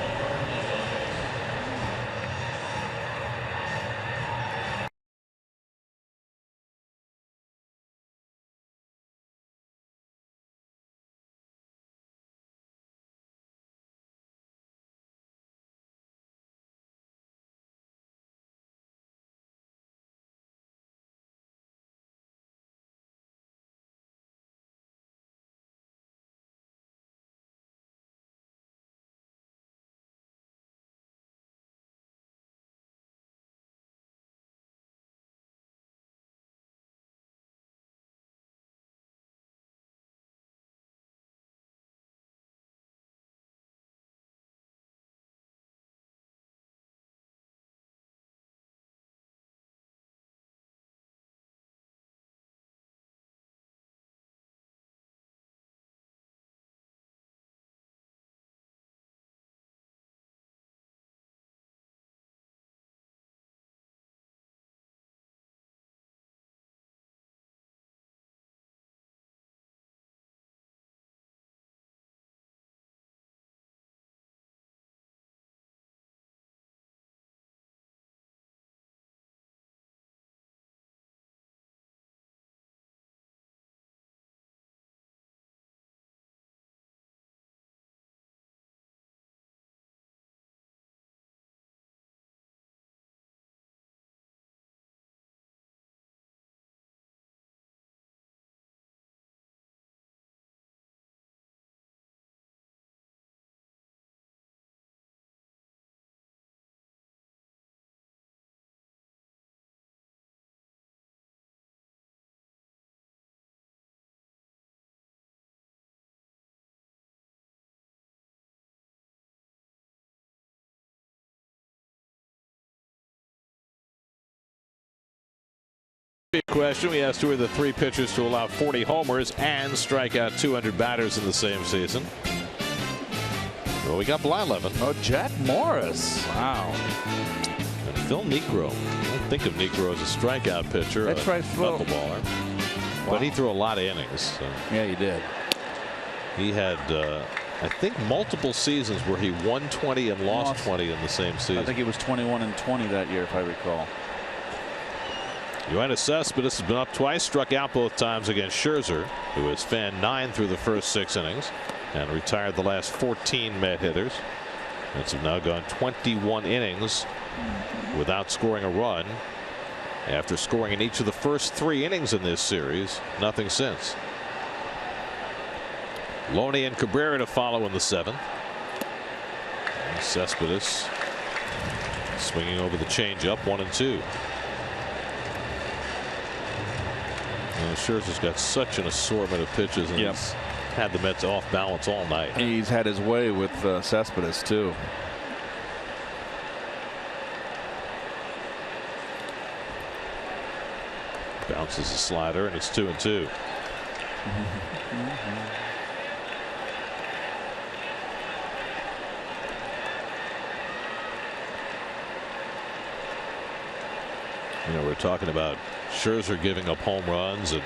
trivia question. We asked who are the 3 pitchers to allow 40 homers and strike out 200 batters in the same season. Well, we got Blyleven. Oh, Jack Morris. Wow. And Phil Niekro. I don't think of Niekro as a strikeout pitcher. That's right, Phil. Knuckleballer. But he threw a lot of innings. So. Yeah, he did. He had, I think, multiple seasons where he won 20 and lost 20 in the same season. I think he was 21 and 20 that year, if I recall. Yoenis Cespedes has been up twice, struck out both times against Scherzer, who has fanned 9 through the first 6 innings and retired the last 14 Met hitters. Mets have now gone 21 innings without scoring a run after scoring in each of the first 3 innings in this series. Nothing since. Loney and Cabrera to follow in the 7th. And Cespedes swinging over the changeup, 1-2. Scherzer's got such an assortment of pitches, and he's had the Mets off balance all night. He's had his way with Cespedes too. Bounces a slider, and it's 2-2. You know, we're talking about Scherzer giving up home runs, and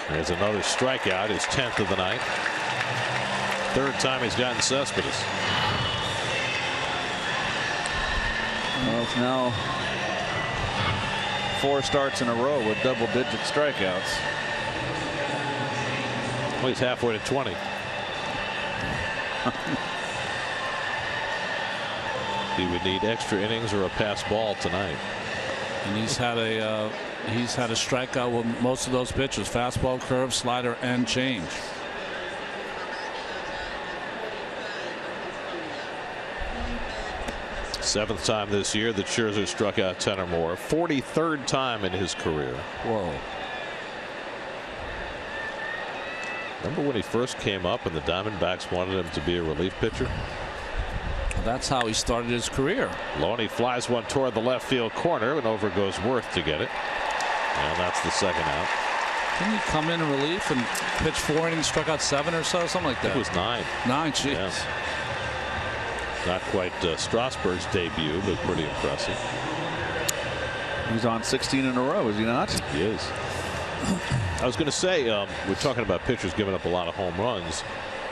there's another strikeout, his 10th of the night. 3rd time he's gotten Cespedes. Well, it's now 4 starts in a row with double-digit strikeouts. Well, he's halfway to 20. He would need extra innings or a pass ball tonight. And he's had a strikeout with most of those pitches: fastball, curve, slider, and change. Seventh time this year that Scherzer struck out 10 or more. 43rd time in his career. Whoa. Remember when he first came up and the Diamondbacks wanted him to be a relief pitcher? That's how he started his career. Loney flies one toward the left field corner, and over goes Worth to get it. And that's the 2nd out. Didn't he come in relief and pitch 4 innings, struck out 7 or so, something like that? It was 9. 9, jeez. Yes. Not quite Strasburg's debut, but pretty impressive. He's on 16 in a row, is he not? He is. I was going to say, we're talking about pitchers giving up a lot of home runs,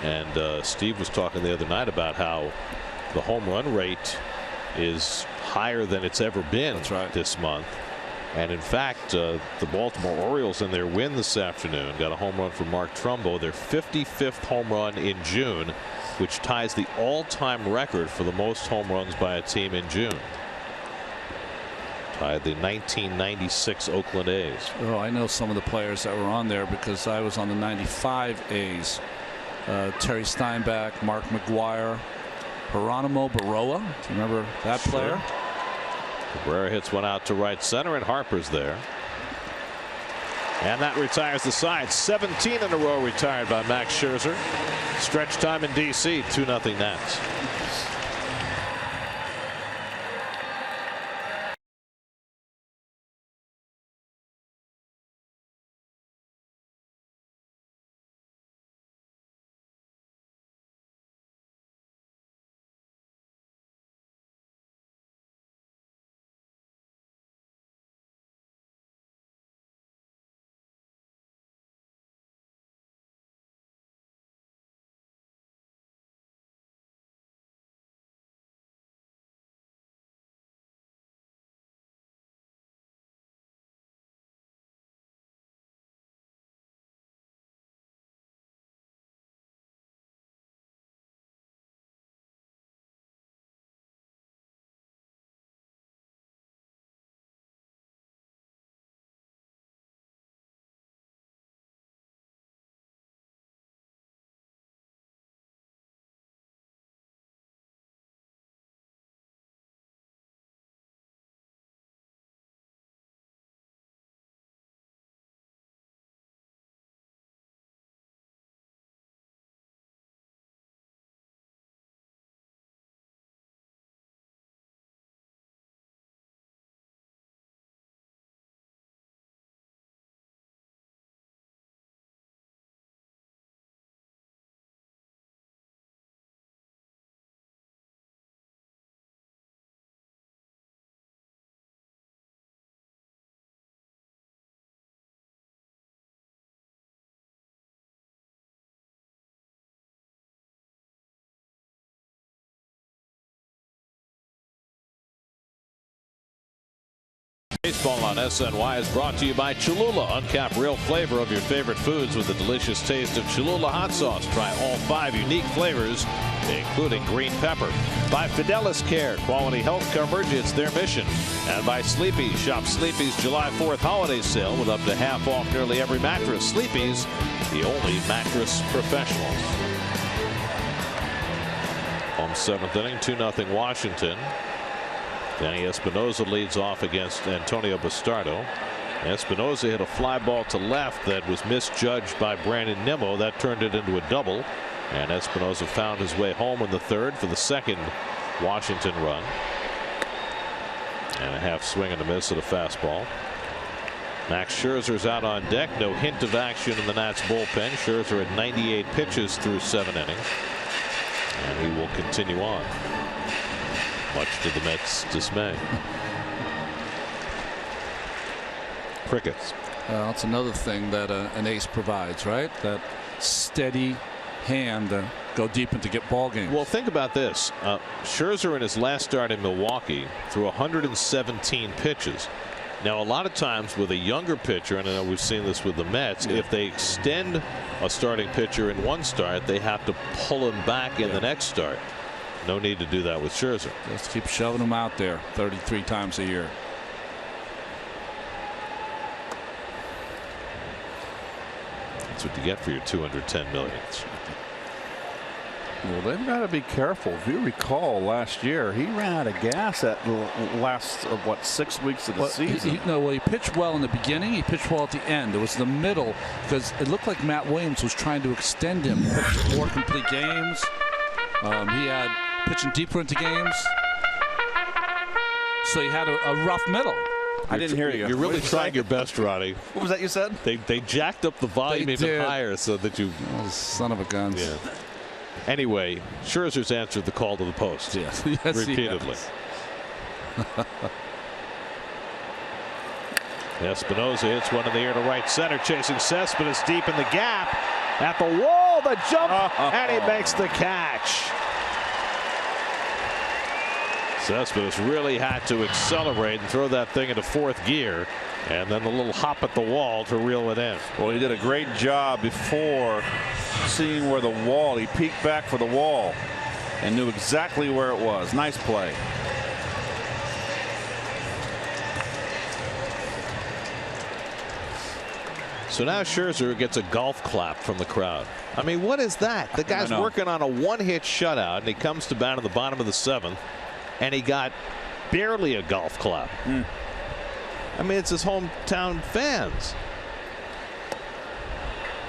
and Steve was talking the other night about how the home run rate is higher than it's ever been this month. And in fact, the Baltimore Orioles in their win this afternoon got a home run from Mark Trumbo, their 55th home run in June, which ties the all-time record for the most home runs by a team in June. Tied the 1996 Oakland A's. Oh, I know some of the players that were on there because I was on the 95 A's. Terry Steinbach, Mark McGuire, Geronimo Baroa. Do you remember that player? Cabrera hits one out to right center, and Harper's there. And that retires the side. 17 in a row retired by Max Scherzer. Stretch time in D.C. 2-0 Nats. Baseball on SNY is brought to you by Cholula. Uncap real flavor of your favorite foods with the delicious taste of Cholula hot sauce. Try all 5 unique flavors, including green pepper. By Fidelis Care, quality health coverage, it's their mission. And by Sleepy's. Shop Sleepy's July 4th holiday sale with up to half off nearly every mattress. Sleepy's, the only mattress professionals. On 7th inning, 2-0 Washington. Danny Espinosa leads off against Antonio Bastardo. Espinosa hit a fly ball to left that was misjudged by Brandon Nimmo. That turned it into a double. And Espinosa found his way home in the 3rd for the 2nd Washington run. And a half swing and a miss at a fastball. Max Scherzer's out on deck. No hint of action in the Nats bullpen. Scherzer at 98 pitches through 7 innings. And he will continue on, much to the Mets' dismay. Crickets. That's another thing that an ace provides, right? That steady hand to go deep into get ball games. Well, think about this. Scherzer in his last start in Milwaukee threw 117 pitches. Now, a lot of times with a younger pitcher, and I know we've seen this with the Mets, if they extend a starting pitcher in one start, they have to pull him back in the next start. No need to do that with Scherzer. Just keep shoving him out there 33 times a year. That's what you get for your $210 million. Well, they've got to be careful. If you recall, last year he ran out of gas at the last of what 6 weeks of the season. He pitched well in the beginning. He pitched well at the end. It was the middle because it looked like Matt Williams was trying to extend him. He pitched 4 complete games. He had pitching deeper into games, so he had a rough middle. I didn't hear you. You're really trying your best, Ronnie. What was that you said? They jacked up the volume even higher so that you. Oh, son of a gun. Yeah. Anyway, Scherzer's answered the call to the post. Yes, repeatedly. Espinosa hits one in the air to right center, chasing Cespedes deep in the gap. At the wall, the jump, and he makes the catch. Cespedes really had to accelerate and throw that thing into 4th gear, and then the little hop at the wall to reel it in. Well, he did a great job before seeing where the wall. He peeked back for the wall and knew exactly where it was. Nice play. So now Scherzer gets a golf clap from the crowd. I mean, what is that? The guy's working on a 1-hit shutout, and he comes to bat in the bottom of the 7th, and he got barely a golf clap. I mean, it's his hometown fans.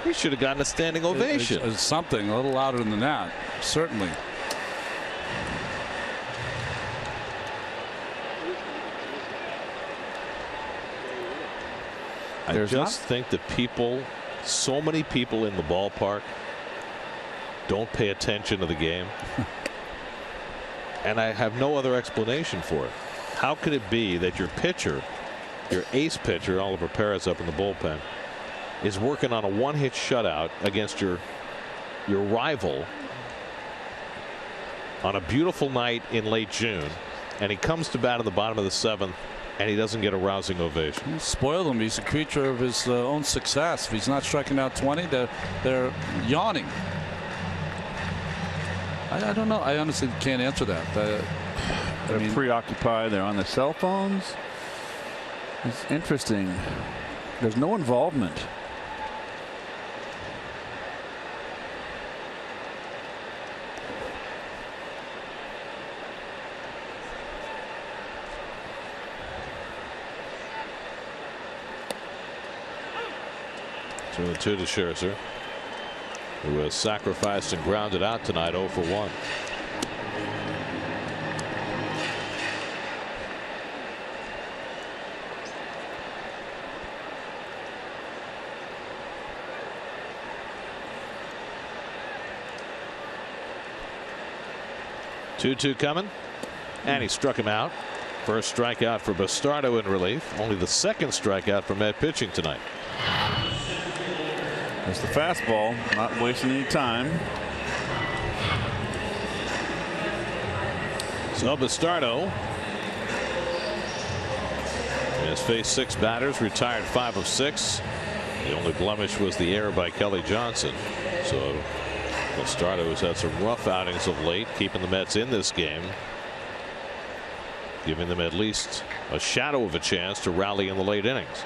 He should have gotten a standing ovation. It's something a little louder than that, certainly. I just think that so many people in the ballpark don't pay attention to the game. And I have no other explanation for it. How could it be that your pitcher, your ace pitcher, Oliver Perez up in the bullpen, is working on a 1-hit shutout against your rival on a beautiful night in late June, and he comes to bat in the bottom of the 7th, and he doesn't get a rousing ovation? You spoiled him. He's a creature of his own success. If he's not striking out 20, they're yawning. I don't know. I honestly can't answer that. They're preoccupied. They're on their cell phones. It's interesting. There's no involvement. So 2-2 to Scherzer, who was sacrificed and grounded out tonight 0 for 1. Two coming, and he struck him out. First strikeout for Bastardo in relief. Only the 2nd strikeout for Met pitching tonight. There's the fastball, not wasting any time. So Bastardo Has faced 6 batters, retired 5 of 6. The only blemish was the error by Kelly Johnson. So Bastardo has had some rough outings of late, keeping the Mets in this game, giving them at least a shadow of a chance to rally in the late innings.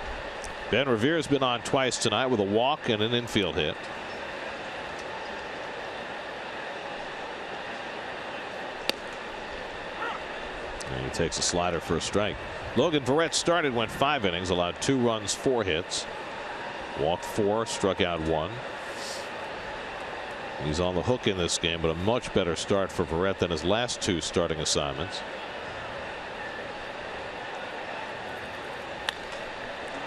Ben Revere has been on twice tonight with a walk and an infield hit. And he takes a slider for a strike. Logan Verrett started, went 5 innings, allowed 2 runs, 4 hits, walked 4, struck out 1. He's on the hook in this game, but a much better start for Verrett than his last 2 starting assignments.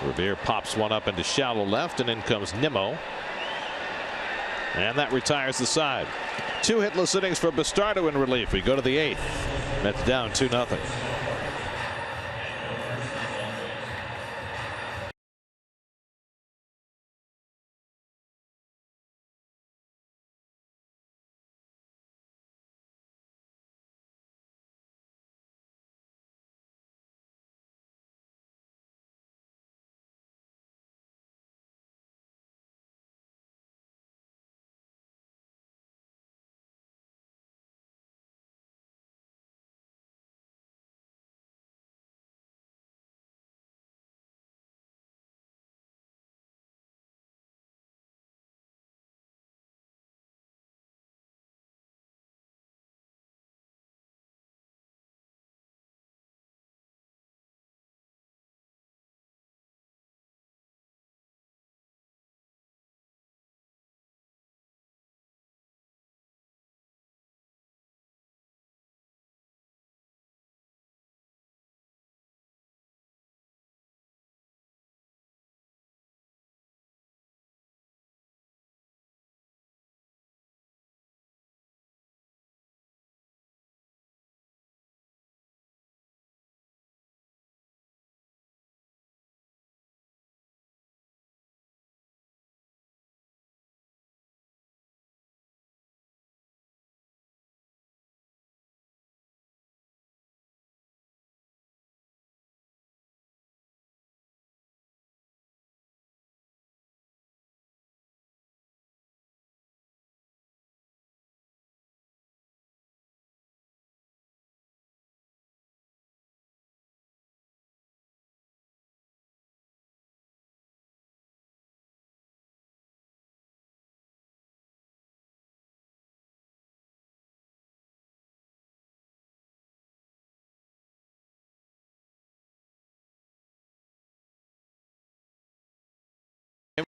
Revere pops one up into shallow left, and in comes Nimmo. And that retires the side. 2 hitless innings for Bastardo in relief. We go to the 8th. Mets down 2-0.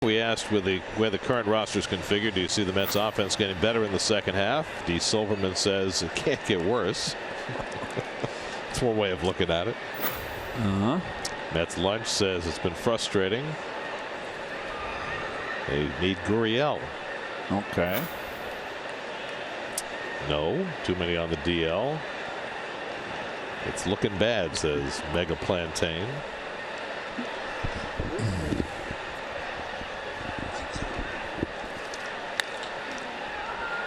We asked where the current roster is configured, do you see the Mets offense getting better in the second half? D. Silverman says it can't get worse. That's one way of looking at it. Mets lunch says it's been frustrating. They need Gurriel. Okay. No, too many on the DL. It's looking bad, says Mega Plantain.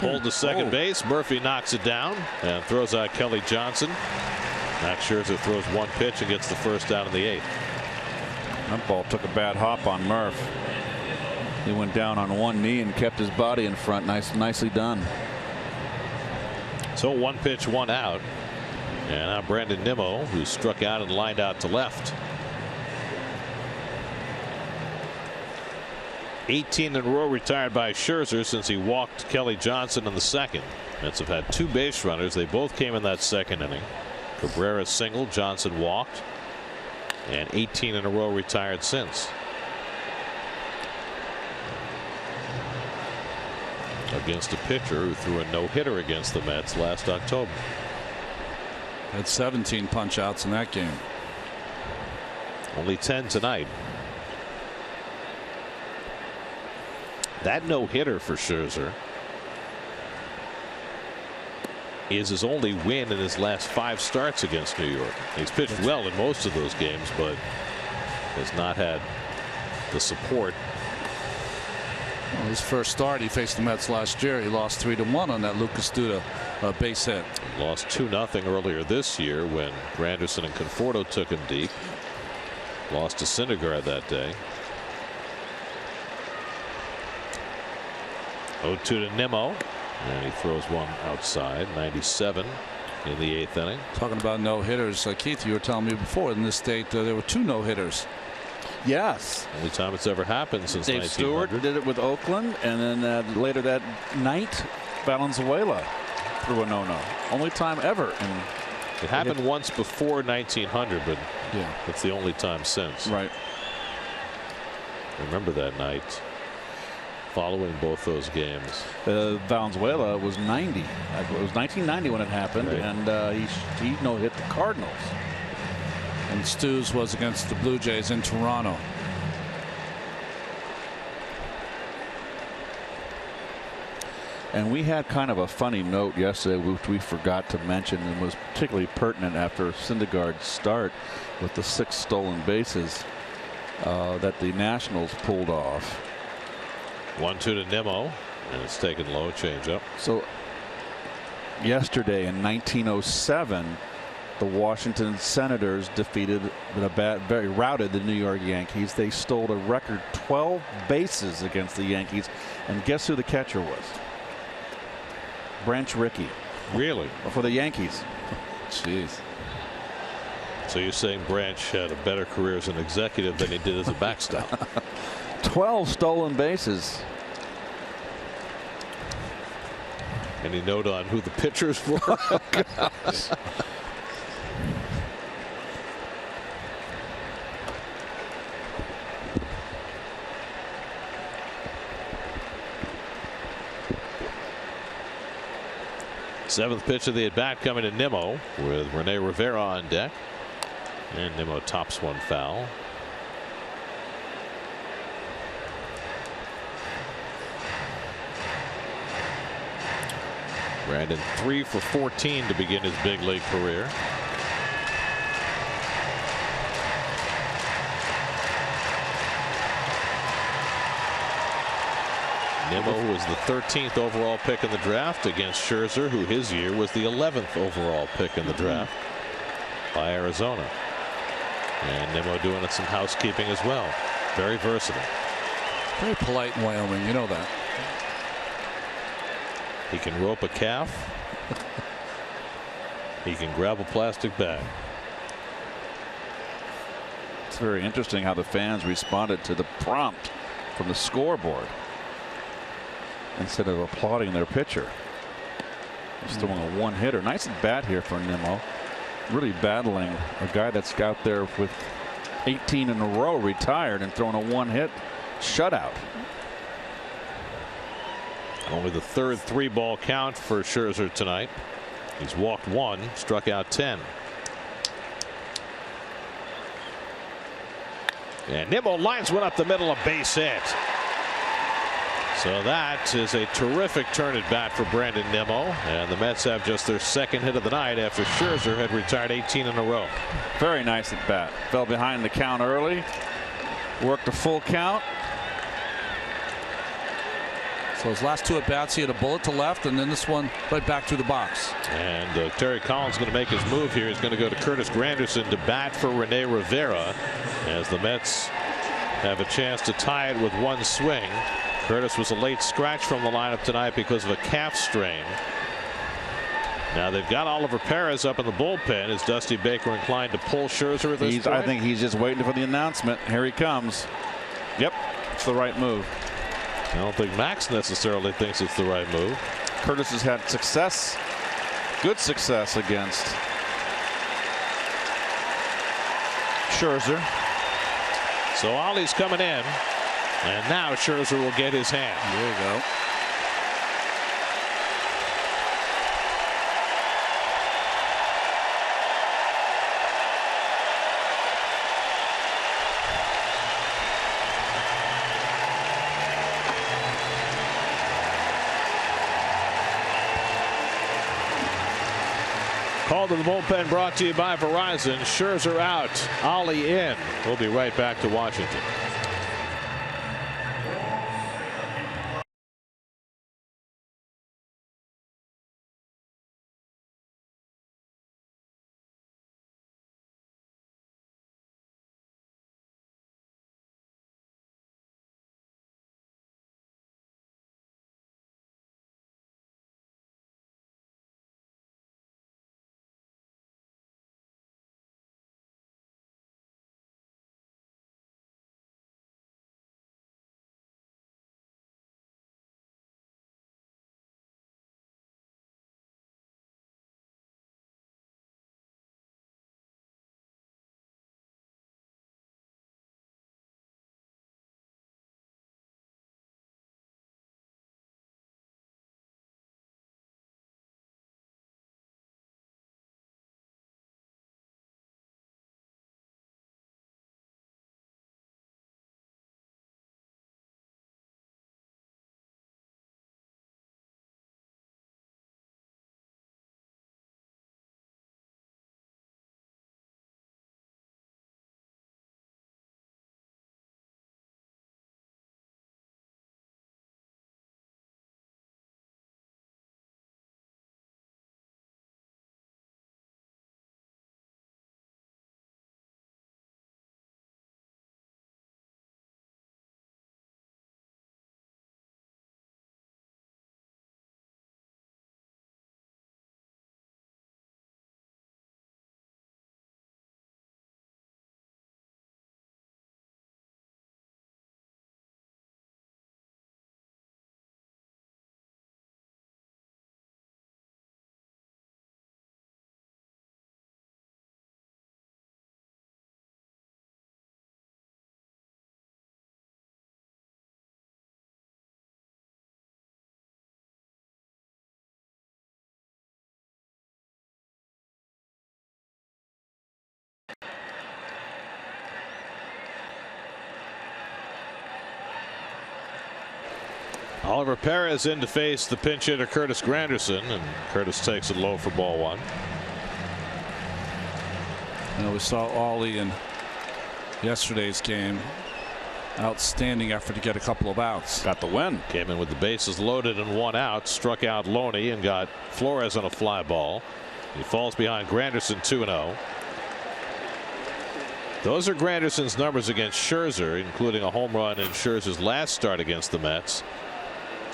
Pulled to second base. Murphy knocks it down and throws out Kelly Johnson. Max Scherzer throws 1 pitch and gets the first out in the 8th. That ball took a bad hop on Murph. He went down on 1 knee and kept his body in front. Nicely done. So 1 pitch, 1 out. And now Brandon Nimmo, who struck out and lined out to left. 18 in a row retired by Scherzer since he walked Kelly Johnson in the 2nd. Mets have had 2 base runners. They both came in that 2nd inning. Cabrera singled, Johnson walked, and 18 in a row retired since. Against a pitcher who threw a no-hitter against the Mets last October. Had 17 punch outs in that game. Only 10 tonight. That no-hitter for Scherzer is his only win in his last 5 starts against New York. He's pitched well in most of those games, but has not had the support. Well, his first start, he faced the Mets last year. He lost 3-1 on that Lucas Duda base hit. Lost 2-0 earlier this year when Granderson and Conforto took him deep. Lost to Syndergaard that day. 0-2 to Nimmo, and he throws one outside. 97 in the 8th inning. Talking about no hitters, Keith, you were telling me before in this state there were 2 no hitters. Yes. Only time it's ever happened since Dave 1900. Stewart did it with Oakland, and then later that night, Valenzuela threw a no-no. Only time ever. And it happened once before 1900, but yeah, it's the only time since. Right. Remember that night following both those games. Valenzuela was 90. It was 1990 when it happened, right. And he no-hit the Cardinals. And Stu's was against the Blue Jays in Toronto. And we had kind of a funny note yesterday, which we forgot to mention, and was particularly pertinent after Syndergaard's start with the 6 stolen bases that the Nationals pulled off. 1-2 to Nimmo, and it's taken low, changeup. So yesterday in 1907, the Washington Senators defeated routed the New York Yankees. They stole a record 12 bases against the Yankees, and guess who the catcher was? Branch Rickey. Really? For the Yankees. Jeez. So you're saying Branch had a better career as an executive than he did as a backstop? 12 stolen bases. Any note on who the pitchers were? Oh, gosh. Seventh pitch of the at bat coming to Nimmo with Rene Rivera on deck, and Nimmo tops one foul. Brandon 3 for 14 to begin his big league career. Nimmo was the 13th overall pick in the draft against Scherzer, who his year was the 11th overall pick in the draft by Arizona. And Nimmo doing some housekeeping as well. Very versatile. Very polite in Wyoming, you know that. He can rope a calf. He can grab a plastic bag. It's very interesting how the fans responded to the prompt from the scoreboard instead of applauding their pitcher. He's throwing a one-hitter. Nice at bat here for Nimmo. Really battling a guy that's out there with 18 in a row, retired, and throwing a one-hit shutout. Only the third 3-ball count for Scherzer tonight. He's walked 1, struck out 10. And Nimmo lines one up the middle, a base hit. So that is a terrific turn at bat for Brandon Nimmo, and the Mets have just their second hit of the night after Scherzer had retired 18 in a row. Very nice at bat. Fell behind the count early, worked a full count. So his last 2 at bats, he had a bullet to left, and then this one right back through the box. And Terry Collins going to make his move here. He's going to go to Curtis Granderson to bat for Rene Rivera as the Mets have a chance to tie it with one swing. Curtis was a late scratch from the lineup tonight because of a calf strain. Now they've got Oliver Perez up in the bullpen. Is Dusty Baker inclined to pull Scherzer at this point? I think he's just waiting for the announcement. Here he comes. Yep, it's the right move. I don't think Max necessarily thinks it's the right move. Curtis has had success, good success against Scherzer. So Ollie's coming in, and now Scherzer will get his hand. There you go. Call to the bullpen brought to you by Verizon. Scherzer out, Ollie in. We'll be right back to Washington. Oliver Perez in to face the pinch hitter Curtis Granderson, and Curtis takes it low for ball one. You know, we saw Ollie in yesterday's game. Outstanding effort to get a couple of outs. Got the win. Came in with the bases loaded and 1 out. Struck out Loney and got Flores on a fly ball. He falls behind Granderson 2-0. Those are Granderson's numbers against Scherzer, including a home run in Scherzer's last start against the Mets.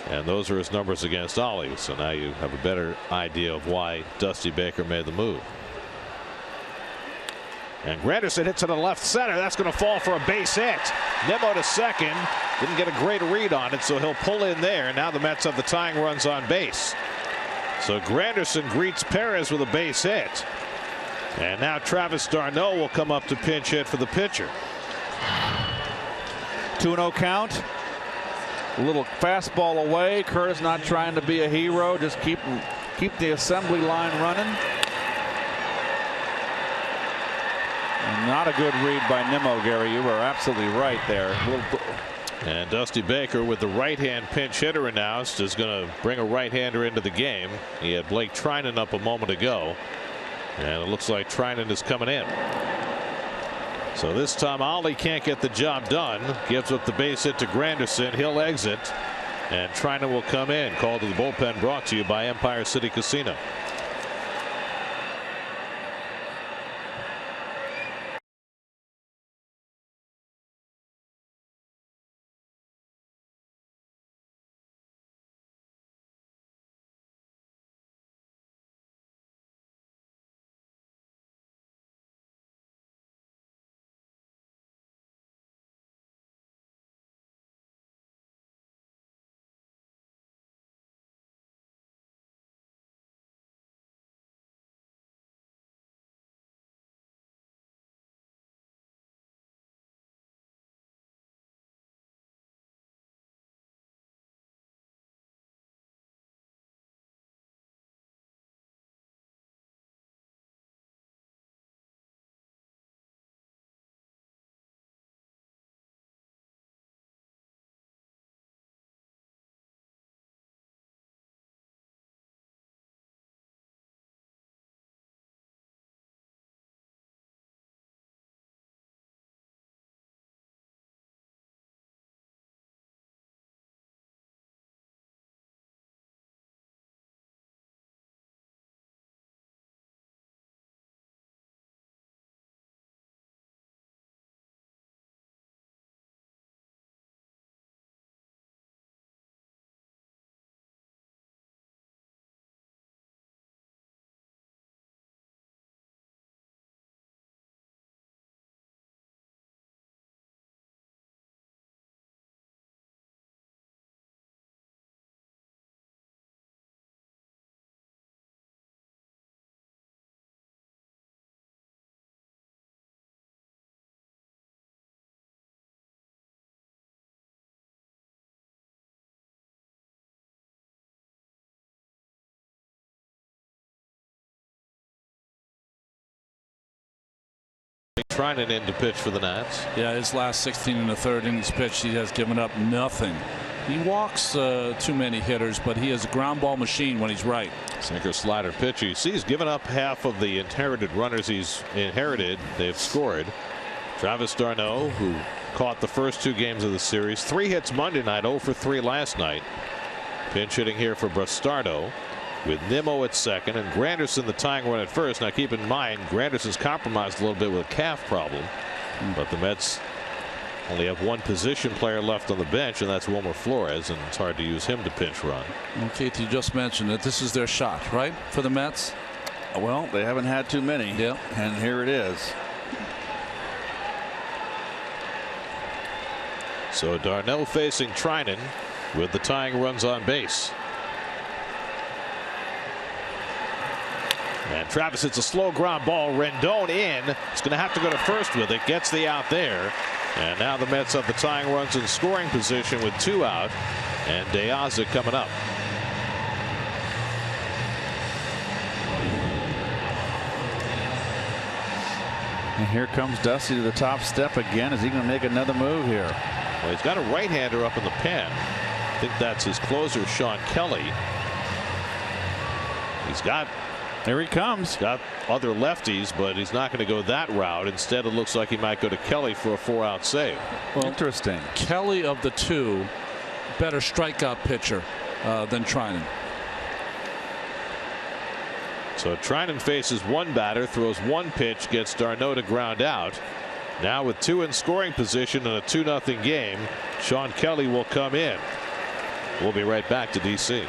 And those are his numbers against Ollie. So now you have a better idea of why Dusty Baker made the move. And Granderson hits it to left center. That's going to fall for a base hit. Nimmo to second. Didn't get a great read on it, so he'll pull in there. Now the Mets have the tying runs on base. So Granderson greets Perez with a base hit. And now Travis d'Arnaud will come up to pinch hit for the pitcher. 2-0 count. A little fastball away. Curtis not trying to be a hero. Just keep the assembly line running. Not a good read by Nimmo, Gary. You were absolutely right there. And Dusty Baker, with the right-hand pinch hitter announced, is going to bring a right-hander into the game. He had Blake Treinen up a moment ago, and it looks like Treinen is coming in. So this time Ollie can't get the job done. Gives up the base hit to Granderson. He'll exit, and Treinen will come in. Call to the bullpen brought to you by Empire City Casino. Treinen in to pitch for the Nats. Yeah, his last 16 and a third innings pitched, he has given up nothing. He walks too many hitters, but he is a ground ball machine when he's right. Sinker slider pitch. You see, he's given up half of the inherited runners he's inherited. They've scored. Travis d'Arnaud, who caught the first 2 games of the series, 3 hits Monday night, 0 for 3 last night. Pinch hitting here for Bastardo, with Nimmo at second and Granderson the tying run at first. Now keep in mind, Granderson's compromised a little bit with a calf problem, but the Mets only have 1 position player left on the bench, and that's Wilmer Flores, and it's hard to use him to pinch run. Well, Keith, you just mentioned that this is their shot, right, for the Mets? Well, they haven't had too many. Yeah. And here it is. So d'Arnaud facing Treinen with the tying runs on base. And Travis hits a slow ground ball. Rendon in. It's going to have to go to first with it. Gets the out there. And now the Mets have the tying runs in scoring position with 2 out. And De Aza coming up. And here comes Dusty to the top step again. Is he going to make another move here? Well, he's got a right-hander up in the pen. think that's his closer, Sean Kelly. Here he comes. Got other lefties, but he's not going to go that route. Instead, it looks like he might go to Kelly for a 4-out save. Well, interesting. Kelly, of the two, better strikeout pitcher than Treinen. So Treinen faces one batter, throws one pitch, gets d'Arnaud to ground out. Now with 2 in scoring position in a 2-0 game, Sean Kelly will come in. We'll be right back to DC.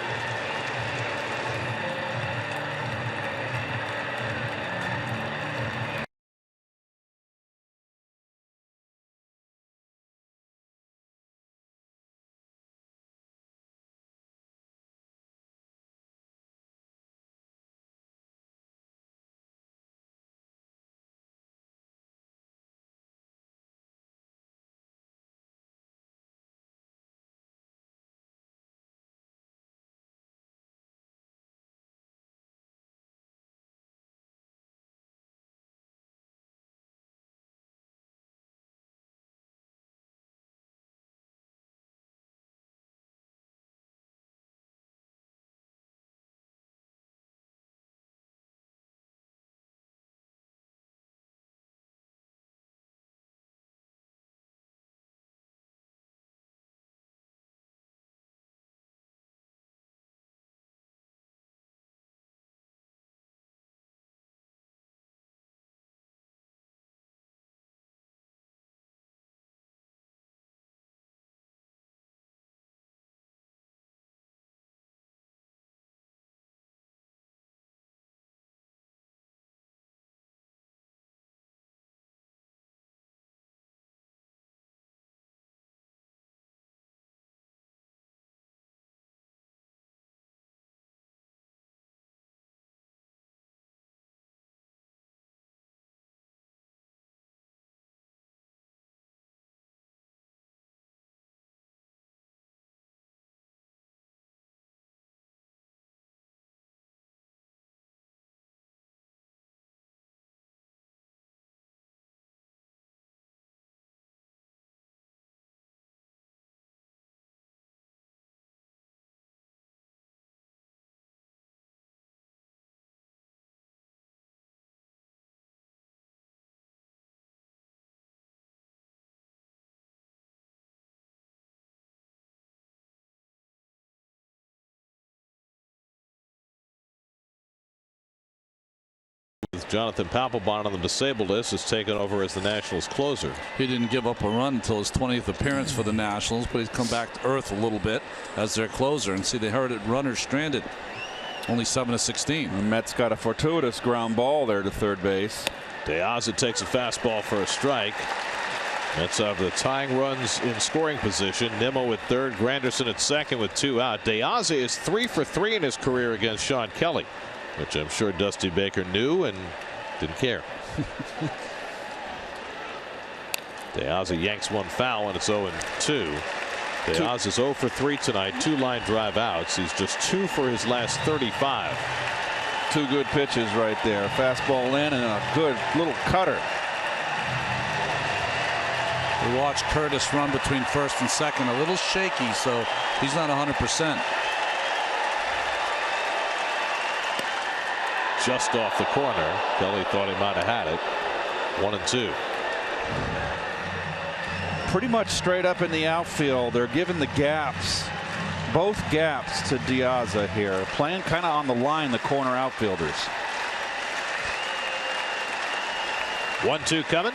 With Jonathan Papelbon on the disabled list, has taken over as the Nationals closer. He didn't give up a run until his 20th appearance for the Nationals, but he's come back to earth a little bit as their closer. And see, they heard it, runners stranded. Only 7-16. The Mets got a fortuitous ground ball there to third base. De Aza takes a fastball for a strike. Mets have the tying runs in scoring position. Nimmo at third, Granderson at second with 2 out. De Aza is 3 for 3 in his career against Sean Kelly, which I'm sure Dusty Baker knew and didn't care. De Aza yanks one foul and it's 0-2. De Aza is 0 for 3 tonight. 2 line drive outs. He's just 2 for his last 35. 2 good pitches right there. Fastball in and a good little cutter. We watched Curtis run between first and second, a little shaky, so he's not 100%. Just off the corner. Kelly thought he might have had it. 1-2. Pretty much straight up in the outfield. They're giving the gaps, both gaps, to De Aza here. Playing kind of on the line, the corner outfielders. 1-2 coming.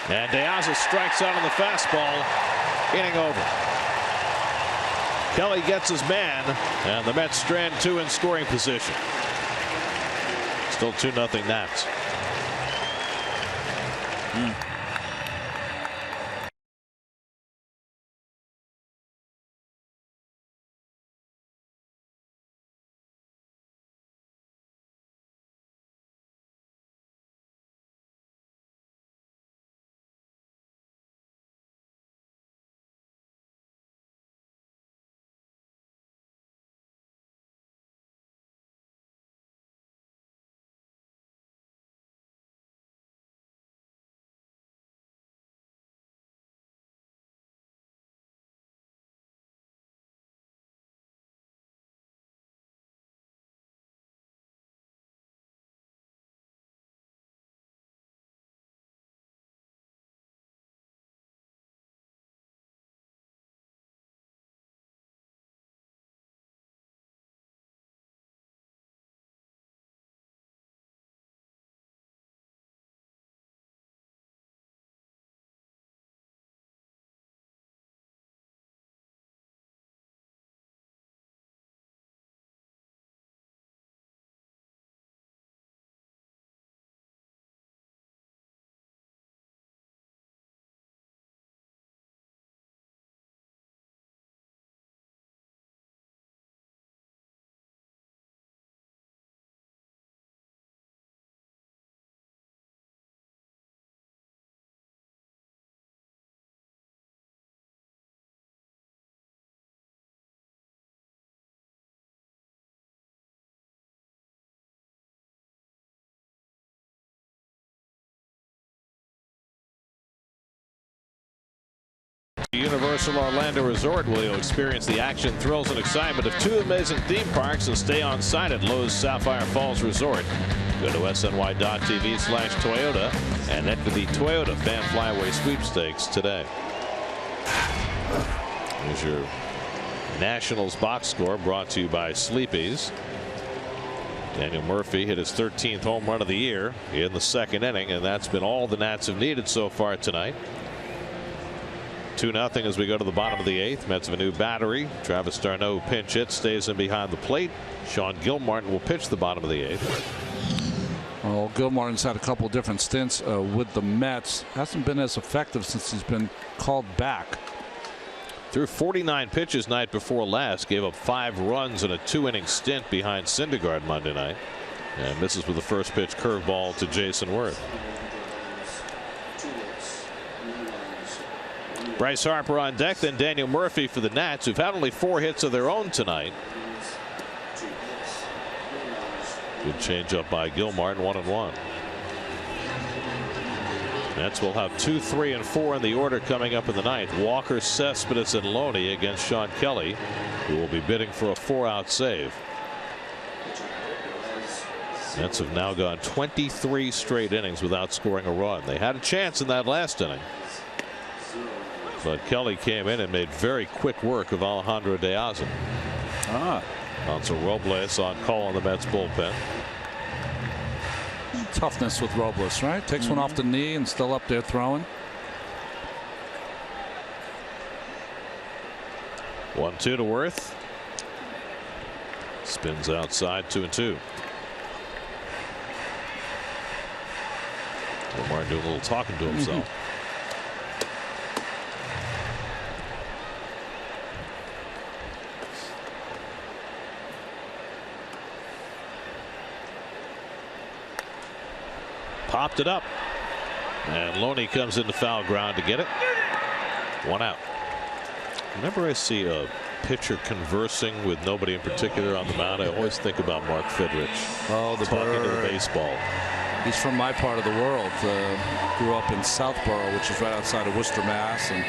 And De Aza strikes out on the fastball. Inning over. Kelly gets his man, and the Mets strand 2 in scoring position. Still 2-0 Nats. Universal Orlando Resort, where you'll experience the action, thrills, and excitement of 2 amazing theme parks, and stay on site at Lowe's Sapphire Falls Resort. Go to SNY.TV/Toyota and enter the Toyota Fan Flyaway Sweepstakes today. Here's your Nationals box score, brought to you by Sleepy's. Daniel Murphy hit his 13th home run of the year in the 2nd inning, and that's been all the Nats have needed so far tonight. 2-0 as we go to the bottom of the 8th. Mets have a new battery. Travis d'Arnaud pinch hit, stays in behind the plate. Sean Gilmartin will pitch the bottom of the 8th. Well, Gilmartin's had a couple different stints with the Mets. Hasn't been as effective since he's been called back. Threw 49 pitches night before last. Gave up 5 runs in a 2-inning stint behind Syndergaard Monday night. And misses with the first pitch curveball to Jason Worth. Bryce Harper on deck, then Daniel Murphy for the Nats, who've had only 4 hits of their own tonight. Good changeup by Gilmartin, 1-1. Nats will have 2, 3, and 4 in the order coming up in the 9th. Walker, Cespedes, and Loney against Sean Kelly, who will be bidding for a 4-out save. Nats have now gone 23 straight innings without scoring a run. They had a chance in that last inning, but Kelly came in and made very quick work of Alejandro De Aza. Alonso Robles on call on the Mets bullpen. Toughness with Robles, right? Takes one off the knee and still up there throwing. 1-2 to Worth. Spins outside, 2-2. Lamar doing a little talking to himself. Popped it up, and Loney comes into foul ground to get it. 1 out. Whenever I see a pitcher conversing with nobody in particular on the mound, I always think about Mark Fidrich. Oh, the talking bird. to the baseball. He's from my part of the world. Grew up in Southborough, which is right outside of Worcester, Mass. And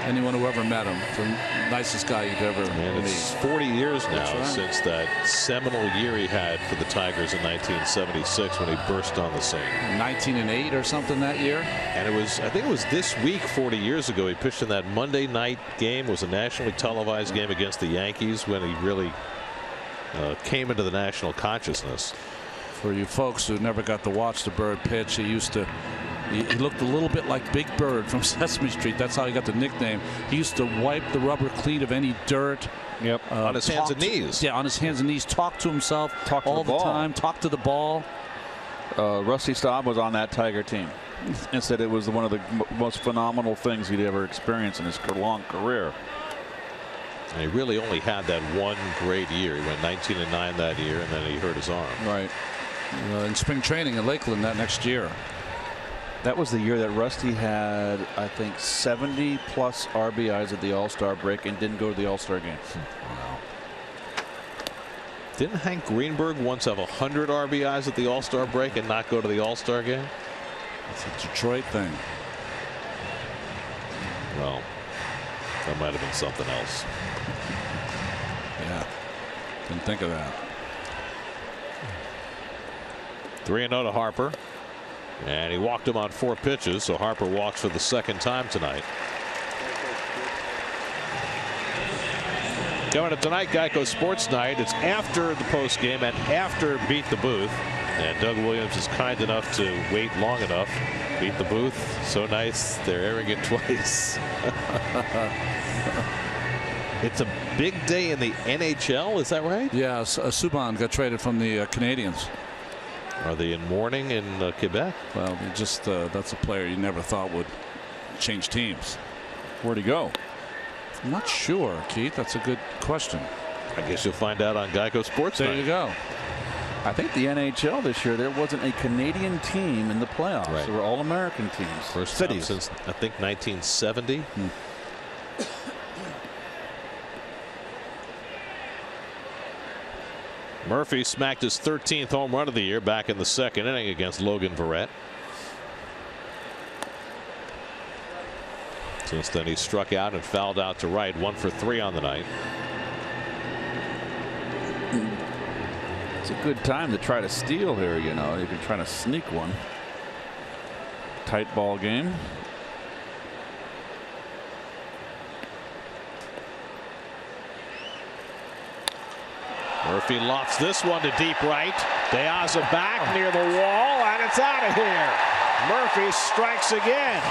anyone who ever met him, the nicest guy you'd ever meet. It's 40 years now since that seminal year he had for the Tigers in 1976 when he burst on the scene. 19-8 or something that year. And it was, I think it was this week 40 years ago, he pitched in that Monday night game. It was a nationally televised game against the Yankees when he really came into the national consciousness. For you folks who never got to watch the Bird pitch, he looked a little bit like Big Bird from Sesame Street. That's how he got the nickname. He used to wipe the rubber clean of any dirt. Yep. On his hands and knees. Yeah, on his hands and knees. Talk to himself all the time. Talk to the ball. Rusty Staub was on that Tiger team and said it was one of the most phenomenal things he'd ever experienced in his long career. And he really only had that one great year. He went 19-9 that year, and then he hurt his arm. Right. In spring training in Lakeland that next year. That was the year that Rusty had, I think, 70-plus RBIs at the All-Star break and didn't go to the All-Star game. Wow. Didn't Hank Greenberg once have 100 RBIs at the All-Star break and not go to the All-Star game? It's a Detroit thing. Well, that might have been something else. Yeah. Didn't think of that. 3-0 to Harper. And he walked him on 4 pitches, so Harper walks for the 2nd time tonight. Coming up tonight, Geico Sports Night. It's after the post game and after Beat the Booth. And Doug Williams is kind enough to wait long enough. Beat the Booth, so nice, they're airing it twice. It's a big day in the NHL, is that right? Yeah, Subban got traded from the Canadiens. Are they in mourning in Quebec? Well, just that's a player you never thought would change teams. Where'd he go? I'm not sure, Keith. That's a good question. I guess you'll find out on Geico Sports Night. There you go. I think the NHL this year, there wasn't a Canadian team in the playoffs. Right. There were all American teams. First time since, I think, 1970. Murphy smacked his 13th home run of the year back in the 2nd inning against Logan Verrett. Since then, he struck out and fouled out to right. 1 for 3 on the night. It's a good time to try to steal here. You know, you can try to sneak one. Tight ball game. Murphy lofts this one to deep right. De Aza back near the wall, and it's out of here. Murphy strikes again.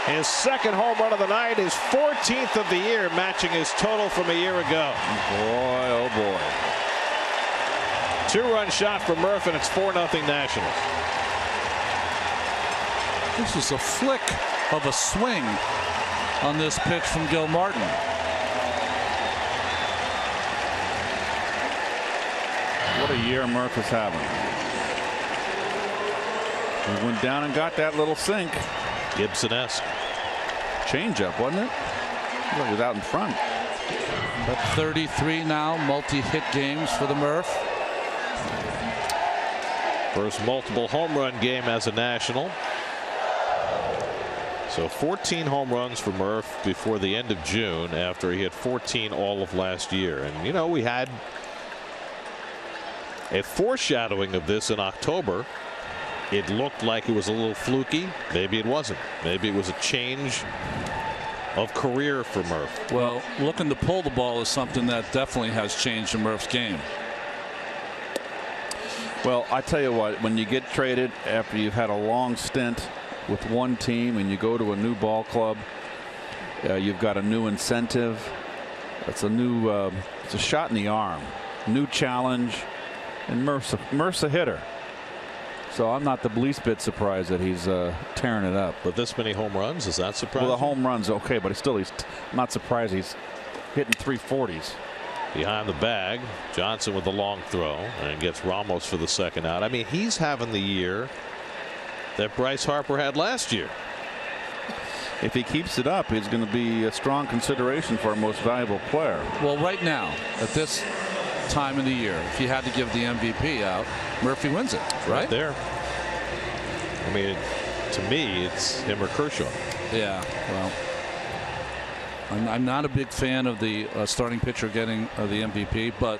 His second home run of the night, his 14th of the year, matching his total from a year ago. Boy, oh boy. 2-run shot for Murphy, and it's 4-0 Nationals. This is a flick of a swing on this pitch from Gil Martin. What a year Murph is having. He went down and got that little sink. Gibson-esque. Changeup, wasn't it? Well, he was out in front. But 33 now, multi-hit games for the Murph. First multiple home run game as a National. So 14 home runs for Murph before the end of June, after he had 14 all of last year. And, you know, we had a foreshadowing of this in October. It looked like it was a little fluky. Maybe it wasn't. Maybe it was a change of career for Murph. Well, looking to pull the ball is something that definitely has changed in Murph's game. Well, I tell you what, when you get traded after you've had a long stint with one team and you go to a new ball club, you've got a new incentive. It's a new, it's a shot in the arm, new challenge, and Murph's a hitter. So I'm not the least bit surprised that he's tearing it up. But this many home runs, is that surprising? Well, the home runs okay, but he's not surprised he's hitting 340s. Behind the bag, Johnson with the long throw, and gets Ramos for the second out. I mean, he's having the year that Bryce Harper had last year. If he keeps it up, he's going to be a strong consideration for our most valuable player. Well, right now, at this time of the year, if you had to give the MVP out, Murphy wins it, right? There. I mean, to me, it's him or Kershaw. Yeah, well, I'm not a big fan of the starting pitcher getting the MVP, but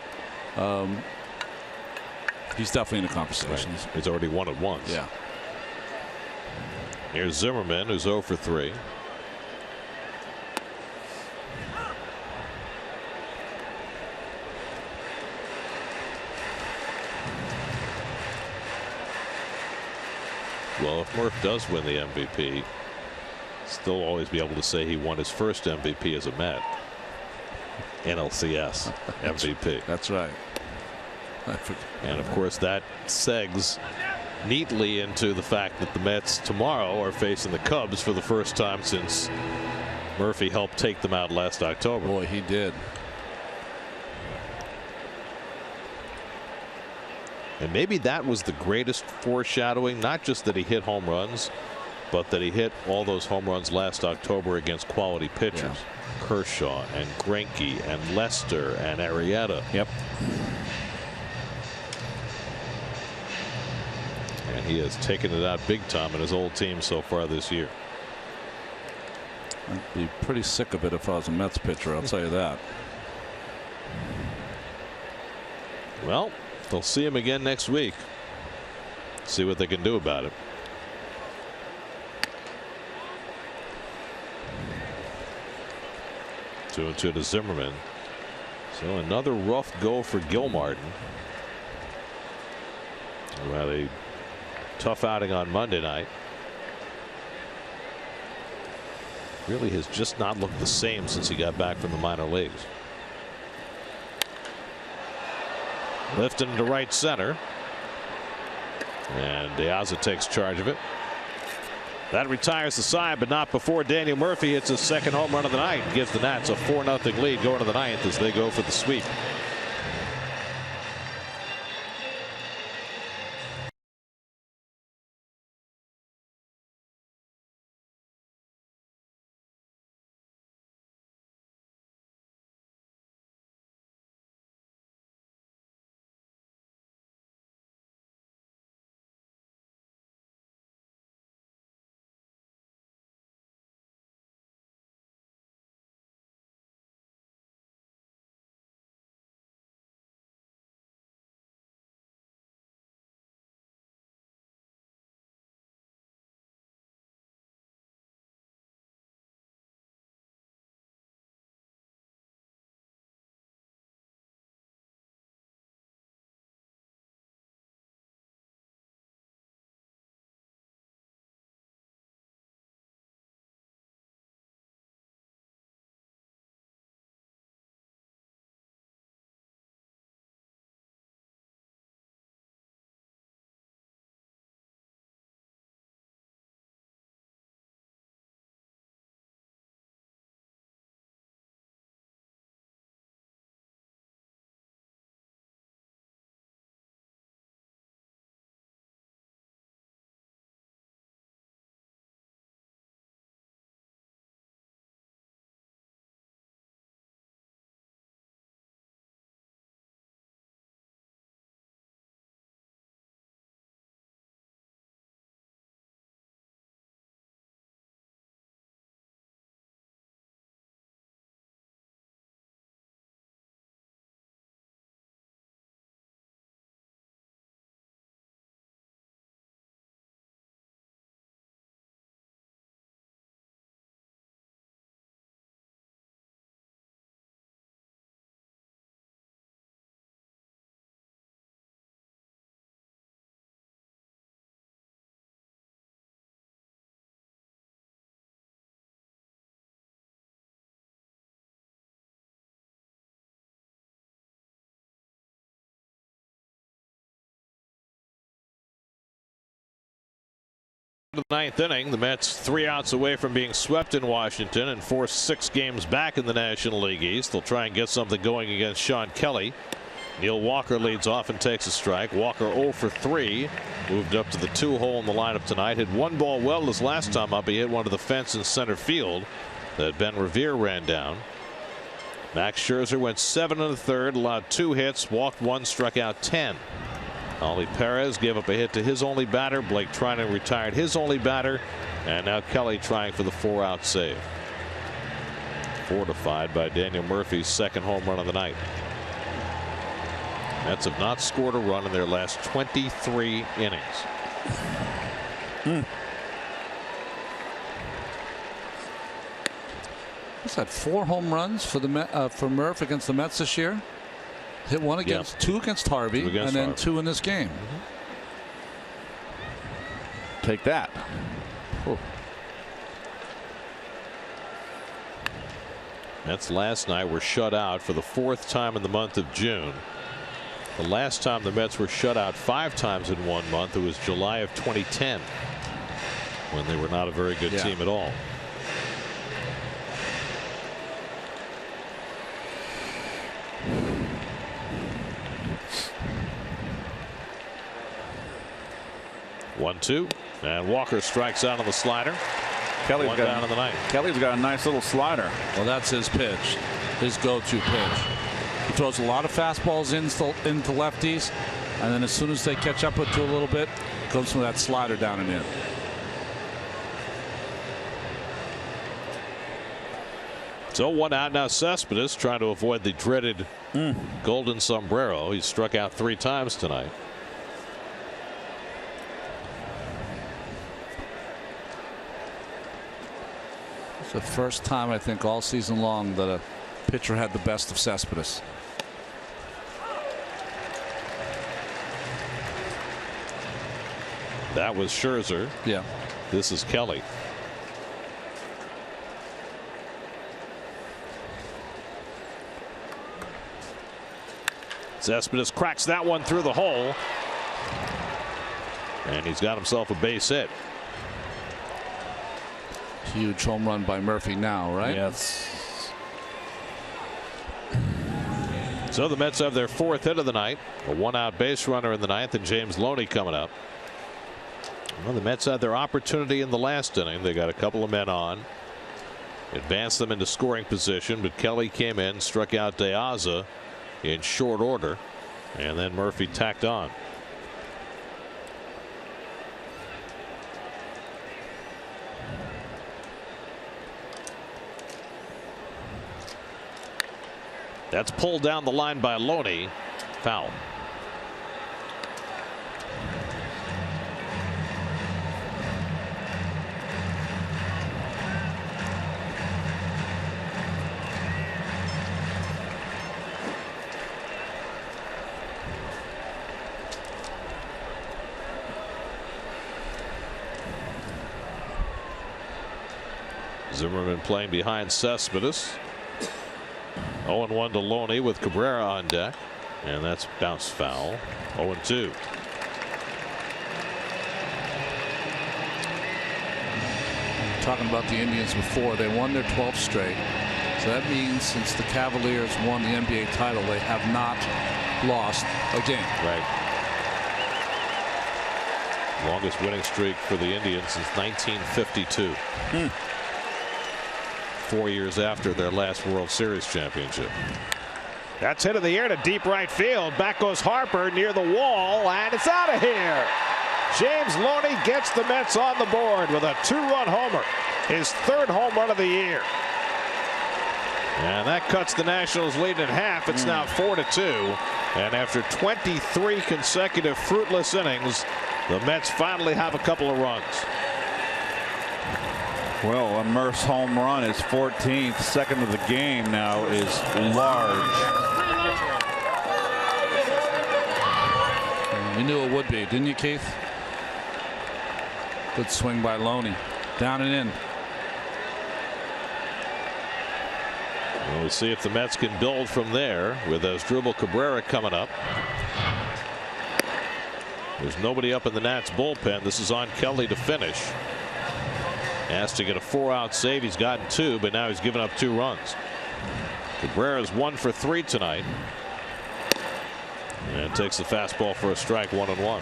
he's definitely in the conversation. Right. He's already won it once. Yeah. Here's Zimmerman, who's 0 for 3. Well, if Murph does win the MVP, still always be able to say he won his first MVP as a Met. NLCS MVP. That's right. And of course, that segs neatly into the fact that the Mets tomorrow are facing the Cubs for the first time since Murphy helped take them out last October. Boy, he did. And maybe that was the greatest foreshadowing, not just that he hit home runs, but that he hit all those home runs last October against quality pitchers. Yeah. Kershaw and Greinke and Lester and Arrieta. Yep. And he has taken it out big time in his old team so far this year. I'd be pretty sick of it if I was a Mets pitcher, I'll tell you that. Well, they'll see him again next week. See what they can do about it. Two and two to Zimmerman. So another rough go for Gil Martin, who had a tough outing on Monday night. Really has just not looked the same since he got back from the minor leagues. Lifted into right center, and De Aza takes charge of it. That retires the side, but not before Daniel Murphy hits his second home run of the night. Gives the Nats a 4-0 lead going to the ninth as they go for the sweep. The ninth inning, the Mets 3 outs away from being swept in Washington and forced 6 games back in the National League East. They'll try and get something going against Sean Kelly. Neil Walker leads off and takes a strike. Walker 0 for 3. Moved up to the 2-hole in the lineup tonight. Hit one ball well his last time up. He hit one to the fence in center field that Ben Revere ran down. Max Scherzer went 7 1/3, allowed 2 hits, walked 1, struck out 10. Ollie Perez gave up a hit to his only batter. Blake Treinen retired his only batter. And now Kelly trying for the 4-out save. Fortified by Daniel Murphy's second home run of the night. Mets have not scored a run in their last 23 innings. What's that? 4 home runs for the for Murph against the Mets this year. Hit 1 against 2 against Harvey, and then Harvey. 2 in this game. Take that. Oh. Mets last night were shut out for the 4th time in the month of June. The last time the Mets were shut out 5 times in 1 month, it was July of 2010, when they were not a very good team at all. One, 2, and Walker strikes out on the slider. Kelly's One got down in the ninth. Kelly's got a nice little slider. Well, that's his pitch, his go-to pitch. He throws a lot of fastballs into lefties, and then as soon as they catch up to a little bit, goes from that slider down and in. So 1 out now. Cespedes trying to avoid the dreaded golden sombrero. He's struck out 3 times tonight. It's the first time I think all season long that a pitcher had the best of Cespedes. That was Scherzer. Yeah. This is Kelly. Cespedes cracks that one through the hole. And he's got himself a base hit. Huge home run by Murphy now, right? Yes. So the Mets have their 4th hit of the night. A 1-out base runner in the 9th, and James Loney coming up. Well, the Mets had their opportunity in the last inning. They got a couple of men on, advanced them into scoring position, but Kelly came in, struck out De Aza in short order, and then Murphy tacked on. That's pulled down the line by Loney. Foul. Zimmerman playing behind Cespedes. 0-1 to Loney with Cabrera on deck, and that's bounced foul. 0-2. Talking about the Indians before, they won their 12th straight. So that means since the Cavaliers won the NBA title, they have not lost a game. Right. Longest winning streak for the Indians since 1952. 4 years after their last World Series championship. That's hit in the air to deep right field. Back goes Harper near the wall, and it's out of here. James Loney gets the Mets on the board with a 2-run homer, his 3rd home run of the year. And that cuts the Nationals lead in half. It's now 4-2. And after 23 consecutive fruitless innings, the Mets finally have a couple of runs. Well, a Murph's home run is 14th. Second of the game now is large. You knew it would be, didn't you, Keith? Good swing by Loney. Down and in. We'll see if the Mets can build from there with Asdrubal Cabrera coming up. There's nobody up in the Nats bullpen. This is on Kelly to finish. Asked to get a 4-out save. He's gotten 2, but now he's given up 2 runs. Cabrera's 1 for 3 tonight. And takes the fastball for a strike, 1-1.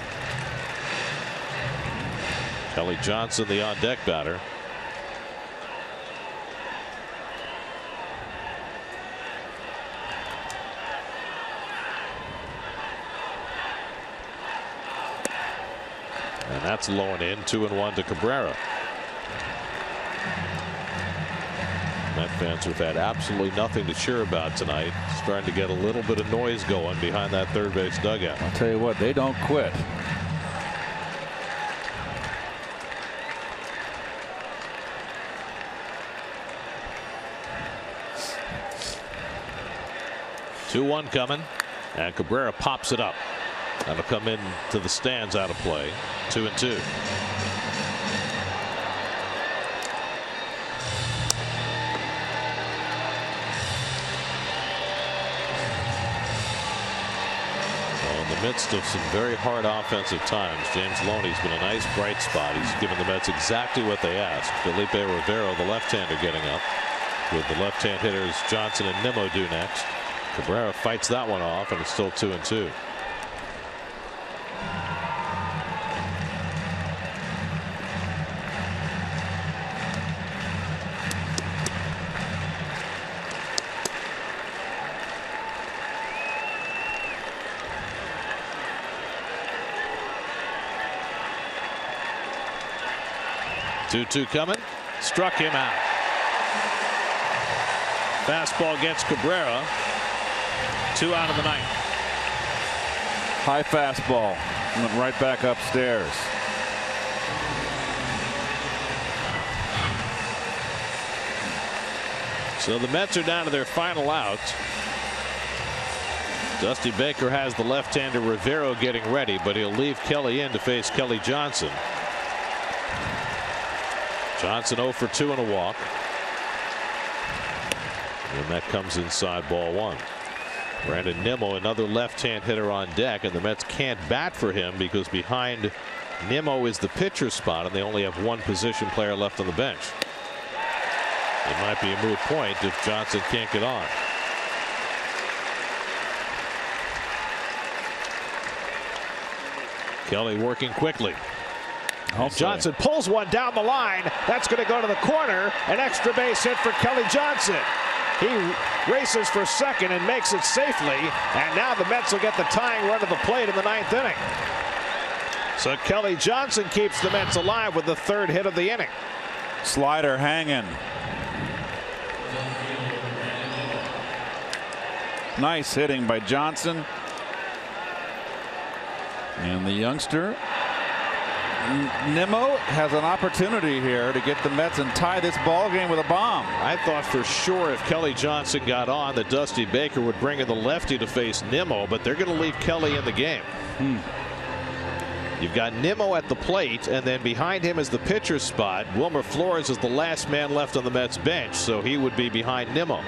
Kelly Johnson, the on-deck batter. And that's low and in. 2-1 to Cabrera. Met fans who've had absolutely nothing to cheer about tonight starting to get a little bit of noise going behind that third base dugout. I'll tell you what, they don't quit. Two 2-1 coming, and Cabrera pops it up. That'll come in to the stands out of play. 2-2. In the midst of some very hard offensive times, James Loney's been a nice bright spot. He's given the Mets exactly what they asked. Felipe Rivero, the left-hander, getting up, with the left-hand hitters Johnson and Nimmo due next. Cabrera fights that one off, and it's still 2-2. Two coming, struck him out. Fastball gets Cabrera. 2 out of the ninth. High fastball, went right back upstairs. So the Mets are down to their final out. Dusty Baker has the left-hander Rivero getting ready, but he'll leave Kelly in to face Kelly Johnson. Johnson 0 for 2 and a walk. And that comes inside ball 1. Brandon Nimmo, another left-hand hitter on deck, and the Mets can't bat for him because behind Nimmo is the pitcher spot, and they only have one position player left on the bench. It might be a moot point if Johnson can't get on. Kelly working quickly. Johnson pulls one down the line. That's going to go to the corner. An extra base hit for Kelly Johnson. He races for second and makes it safely. And now the Mets will get the tying run to the plate in the 9th inning. So Kelly Johnson keeps the Mets alive with the 3rd hit of the inning. Slider hanging. Nice hitting by Johnson. And the youngster Nimmo has an opportunity here to get the Mets and tie this ball game with a bomb. I thought for sure if Kelly Johnson got on that Dusty Baker would bring in the lefty to face Nimmo, but they're going to leave Kelly in the game. You've got Nimmo at the plate, and then behind him is the pitcher's spot. Wilmer Flores is the last man left on the Mets bench, so he would be behind Nimmo.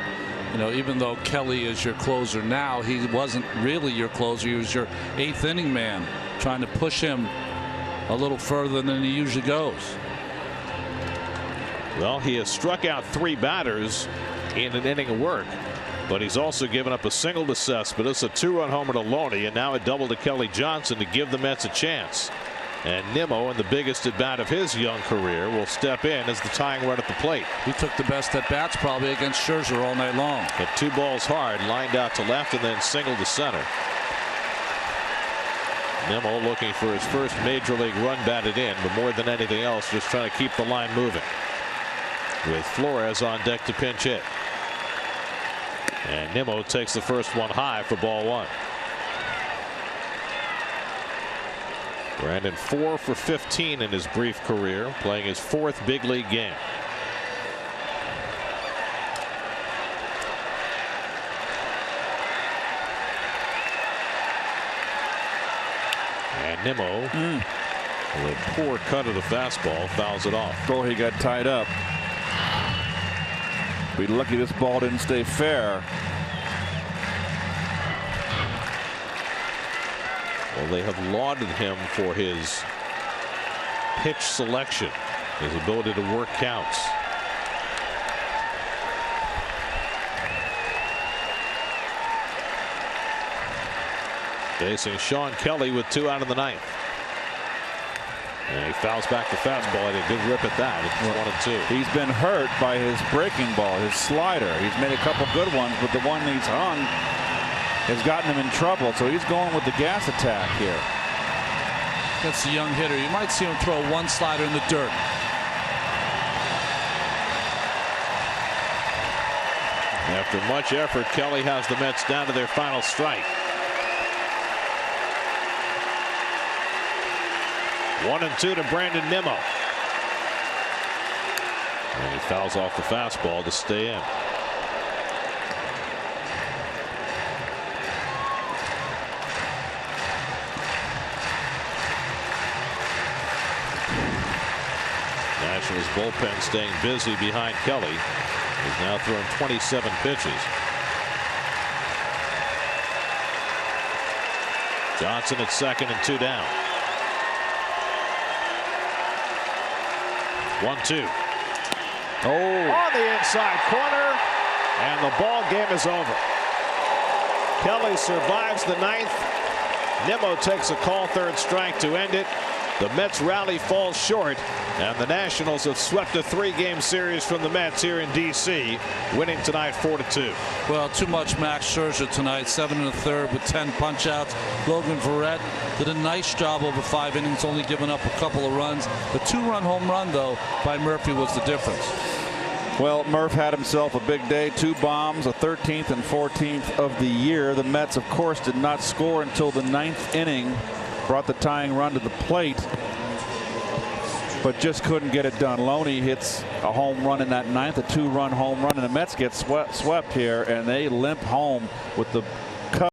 You know, even though Kelly is your closer now, he wasn't really your closer. He was your 8th inning man, trying to push him a little further than he usually goes. Well, he has struck out 3 batters in an inning of work, but he's also given up a single to Cespedes, a 2-run homer to Loney, and now a double to Kelly Johnson to give the Mets a chance. And Nimmo, in the biggest at bat of his young career, will step in as the tying run at the plate. He took the best at bats probably against Scherzer all night long. Hit 2 balls hard, lined out to left, and then single to center. Nimmo looking for his first major league run batted in, but more than anything else, just trying to keep the line moving. With Flores on deck to pinch hit. And Nimmo takes the first one high for ball 1. Brandon 4 for 15 in his brief career, playing his 4th big league game. And Nimmo, with a poor cut of the fastball, fouls it off. Oh, he got tied up. Be lucky this ball didn't stay fair. Well, they have lauded him for his pitch selection, his ability to work counts. Facing Sean Kelly with 2 out of the 9th. And he fouls back the fastball, and a good rip at that. It's 1-2. He's been hurt by his breaking ball, his slider. He's made a couple good ones, but the one he's hung has gotten him in trouble. So he's going with the gas attack here. That's a young hitter. You might see him throw one slider in the dirt. After much effort, Kelly has the Mets down to their final strike. 1-2 to Brandon Nimmo. And he fouls off the fastball to stay in. Nationals bullpen staying busy behind Kelly. He's now thrown 27 pitches. Johnson at second and 2 down. 1-2. Oh, On the inside corner, and the ball game is over. Kelly survives the 9th. Nimmo takes a call, 3rd strike to end it. The Mets rally falls short, and the Nationals have swept a 3-game series from the Mets here in D.C., winning tonight 4-2. Well, too much Max Scherzer tonight, 7 1/3 with 10 punch-outs. Logan Verrett did a nice job over 5 innings, only giving up a couple of runs. The 2-run home run, though, by Murphy was the difference. well, Murph had himself a big day. 2 bombs, a 13th and 14th of the year. The Mets, of course, did not score until the 9th inning. Brought the tying run to the plate, but just couldn't get it done. Loney hits a home run in that 9th, a 2-run home run, and the Mets get swept here, and they limp home with the